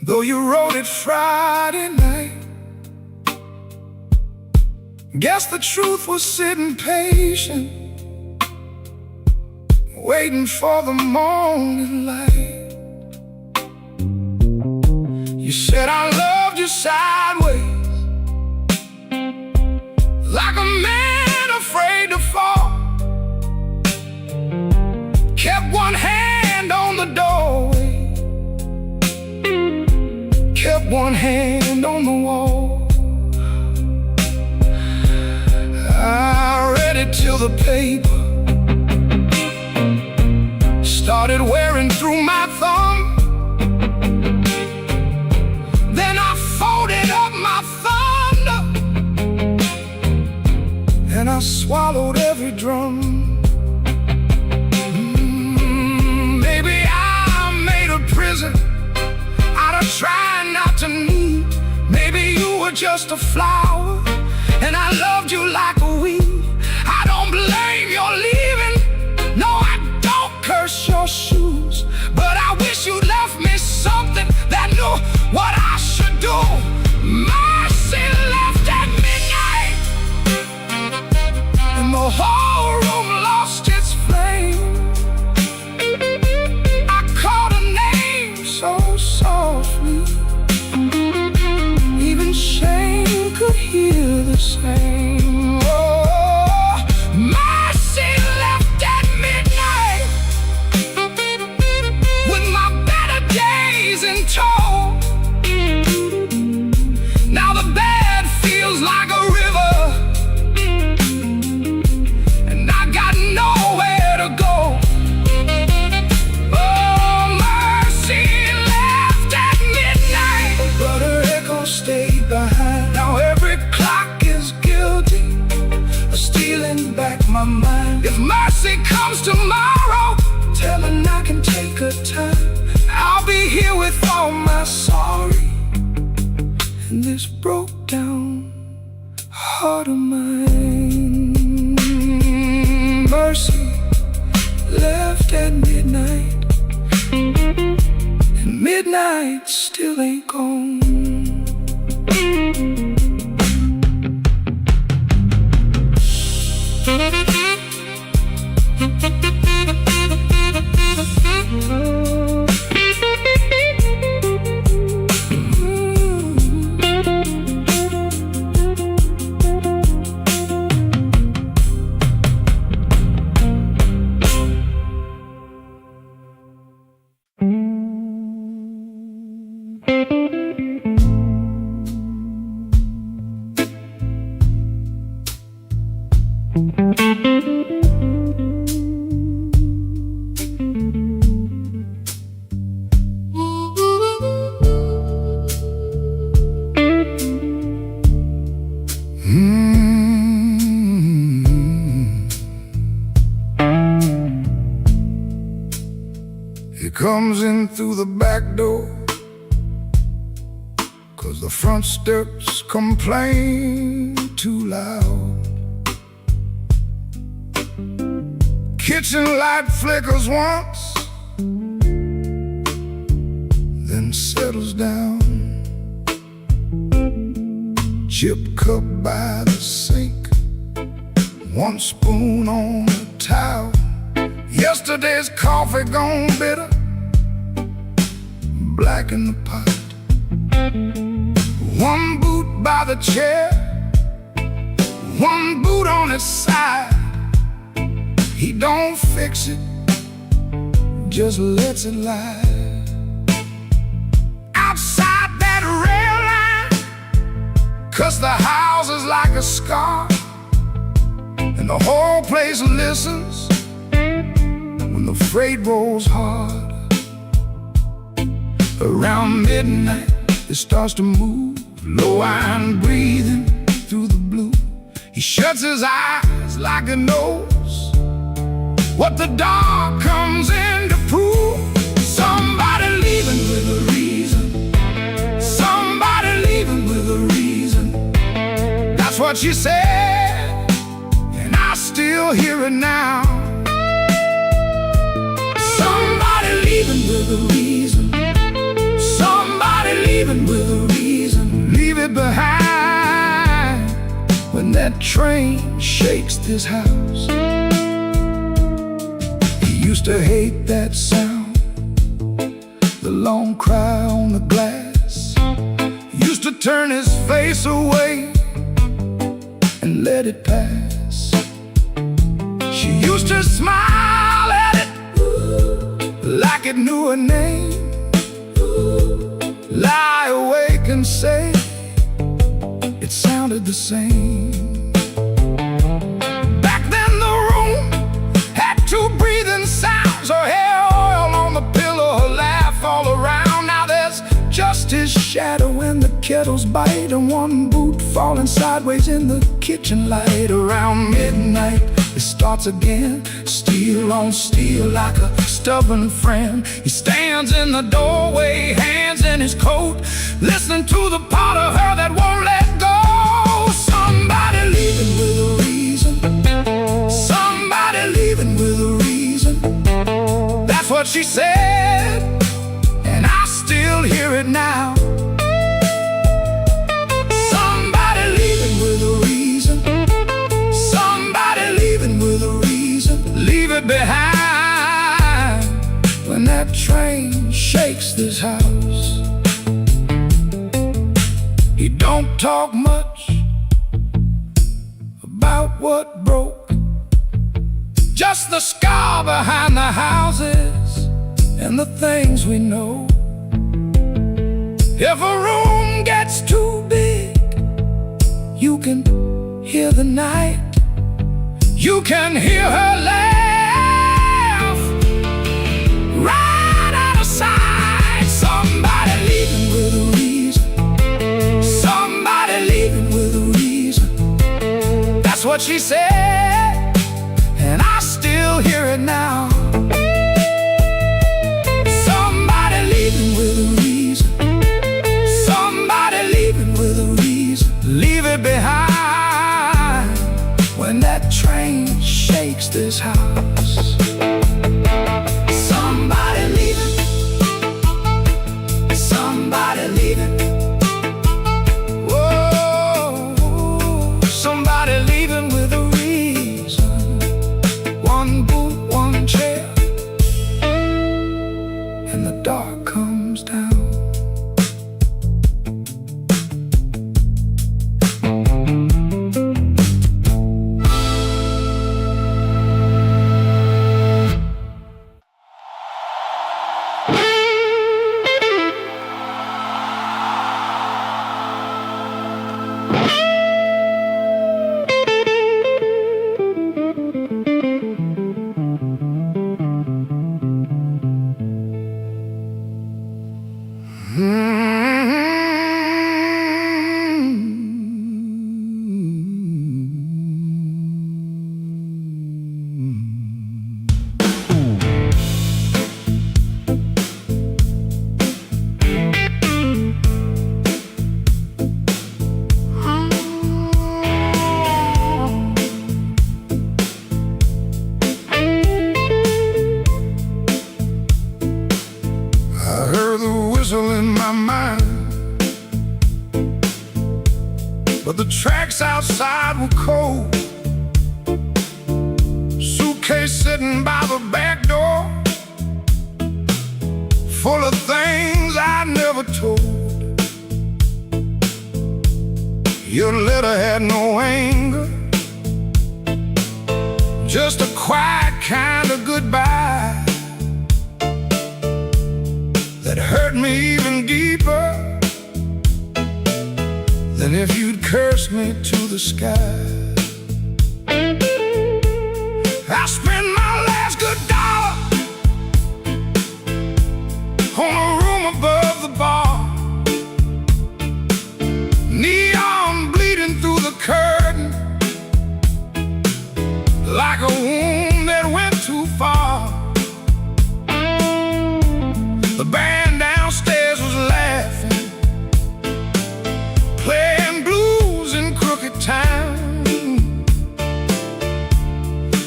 though you wrote it Friday night. Guess the truth was sitting patient, waiting for the morning light. You said I loved you sideways, like a man afraid to fall. swallowed every drum. Maybe I made a prison out of trying not to need. Maybe you were just a flower and I loved you like a weed. I don't blame your leaving, no, I don't curse your shoes, but I wish you left me something that knew what I should do. Mercy left at midnight, and the whole room lost its flame. I called her name so softly, even shame could hear the same. Oh, mercy left at midnight, with my better days in tow. Now the bed feels like a river, and I got nowhere to go. Oh, mercy left at midnight, but her echo stayed behind. Now every clock is guilty of stealing back my mind. If mercy comes tomorrow, tell her I can take her time. I'll be here with all my sorry and this broke down heart of mine. Mercy left at midnight, and midnight still ain't gone. He comes in through the back door, 'cause the front steps complain too loud. Kitchen light flickers once, then settles down. Chip cup by the sink, one spoon on the towel. Yesterday's coffee gone bitter, black in the pot. One boot by the chair, one boot on its side. He don't fix it, just lets it lie. Outside that rail line, 'cause the house is like a scar, and the whole place listens when the freight rolls hard. Around midnight, it starts to move, low iron breathing through the blue. He shuts his eyes like he knows what the dark comes in to prove. Somebody leaving with a reason, somebody leaving with a reason. That's what she said, and I still hear it now. Somebody leaving with a reason, somebody leaving with a reason. Leave it behind when that train shakes this house. He used to hate that sound, the long cry on the glass. Used to turn his face away and let it pass. She used to smile at it like it knew her name, lie awake and say it sounded the same. Back then the room had two breathing sounds, her hair oil on the pillow, her laugh all around. Now there's just his shadow and the kettles bite and one boot falling sideways in the kitchen light. Around midnight it starts again, steel on steel like a stubborn friend. He stands in the doorway, hands in his coat, listening to the part of her that won't let go. Somebody leaving with a reason, somebody leaving with a reason. That's what she said, and I still hear it now. Somebody leaving with a reason, somebody leaving with a reason. Leave it behind when that train shakes this house. He don't talk much about what broke, just the scar behind the houses and the things we know. If a room gets too big, you can hear the night, you can hear her laugh right out of sight. Somebody leaving with a reason, somebody leaving with a reason. That's what she said, and I still hear it now. Somebody leaving with a reason, somebody leaving with a reason. Leave it behind when that train shakes this house. Somebody leaving, somebody leaving. Whoa, somebody leaving with a reason. One boot, one chair, and the dark comes down. In my mind, but the tracks outside were cold. Suitcase sitting by the back door, full of things I never told. Your letter had no anger, just a quiet kind of goodbye that hurt me even deeper than if you'd cursed me to the sky. I spent my last good dollar on a room above the bar, neon bleeding through the curtain like a wound that went too far. The band downstairs was laughing, playing blues in crooked time,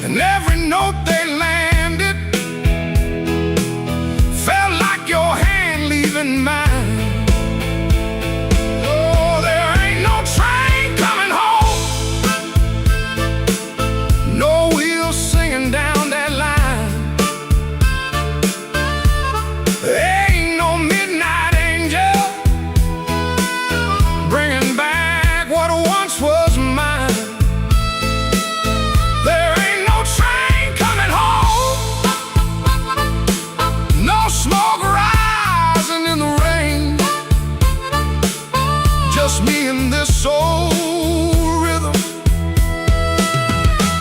and every note they landed felt like your hand leaving mine. Oh, there ain't no train coming home, no wheels singing down that line. Ain't no midnight angel bringing back what once was mine. There ain't no train coming home, no smoke rising in the rain. Just me and this old rhythm,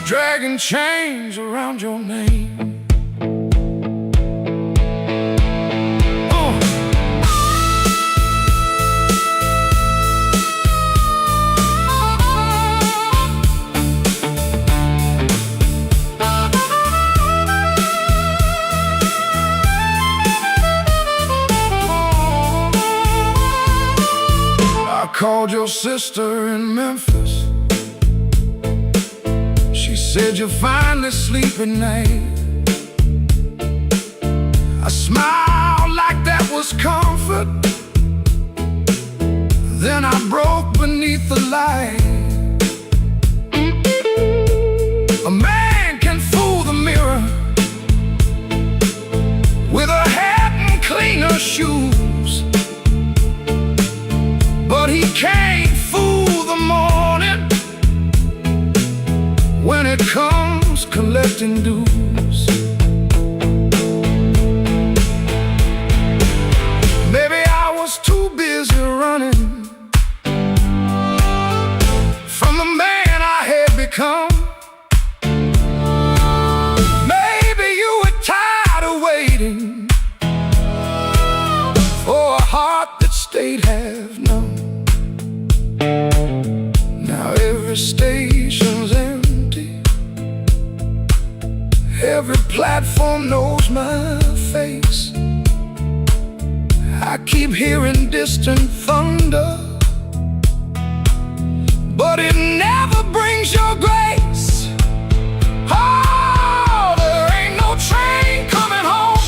dragging chains around your name. sister in Memphis. She said you'll finally sleep at night. I smiled like that was comfort. Then I broke beneath the light. A man can fool the mirror with a hat and cleaner shoes, but he can't fool the morning when it comes collecting dues. Maybe I was too busy running from the man I had become. Maybe you were tired of waiting for a heart that stayed half numb. Now every station's empty, every platform knows my face. I keep hearing distant thunder, but it never brings your grace. Oh, there ain't no train coming home,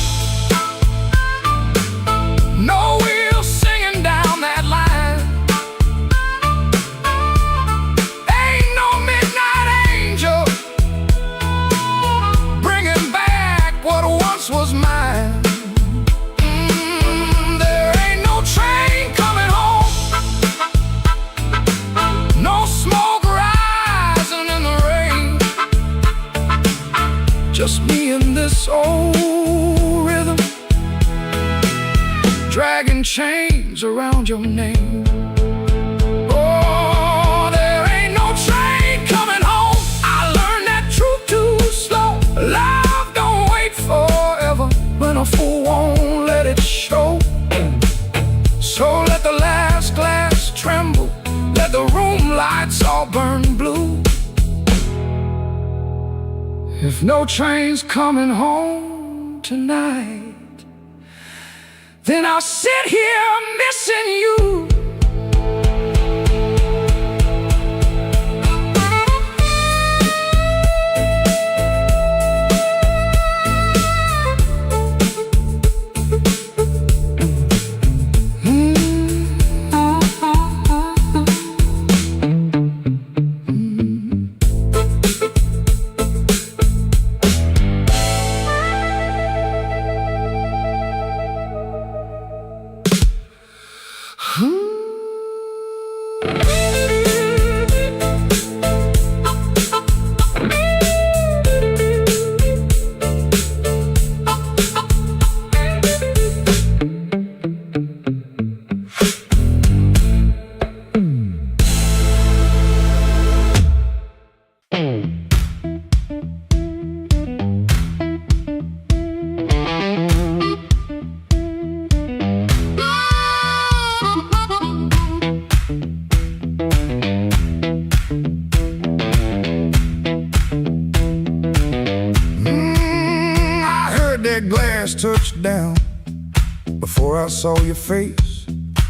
no wheels singing down that line. Ain't no midnight angel bringing back what once was mine. There ain't no train coming home, no smoke rising in the rain. Just me and this old rhythm, dragging chains around your name. Oh, there ain't no train coming home. I learned that truth too slow. Love don't wait forever, when a fool won't let it show. So let the last glass tremble, let the room lights all burn blue. If no train's coming home tonight, then I'll sit here missing you. Touched down before I saw your face.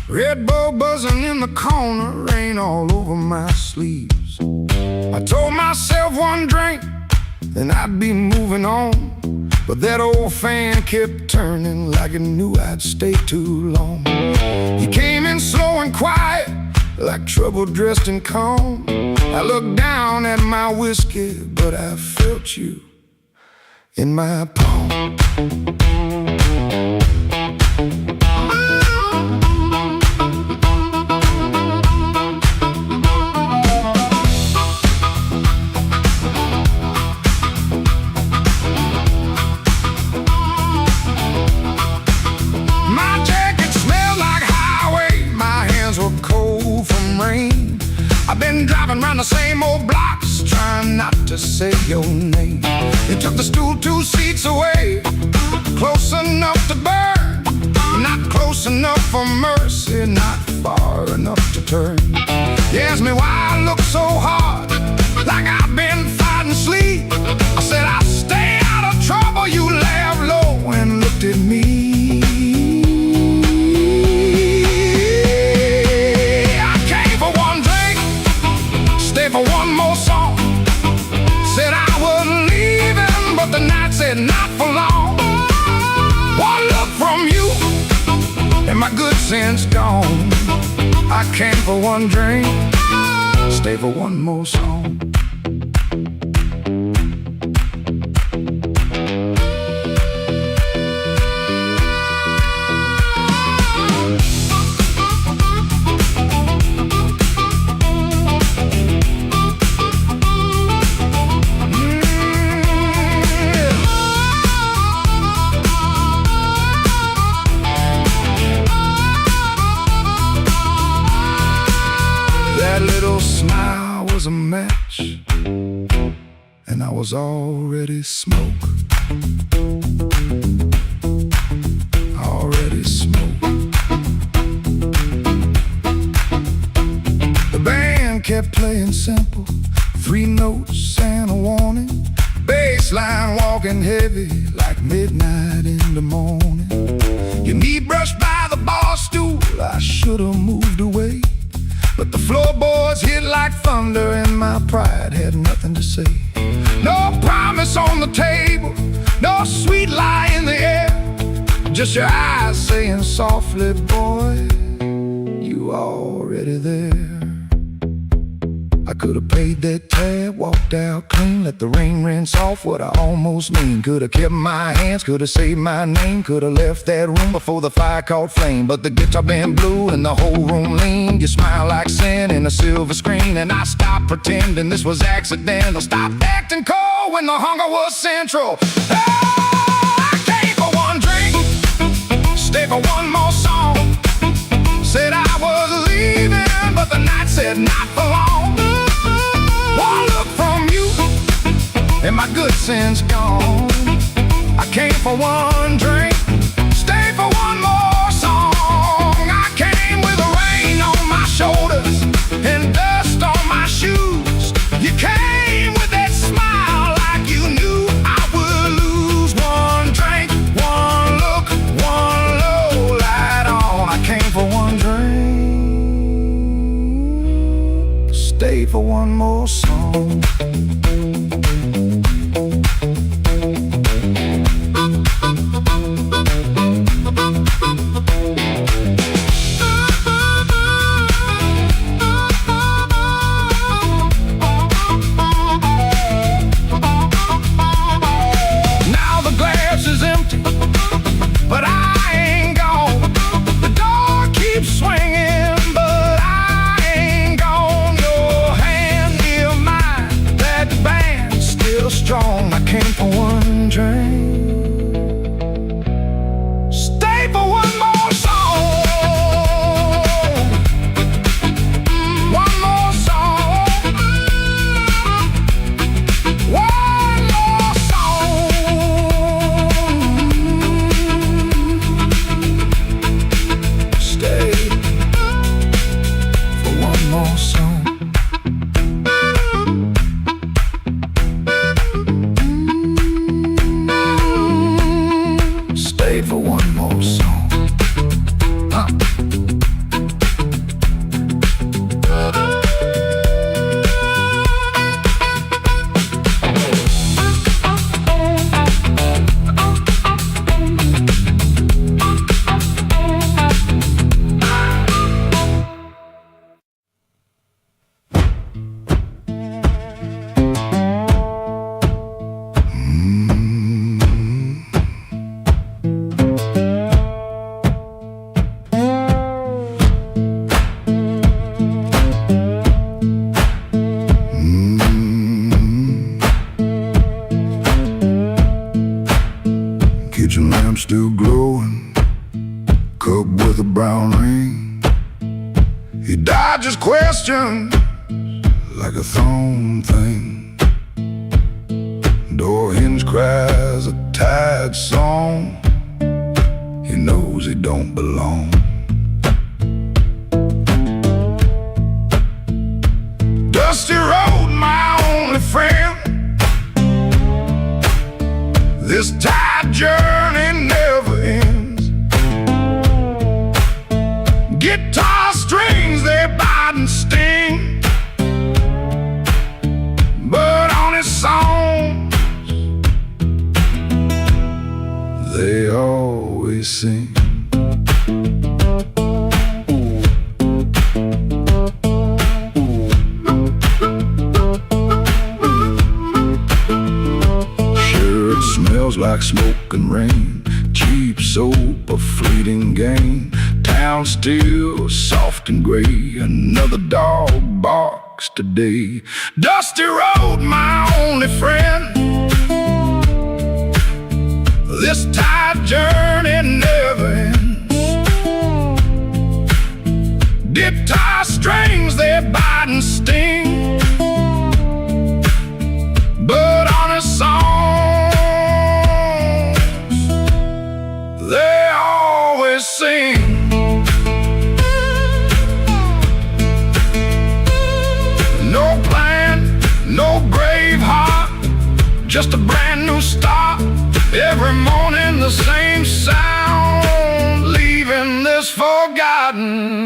Red Bull buzzing in the corner, rain all over my sleeves. I told myself one drink, then I'd be moving on, but that old fan kept turning like it knew I'd stay too long. You came in slow and quiet, like trouble dressed in calm. I looked down at my whiskey, but I felt you in my palm. My jacket smelled like highway, my hands were cold from rain. I've been driving around the same old blocks, trying not to say your name. You took the stool 2 seats away, close enough to burn, not close enough for mercy, not far enough to turn. You asked me why I look so hard, like I've been fighting sleep. I said I'll stay out of trouble. You laughed low and looked at me. I came for one said, not for long. One look from you, and my good sense gone. I came for one drink, stay for one more song. That little smile was a match, and I was already smoke. Already smoke. The band kept playing simple, 3 notes and a warning. Bass line walking heavy like midnight in the morning. Your knee brushed by the bar stool, I should've moved away. But the floorboards hit like thunder and my pride had nothing to say. No promise on the table, no sweet lie in the air. Just your eyes saying softly, boy, you already there. I could've paid that tab, walked out clean, let the rain rinse off what I almost mean. Could've kept my hands, could've saved my name, could've left that room before the fire caught flame. But the guitar band blew and the whole room leaned. You smile like sin in a silver screen, and I stopped pretending this was accidental. Stopped acting cold when the hunger was central. Oh, I came for one drink, stay for one more song. Said I was leaving, but the night said not for long. One look from you, and my good sense gone. I came for one drink, stay for one more song. I came with the rain on my shoulders and dust on my shoes. You came with that smile like you knew I would lose. One drink, one look, one low light on. I came for one drink, stay for one more song. Now the glass is empty, but I ain't gone. The door keeps swinging, but I ain't gone. Your hand near mine, that band's still strong. I came for one drink, stay for one more song. One more song. One more song. Stay for one more song. Stay for one more song. Huh. Kitchen lamp still glowing, cup with a brown ring. He dodges questions like a thrown thing. Door hinge cries a tired song. He knows he don't belong. Dusty road, my only friend. This tide journey never ends. Guitar strings, they bite and sting, but on his songs always sing. Sure, it smells like smoke and rain, cheap soap, a fleeting gain. Town still soft and gray, another dog barks today. Dusty road, my only friend, this tired journey never ends. Guitar strings, they bite and sting, but honest songs, they always sing. No plan, no brave heart, just a brand new start. Every morning the same sound, leaving this forgotten.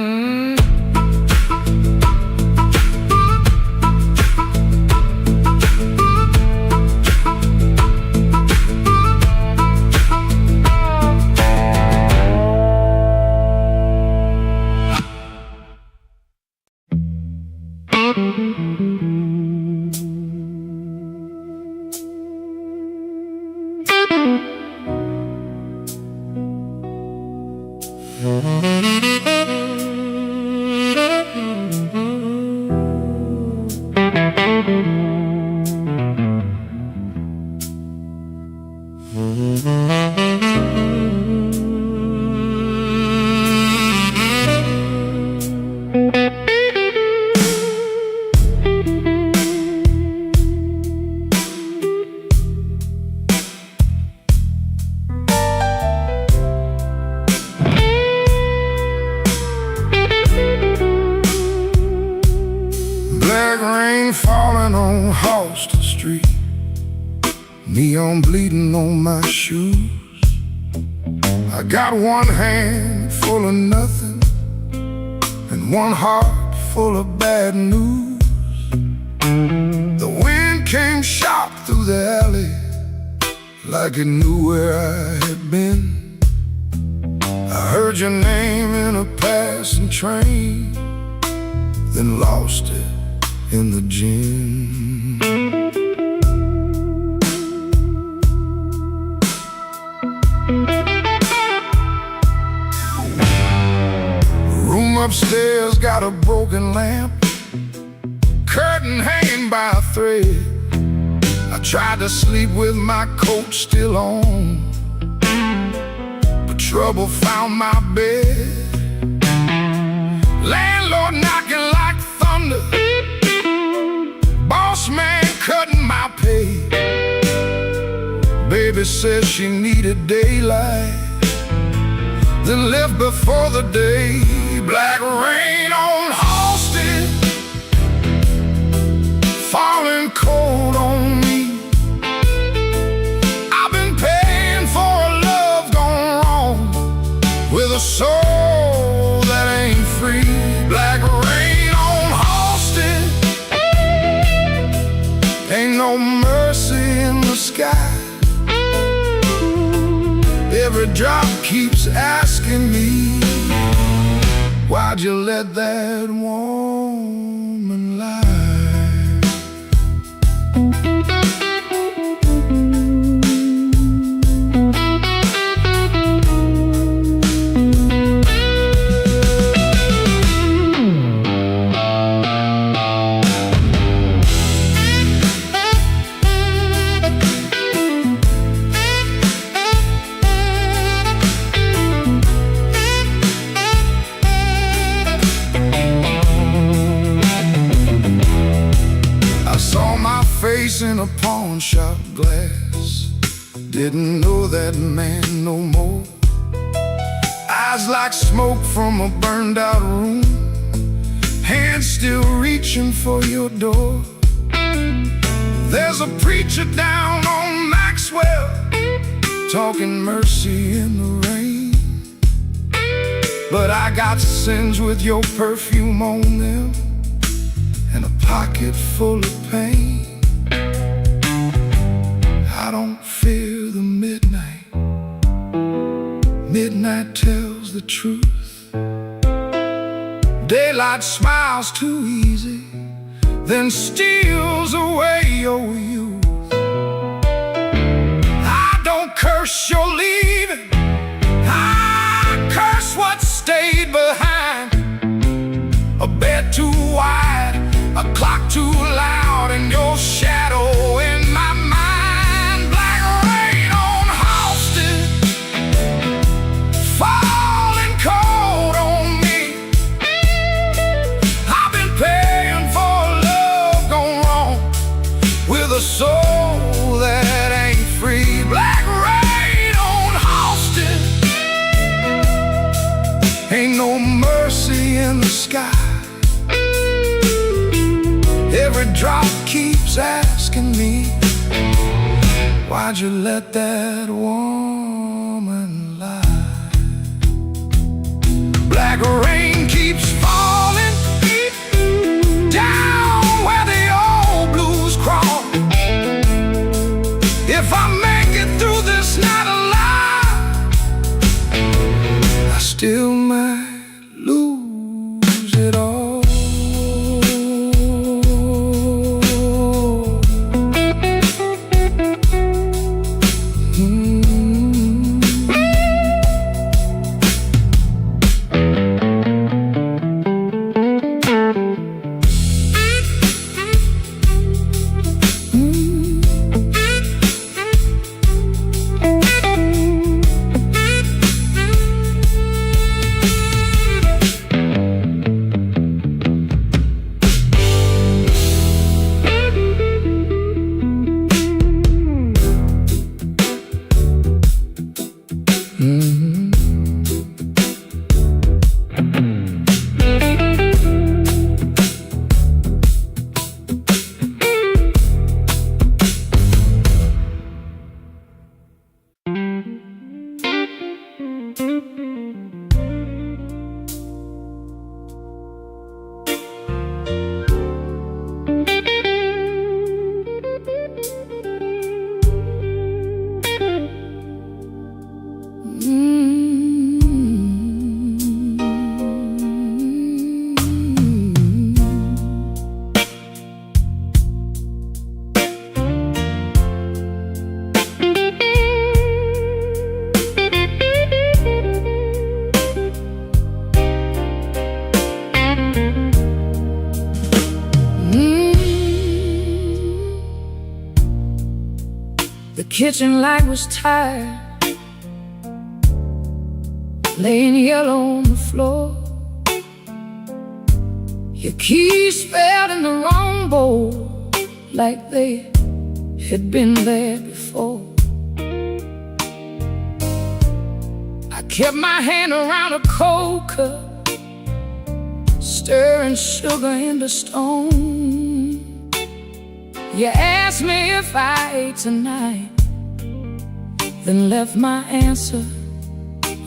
Black rain falling on Halsted Street, neon bleeding on my shoes. I got one hand full of nothing and one heart full of bad news. The wind came sharp through the alley like it knew where I had been. I heard your name in a passing train, then lost it in the gym. Room upstairs got a broken lamp, curtain hanging by a thread. I tried to sleep with my coat still on, but trouble found my bed. Landlord knocking like thunder, boss man cutting my pay. Baby says she needed daylight, then left before the day. Black rain on Halsted, falling cold on me. I've been paying for a love gone wrong, with a soul that ain't free. Black rain on Halsted, ain't no mercy in the sky. Every drop keeps asking me, why'd you let that woman lie? Face in a pawn shop glass, didn't know that man no more. Eyes like smoke from a burned out room, hands still reaching for your door. There's a preacher down on Maxwell, talking mercy in the rain, but I got sins with your perfume on them and a pocket full of pain. I don't fear the midnight midnight tells the truth. Daylight smiles too easy, then steals away your youth. I don't curse your leaving, I curse what stayed behind. A bed too wide, a clock too loud, and your shadow in my mind. Black rain on Halsted, falling cold on me. I've been paying for love gone wrong, with a soul that ain't free. Black rain on Halsted, ain't no mercy in the sky. Every drop keeps asking me, why'd you let that woman lie? Black rain keeps falling down where the old blues crawl. If I make it through this night alive, I still might lose it all. The kitchen light was tired, laying yellow on the floor. Your keys fell in the wrong bowl, like they had been there before. I kept my hand around a cold cup, stirring sugar into stone. You asked me if I ate tonight, then left my answer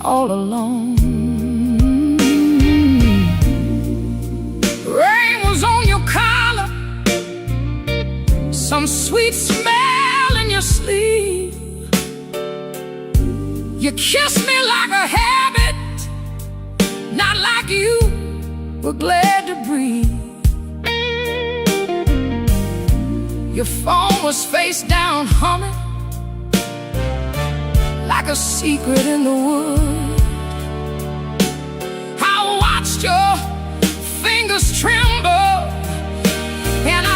all alone. Rain was on your collar, some sweet smell in your sleeve. You kissed me like a habit, not like you were glad to breathe. Your phone was face down humming, like a secret in the woods. I watched your fingers tremble, and I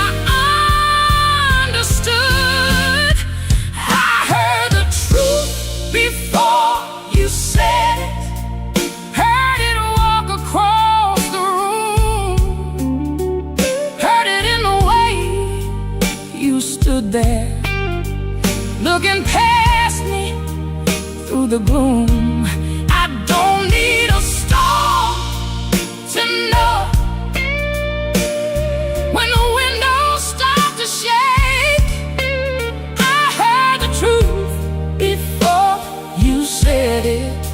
understood. I heard the truth before you said it, heard it walk across the room, heard it in the way you stood there, looking past me through the gloom. I don't need a star to know when the windows start to shake. I heard the truth before you said it,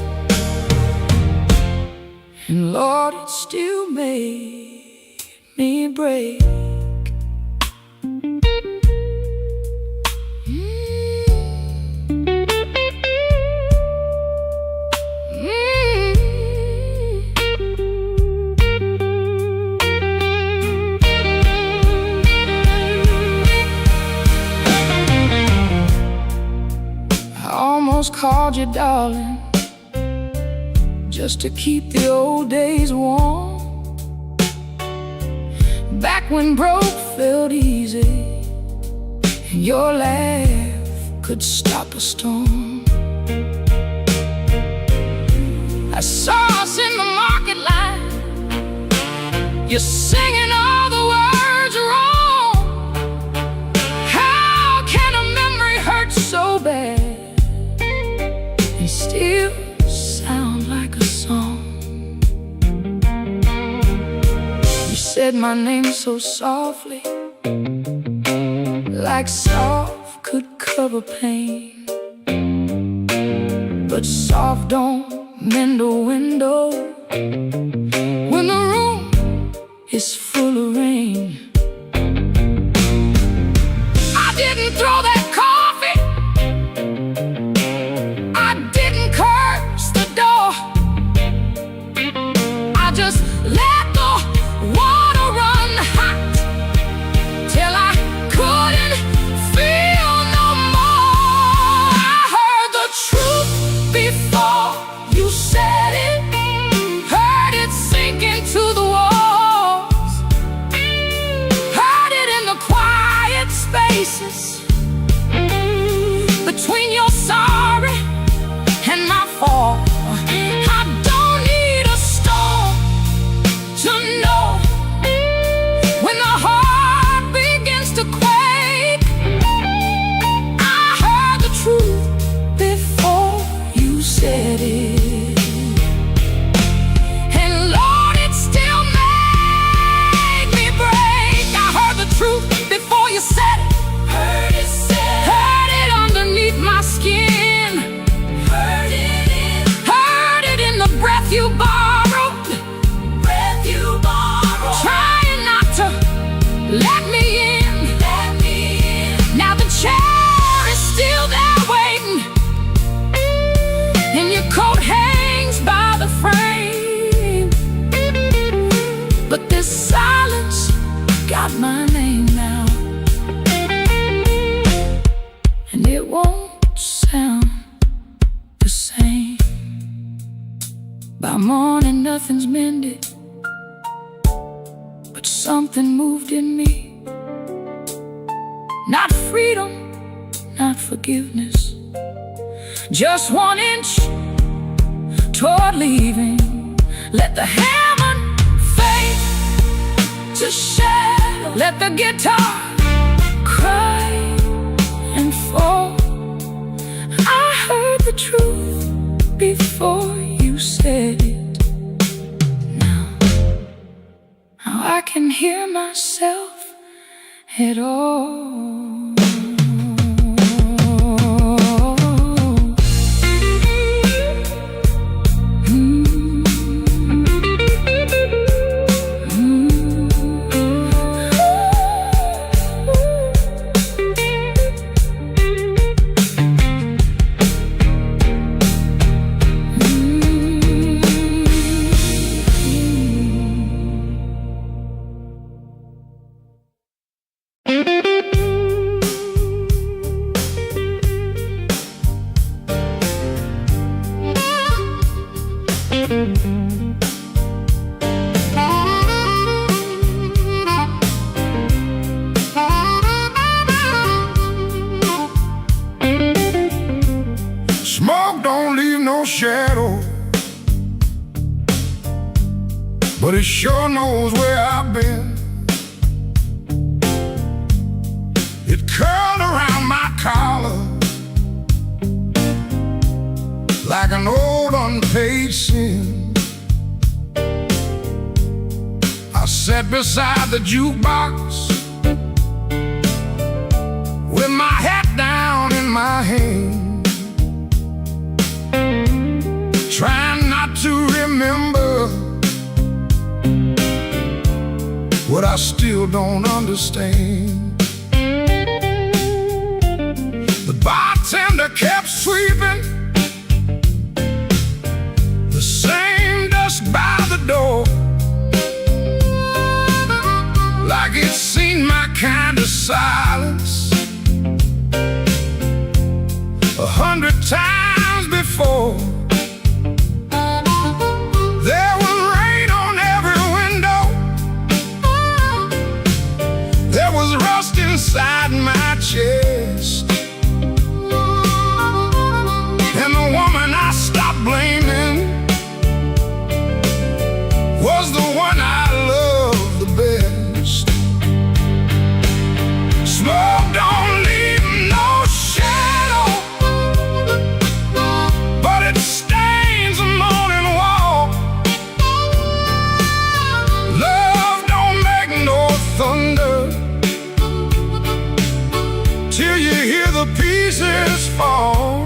and Lord, it still made me break. almost called you darling, just to keep the old days warm. Back when broke felt easy, and your laugh could stop a storm. I saw us in the market line, you're singing all the words wrong. How can a memory hurt so bad and still sound like a song? You said my name so softly, like soft could cover pain, but soft don't mend a window when the room is full of rain. I didn't throw that coffee, I didn't curse the door, I just let the water run hot till I couldn't feel no more. I heard the truth before you said it, heard it sink into the walls, heard it in the quiet spaces between your sorry and my fall. I don't need a storm to know when the heart begins to quake. I heard the truth before you said it, and Lord, it still made me break. I heard the truth before you said it, heard it said, heard it underneath my skin, heard it in the breath you borrowed, trying not to let me in. Now the chair is still there waiting, and your coat hangs by the frame, but this silence got my name now, and it won't sound the same. By morning nothing's mended, but something moved in me. Not freedom, not forgiveness, just 1 inch toward leaving. Let the hammer fade to shadow, let the guitar cry and fall. I heard the truth before you said it. Now I can hear myself at all. Smoke don't leave no shadow, but it sure knows where I've been. It curled around my collar like an old unpaid sin. I sat beside the jukebox with my hat down in my hand, trying not to remember what I still don't understand. The bartender kept sweeping the same dust by the door, like it's seen my kind of silence 100 times before. There was rain on every window. There was rust inside my chest. And the woman I stopped blaming was the one I loved the best. Smoke don't leave no shadow, but it stains the morning wall. Love don't make no thunder till you hear the pieces fall.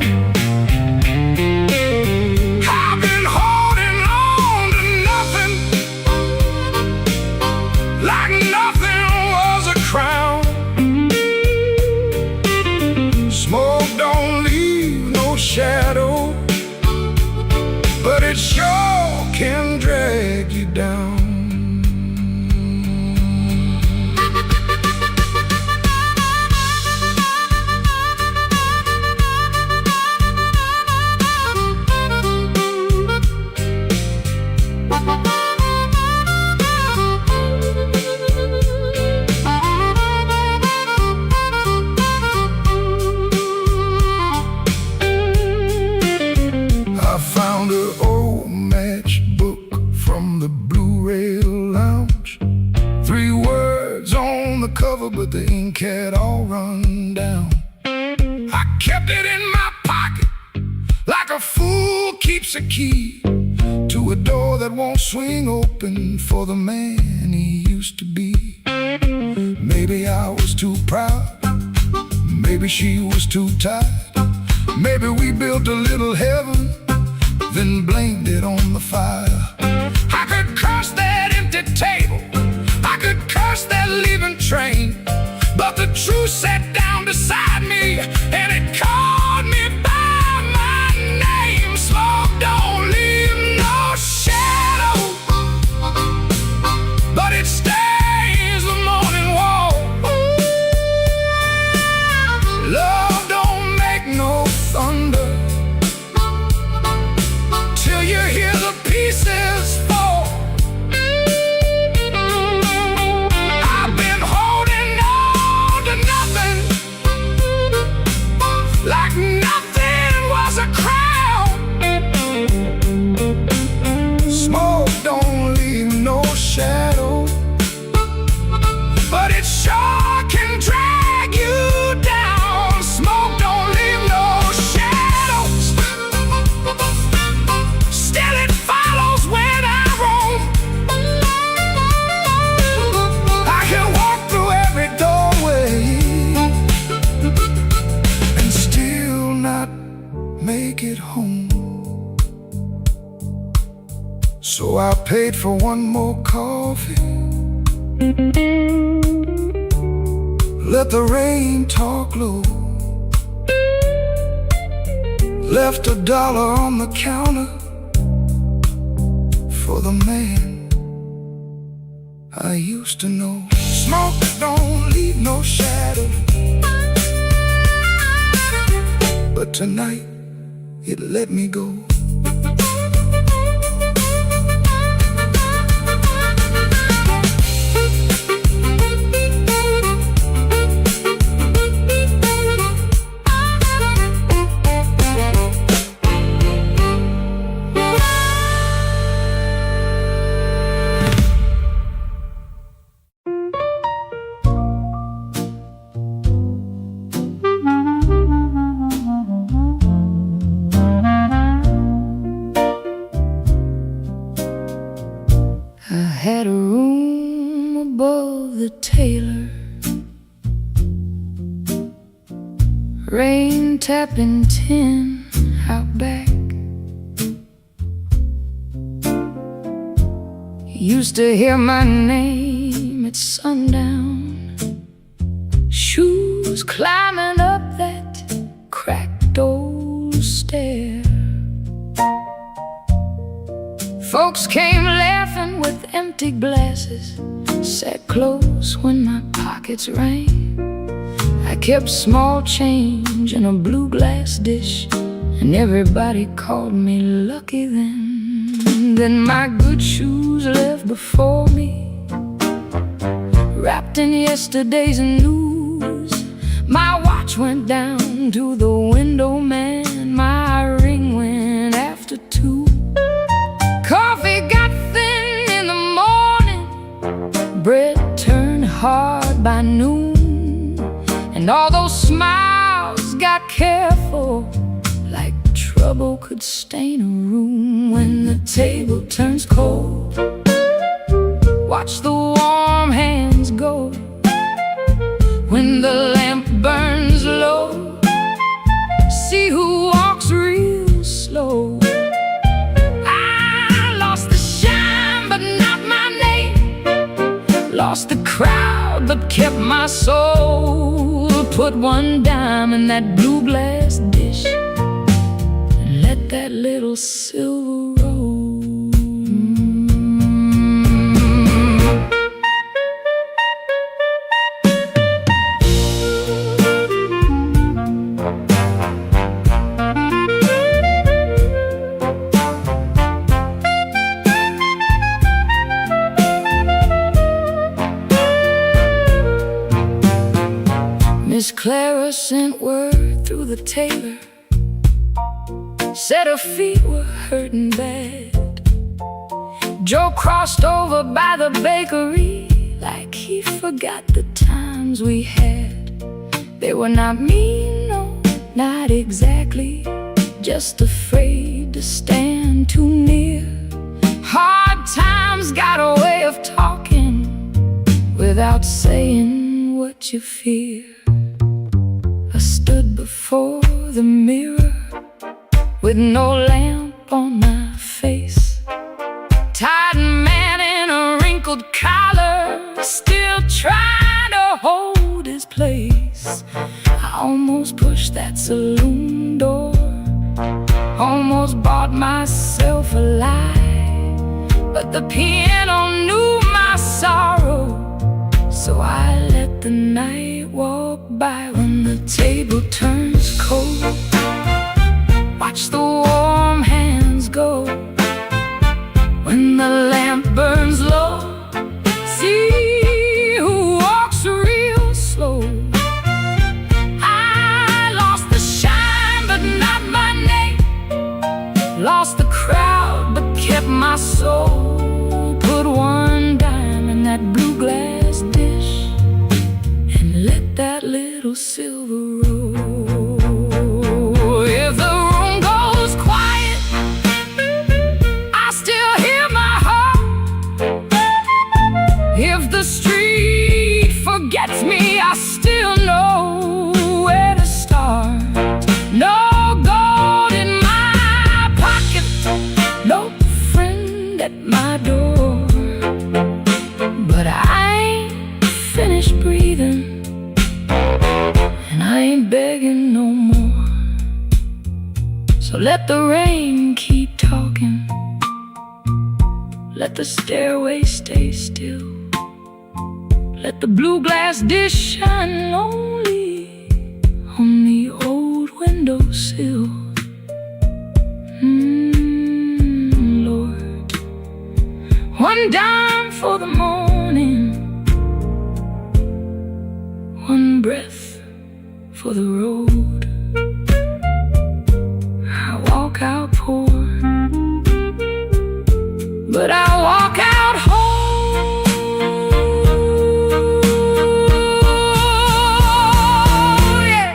I've been holding on to nothing, like nothing was a crown. Smoke don't leave no shadow, but it sure can drag you down. I found an old matchbook from the Blu-ray lounge. 3 words on the cover, but the ink had all run down. I kept it in my pocket like a fool keeps a key to a door that won't swing open for the man he used to be. Maybe I was too proud, maybe she was too tired. Maybe we built a little heaven, then blamed it on the fire. I could curse that empty table, I could curse that leaving train, but the truth sat down beside me and it called me by my name. Smoke don't leave no shadow, but it stains the morning wall. Love don't make no thunder till you hear the pieces fall. I've been holding on to nothing, like nothing was a crown. Smoke don't leave no shadow, but it sure can drag you down. Smoke don't leave no shadows, still it follows when I roam. I can walk through every doorway and still not make it home. So I paid for one more coffee, let the rain talk low, left $1 on the counter for the man I used to know. Smoke don't leave no shadow, but tonight it let me go. Had a room above the tailor, rain tapping tin out back. Used to hear my name at sundown, shoes climbing up that cracked old stair. Folks came laughing with empty glasses, sat close when my pockets rang. I kept small change in a blue glass dish and everybody called me lucky then. Then my good shoes left before me, wrapped in yesterday's news. My watch went down to the window man, my ring went after 2. Coffee got thin in the morning, bread turned hard by noon, and all those smiles got careful, like trouble could stain a room. When the table turns cold, watch the warm hands go. When the lamp burns low, see who walks real slow. I lost the shine but not my name, lost the crowd but kept my soul. Put one dime in that blue glass dish and let that little silver roll. Miss Clara sent word through the tailor, said her feet were hurting bad. Joe crossed over by the bakery like he forgot the times we had. They were not mean, no, not exactly, just afraid to stand too near. Hard times got a way of talking without saying what you fear. I stood before the mirror with no lamp on my face, tired man in a wrinkled collar, still trying to hold his place. I almost pushed that saloon door, almost bought myself a lie, but the piano knew my sorrow, so I let the night walk by. When the table turns cold, watch the warm hands go. When the lamp burns low, see who walks real slow. I lost the shine but not my name, lost the crowd but kept my soul. Put one dime in that blue glass dish and let that little silver roll. If the room goes quiet, I still hear my heart. If the street forgets me, I still know where to start. No gold in my pocket, no friend at my door, but I ain't finished breathing, and I ain't begging no more. So let the rain keep talking, let the stairway stay still, let the blue glass dish shine lonely on the old windowsill. Lord, one dime for the morning, one breath for the road. I walk out poor, but I walk out whole. Yeah.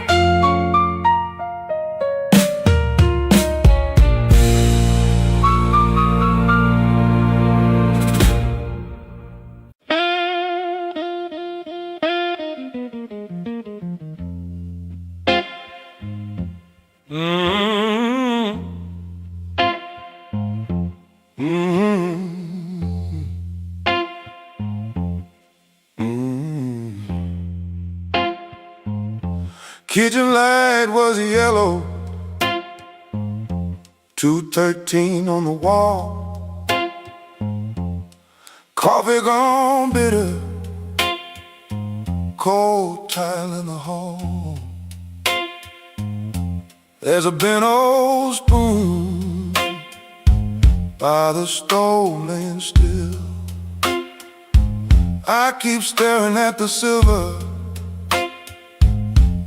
Kitchen light was yellow, 213 on the wall. Coffee gone bitter, cold tile in the hall. There's a bent old spoon by the stove laying still. I keep staring at the silver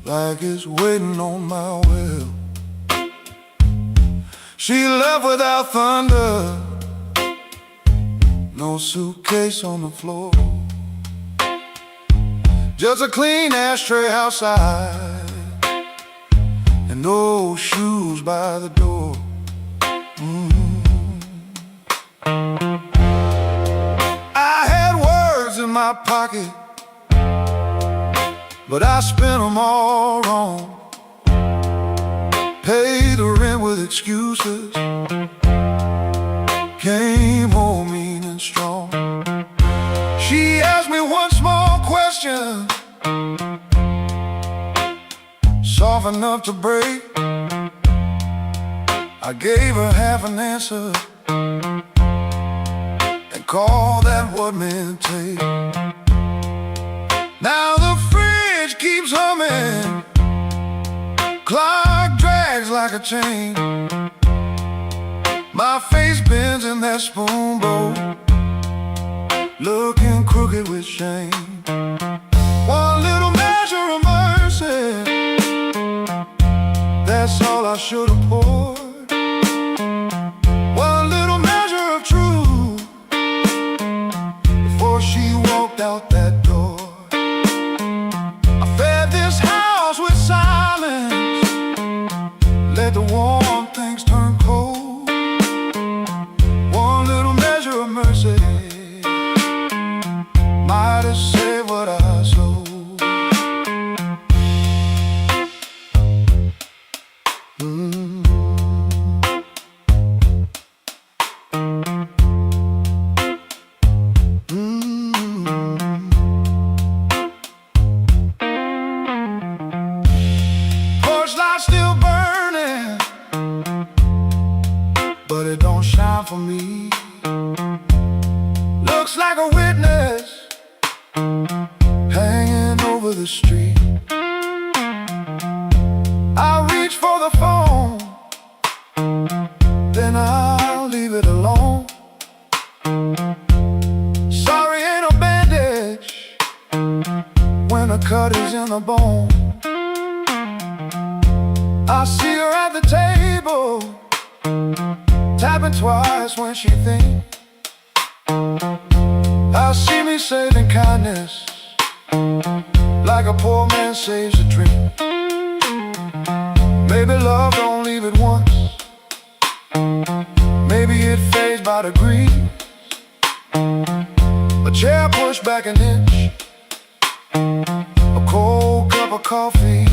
like it's waiting on my will. She left without thunder, no suitcase on the floor, just a clean ashtray outside and no shoes by the door. I had words in my pocket, but I spent them all wrong. Paid the rent with excuses, came home mean and strong. She asked me one small question, soft enough to break. I gave her half an answer and called that what men take. Now the fridge keeps humming, clock drags like a chain. My face bends in that spoon bowl, looking crooked with shame. One little measure of mercy, that's all I should have poured. One little measure of truth before she walked out that door. I fed this house with silence, let the warm things turn cold. One little measure of mercy might have saved what I sold. Porch light still burning, but it don't shine for me. Looks like a witness hanging over the street. I reach for the phone, then I'll leave it alone. Sorry ain't a bandage when a cut is in the bone. I see her at the table, tapping twice when she thinks. I see me saving kindness like a poor man saves a drink. Maybe love don't leave it once, maybe it fades by degrees. A chair pushed back an inch, a cold cup of coffee.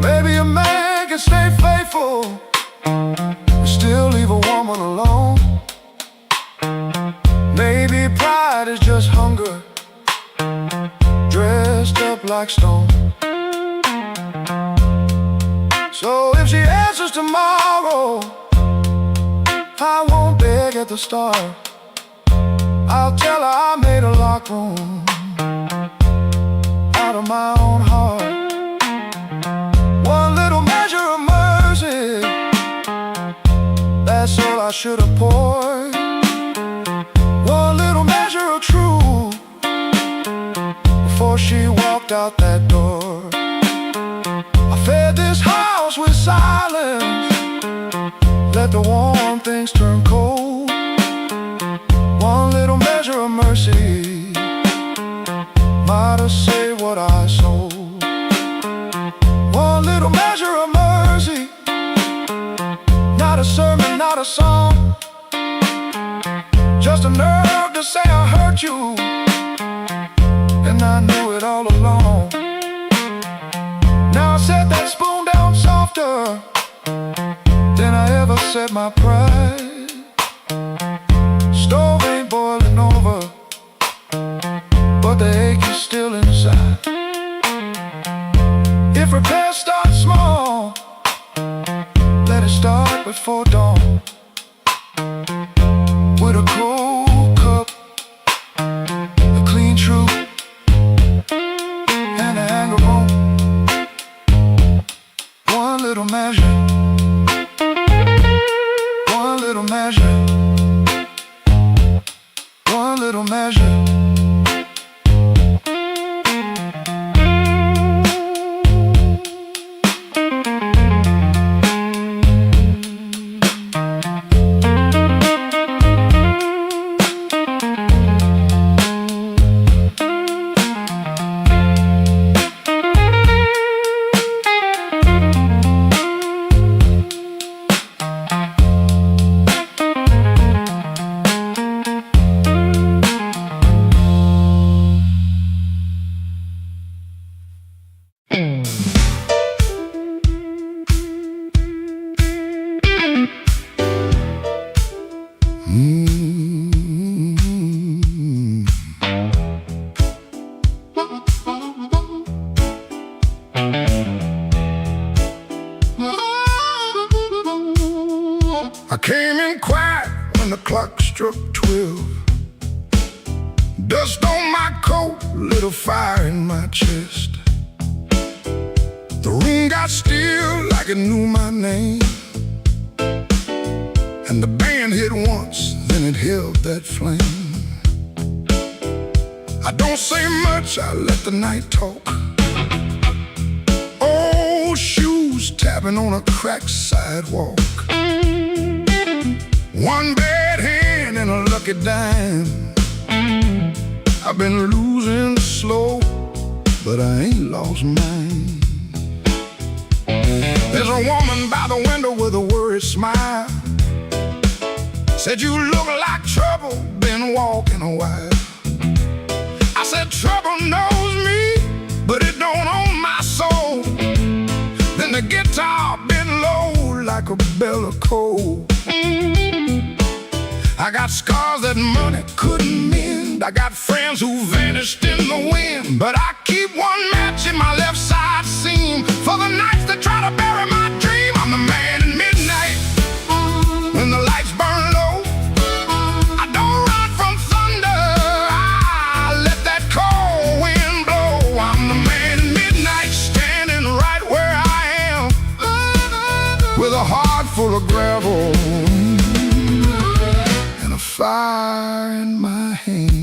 Maybe a man can stay faithful and still leave a woman alone. Maybe pride is just hunger dressed up like stone. So if she answers tomorrow, I won't beg at the start. I'll tell her I made a locked room out of my own heart. One little measure of mercy, that's all I should have poured. One little measure of truth before she walked out that door. I fed this house with silence, let the warm things turn cold. One little measure of mercy might have saved what I sold. One little measure of mercy, not a sermon, not a song, just a nerve to say I hurt you, and I knew it all along. Now I set that spoon down softer than I ever set my pride. Stove ain't boiling over, but the ache is still inside. If repairs start small, let it start before dawn. With a cold cup, a clean truth, and a hanger bone. little measure, one little measure. I came in quiet when the clock struck 12. Dust on my coat, lit a fire in my chest. The room got still like it knew my name, and the band hit once, then it held that flame. I don't say much, I let the night talk. Old shoes tapping on a cracked sidewalk. One bad hand and a lucky dime. I've been losing slow, but I ain't lost mine. There's a woman by the window with a worried smile. Said, you look like trouble, been walking a while. I said, trouble knows me, but it don't own my soul. Then the guitar bent low like a bell of coal. I got scars that money couldn't mend. I got friends who vanished in the wind, but I keep one match in my left side seam for the nights that try to bury my dream. I'm the man at midnight when the lights burn low. I don't run from thunder, I let that cold wind blow. I'm the man at midnight, standing right where I am, with a heart full of gravel, fire in my hands.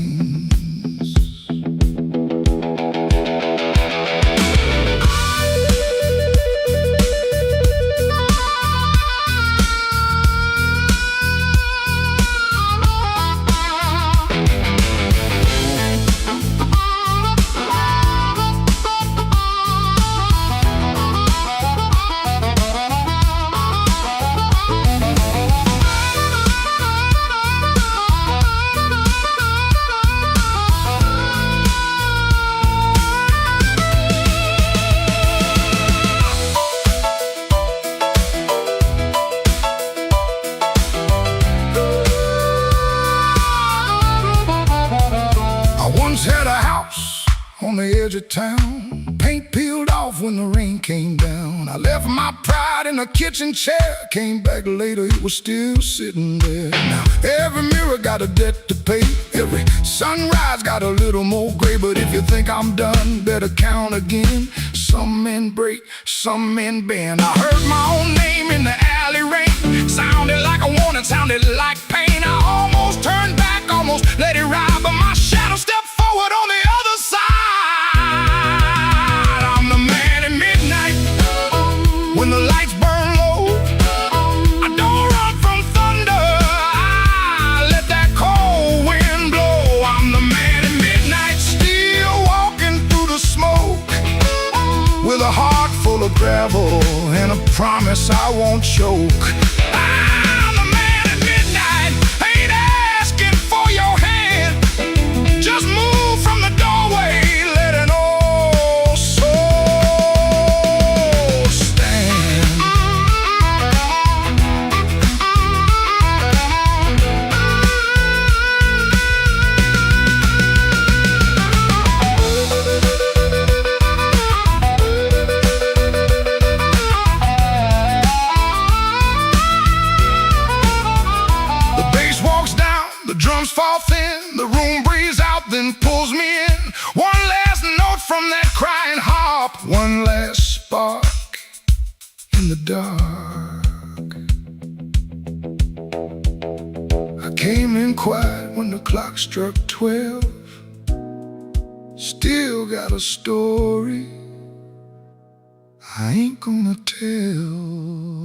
Had a house on the edge of town, paint peeled off when the rain came down. I left my pride in a kitchen chair, came back later, it was still sitting there. Now every mirror got a debt to pay, every sunrise got a little more gray. But if you think I'm done, better count again. Some men break, some men bend. I heard my own name in the alley rain, sounded like a warning, sounded like pain. I almost turned back, almost let it ride, but my shadow stepped forward on the other side. I'm the man at midnight when the lights burn low. I don't run from thunder, I let that cold wind blow. I'm the man at midnight, still walking through the smoke, with a heart full of gravel and a promise I won't choke. I'm the man at midnight, ain't asking for your hand, just move from the doorway, let an old soul stand. The bass walks down, the drums fall thin, the room breathes out, then pulls me in. One last note from that crying harp, one last spark in the dark. came in quiet when the clock struck 12. Still got a story I ain't gonna tell.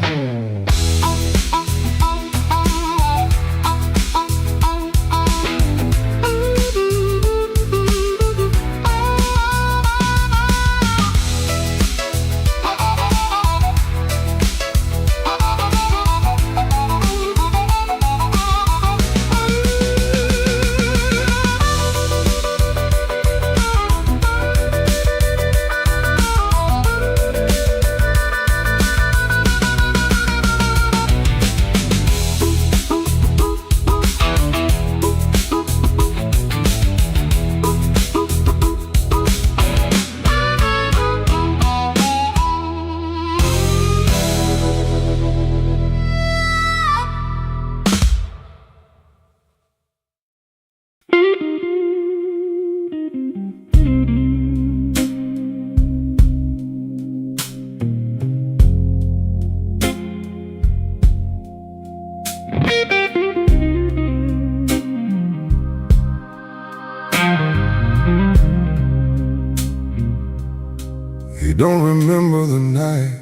He don't remember the night.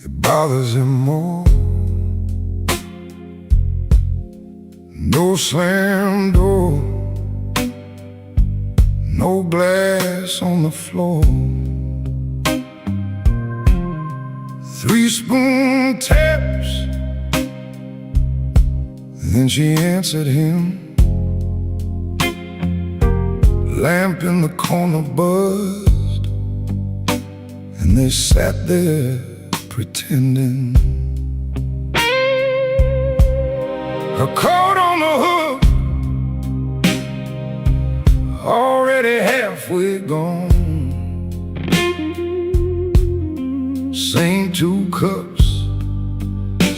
It bothers him more. No slam door, no glass on the floor. 3-spoon taps. Then she answered him. Lamp in the corner buzzed, and they sat there pretending. Her coat on the hook, already halfway gone. Same 2 cups,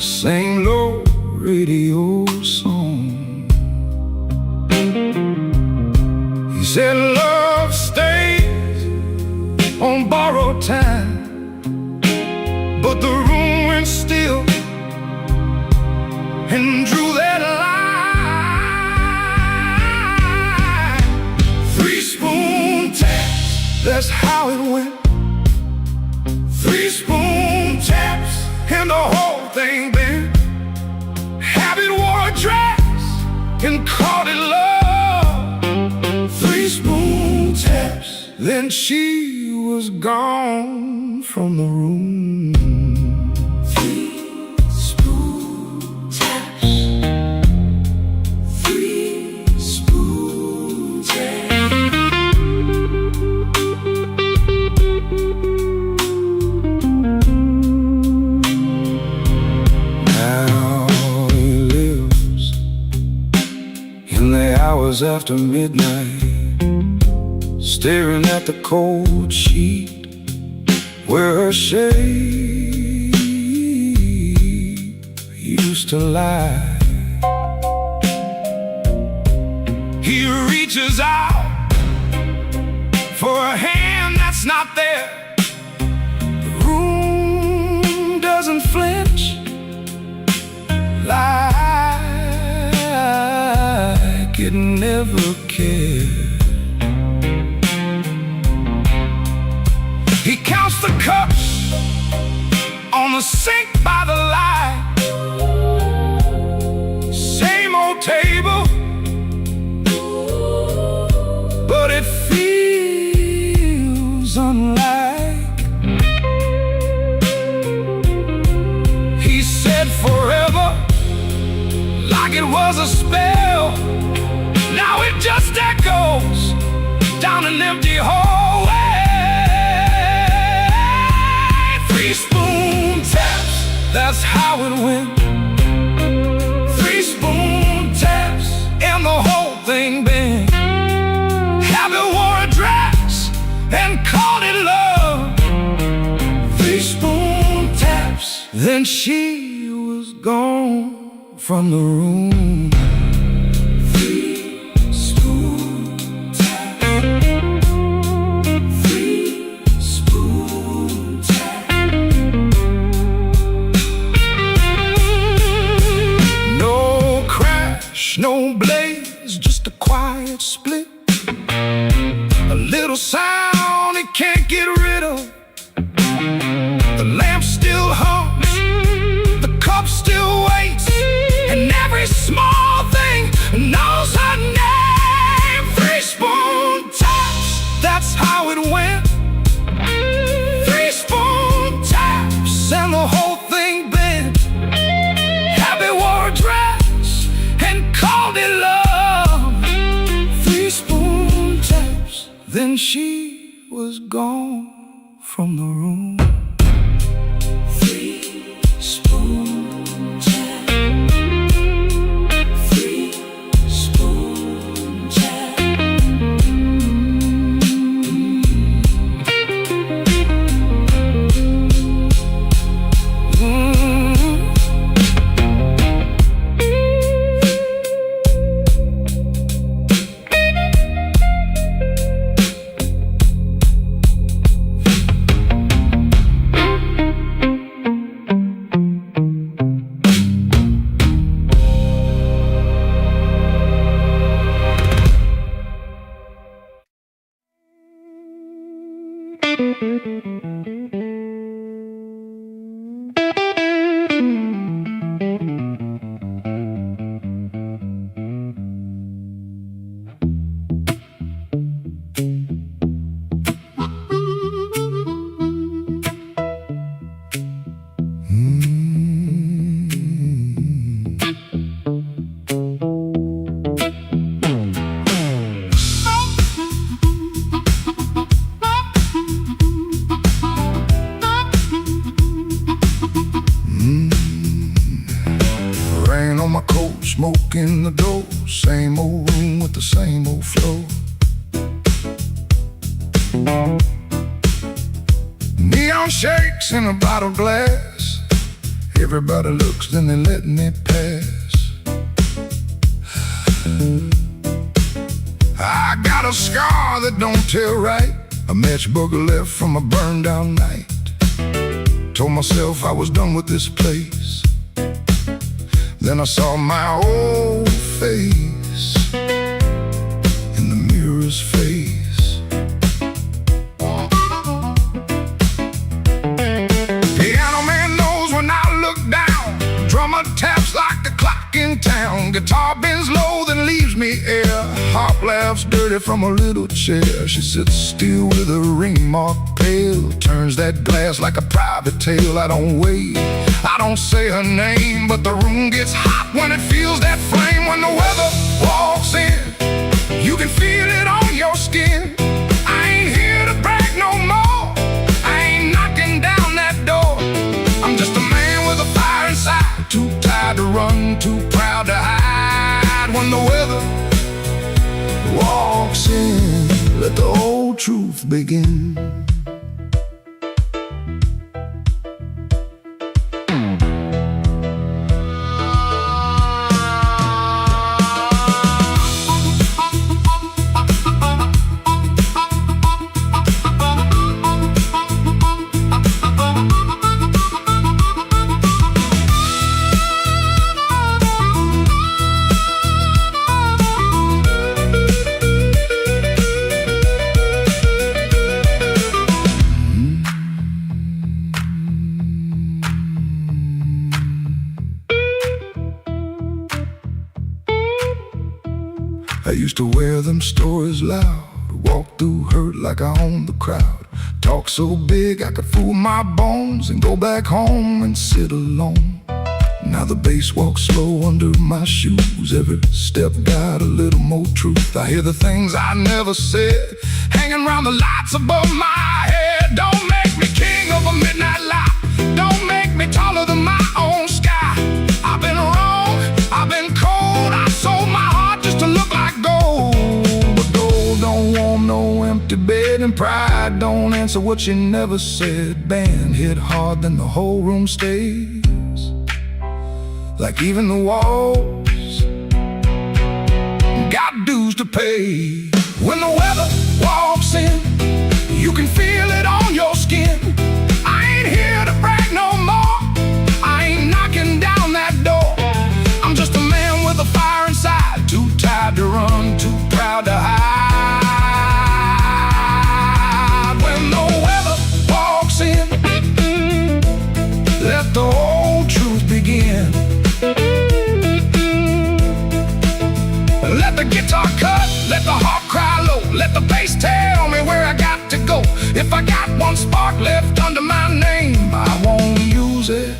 same low radio song. He said love stays on borrowed time, but the room went still and drew that line. 3-spoon taps, that's how it went. 3-spoon taps, and the whole thing bent. Habit wore a dress and called it love. 3-spoon taps, then she was gone from the room. 3-spoon taps. 3-spoon taps. Now he lives in the hours after midnight, staring at the cold sheet where her shape used to lie. He reaches out for a hand that's not there. The room doesn't flinch like it never cared. He counts the cups on the sink by the light. Same old table, but it feels unlike. He said forever, like it was a spell. Now it just echoes down an empty hallway. 3-spoon taps, that's how it went. 3-spoon taps, and the whole thing bent. Habit wore a dress and called it love. 3-spoon taps, then she was gone from the room. 3-spoon taps. 3-spoon taps. lamp still hums, the cup still waits, and every small thing knows her name. 3 spoon taps, that's how it went. 3 spoon taps, and the whole thing bent. Happy wore a dress and called it love. 3 spoon taps, then she was gone from the room. 3 spoon taps. 3 spoon taps. Rain on my coat, smoke in the door, same old room with the same old floor. Neon shakes in a bottle glass. Everybody looks, then they let me pass. I got a scar that don't tell right, a matchbooker left from a burned down night. Told myself I was done with this place. Then I saw my old face in the mirror's face. Piano man knows when I look down. Drummer taps like the clock in town. Guitar bends low, then leaves me air. Harp laughs dirty from a little chair. She sits still with her ring mark pale. Turns that glass like a private tale. I don't wait, I don't say her name, but the room gets hot when it feels that flame. When the weather walks in, you can feel it on your skin. I ain't here to brag no more, I ain't knocking down that door. I'm just a man with a fire inside, too tired to run, too proud to hide. When the weather walks in, let the old truth begin. I used to wear them stories loud, walk through hurt like I owned the crowd. Talk so big I could fool my bones and go back home and sit alone. Now the bass walks slow under my shoes. Every step got a little more truth. I hear the things I never said hanging around the lights above my head. Don't make me king of a midnight light. Don't make me taller than my own sky. I've been wrong, I've been cold. I sold my heart just to look like gold. But gold don't want no empty bed, and pride don't answer what you never said. Band hit hard, then the whole room stays like even the walls got dues to pay. When the weather walks in, you can feel it on your skin. I ain't here to brag no more, I ain't knocking down that door. I'm just a man with a fire inside, too tired to run, too proud to hide. When the weather walks in, let the old truth begin. Let the guitar cut, let the harp cry low, let the bass tell me where I got to go. If I got one spark left under my name, I won't use it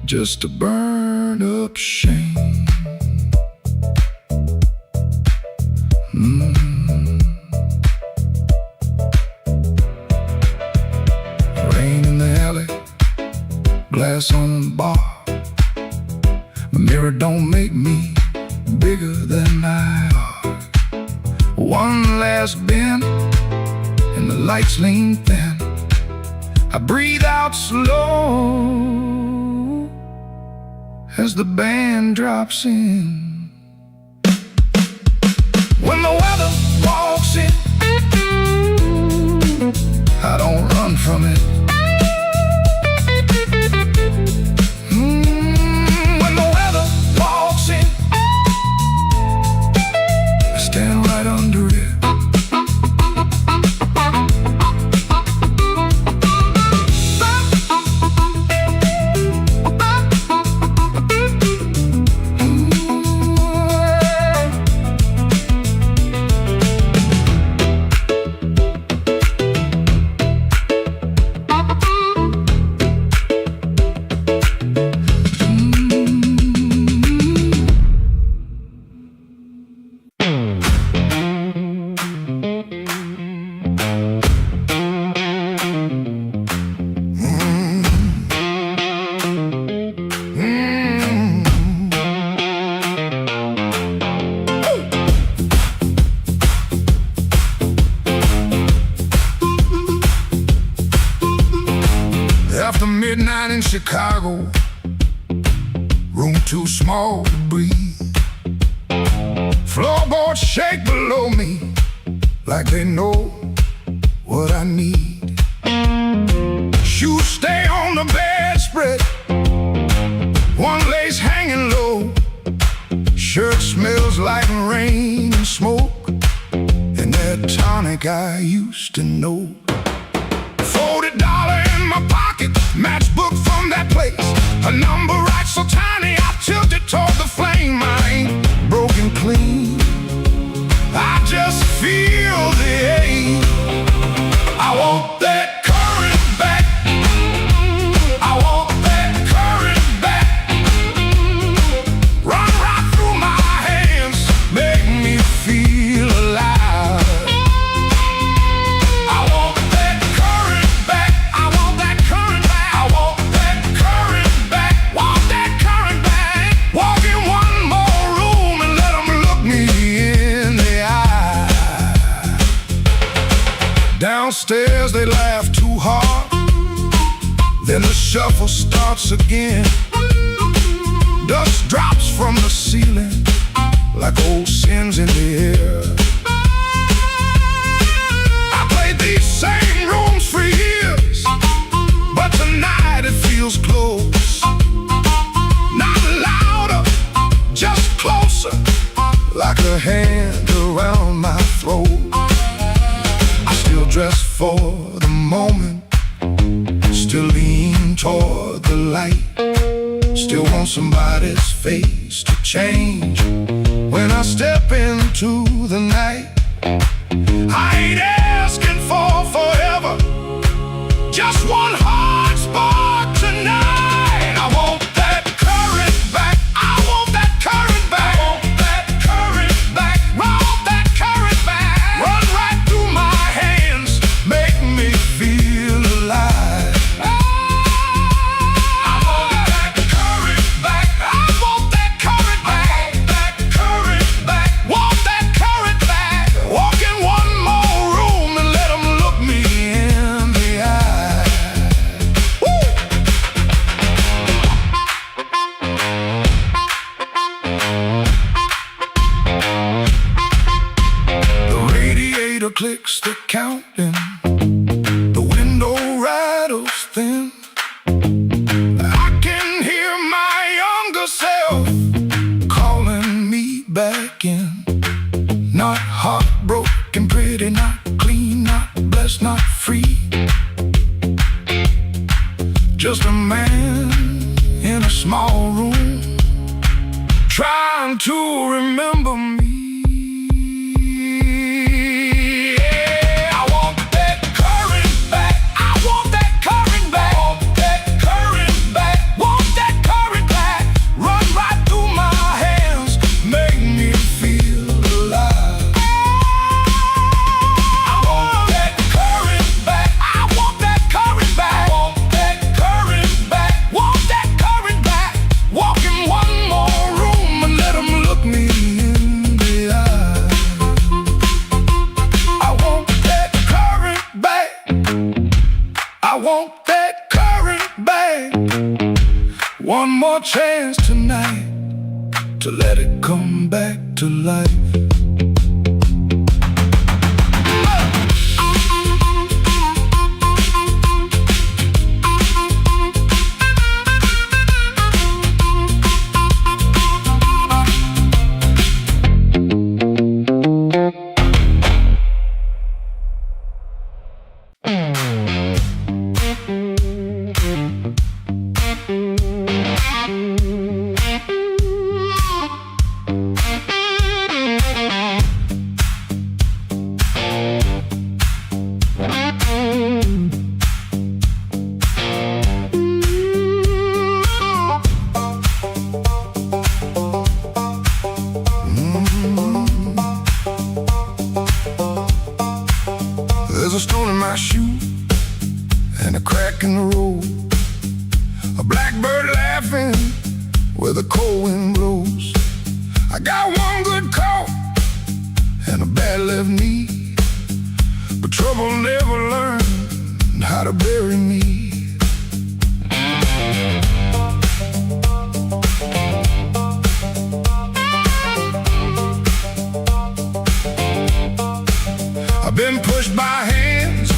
just to burn up shame. Rain in the alley, glass on the bar. My mirror don't make me bigger than I are. One last bend and the lights lean thin. I breathe out slow as the band drops in. When the weather walks in, I don't run from it. When the weather walks in, I stand right under it. After midnight in Chicago, room too small to breathe. Floorboards shake below me like they know what I need. Shoes stay on the bedspread, one lace hanging low. Shirt smells like rain and smoke, and that tonic I used to know. $40 in my pocket, matchbook from that place. A number right so tiny, I tilt it toward the flame. I ain't broken clean, I just feel the ache. I want that current back, I want that current back. Run right through my hands, make me feel alive. I want that current back, I want that current back, I want that current back, want that current back. Walk in one more room and let them look me in the eye. Downstairs they laugh too hard, then the shuffle starts again. Dust drops from the ceiling like old sins in the air. I played these same rooms for years, but tonight it feels close. Not louder, just closer, like a hand around my throat. I still dress for the moment, still lean toward the light. Still want somebody's face to change when I step into the night. I ain't asking for forever, just one hard spark tonight. I want that current back, I want that current back, I want that current back, want that current back. Run right through my hands, make me feel alive. I want that current back, I want that current back, that current back, want that current back. Walk in one more room and let them look me in the eye. Woo! The radiator clicks the counting, the window rattles thin. I can hear my younger self calling me back in. Not heartbroken, pretty, not clean, not blessed, not free. Just just a man in a small room, trying to remember me. Yeah, I want that current back. I want that current back. Want that current back. Want that current back. Run right through my hands, make me feel alive. I want that current back. I want that current back. Want that current back. Want that current back. Walk in one more room and let 'em look me in the eye. I want that current back. I want that current back. One more chance tonight to let it come back to life. There's a stone in my shoe and a crack in the road, a blackbird laughing where the cold wind blows. I got one good coat and a bad left knee, but trouble never learned how to bury me. I've been pushed by hands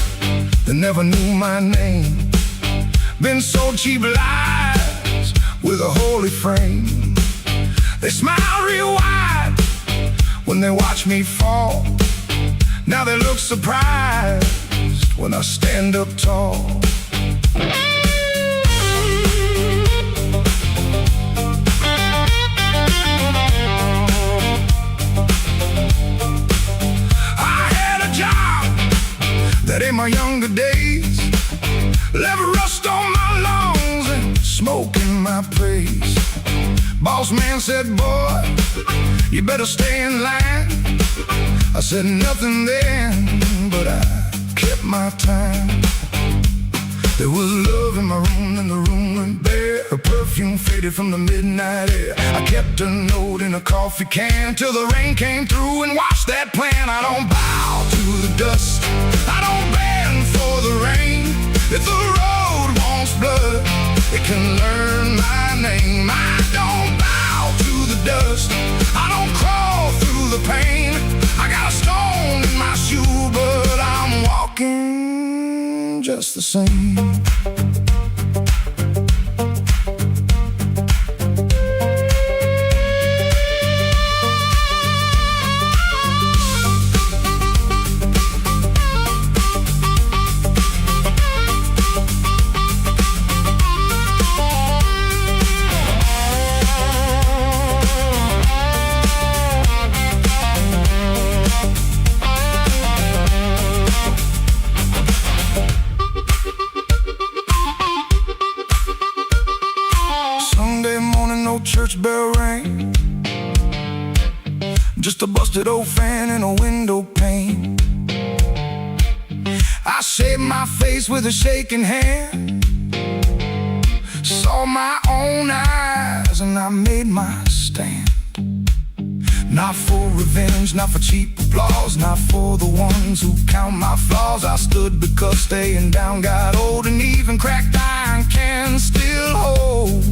that never knew my name, been sold cheap lies with a holy frame. They smile real wide when they watch me fall. Now they look surprised when I stand up tall. That in my younger days left rust on my lungs and smoke in my praise. Boss man said, boy, you better stay in line. I said nothing then, but I kept my time. There was love in my room and the room went bare. Her perfume faded from the midnight air. I kept a note in a coffee can till the rain came through and washed that plan. I don't bow to the dust, I don't bend for the rain. If the road wants blood, it can learn my name. I don't bow to the dust, I don't crawl through the pain. I got a stone in my shoe, but I'm walking just the same. Church bell rang, just a busted old fan in a window pane. I shaved my face with a shaking hand, saw my own eyes and I made my stand. Not for revenge, not for cheap applause, not for the ones who count my flaws. I stood because staying down got old, and even cracked iron can still hold.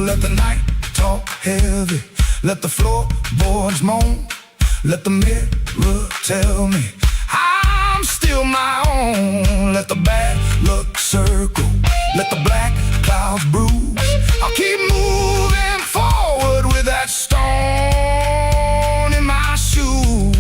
Let the night talk heavy, let the floorboards moan, let the mirror tell me I'm still my own. Let the bad luck circle, let the black clouds bruise. I'll keep moving forward with that stone in my shoe.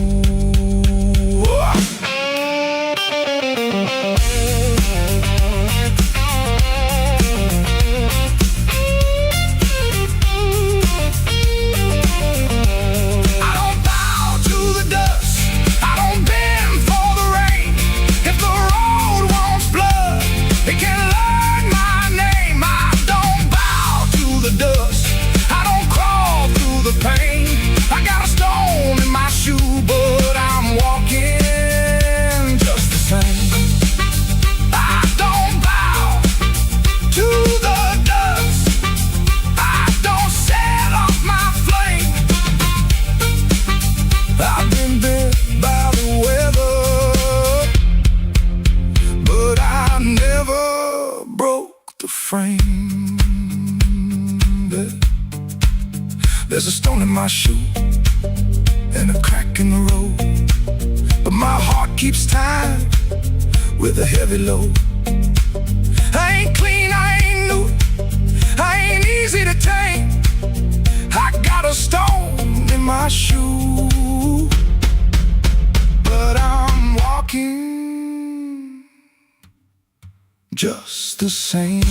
the frame. There's a stone in my shoe and a crack in the road, but my heart keeps time with a heavy load. I ain't clean, I ain't new, I ain't easy to tame. I got a stone in my shoe, but I'm walking just the same.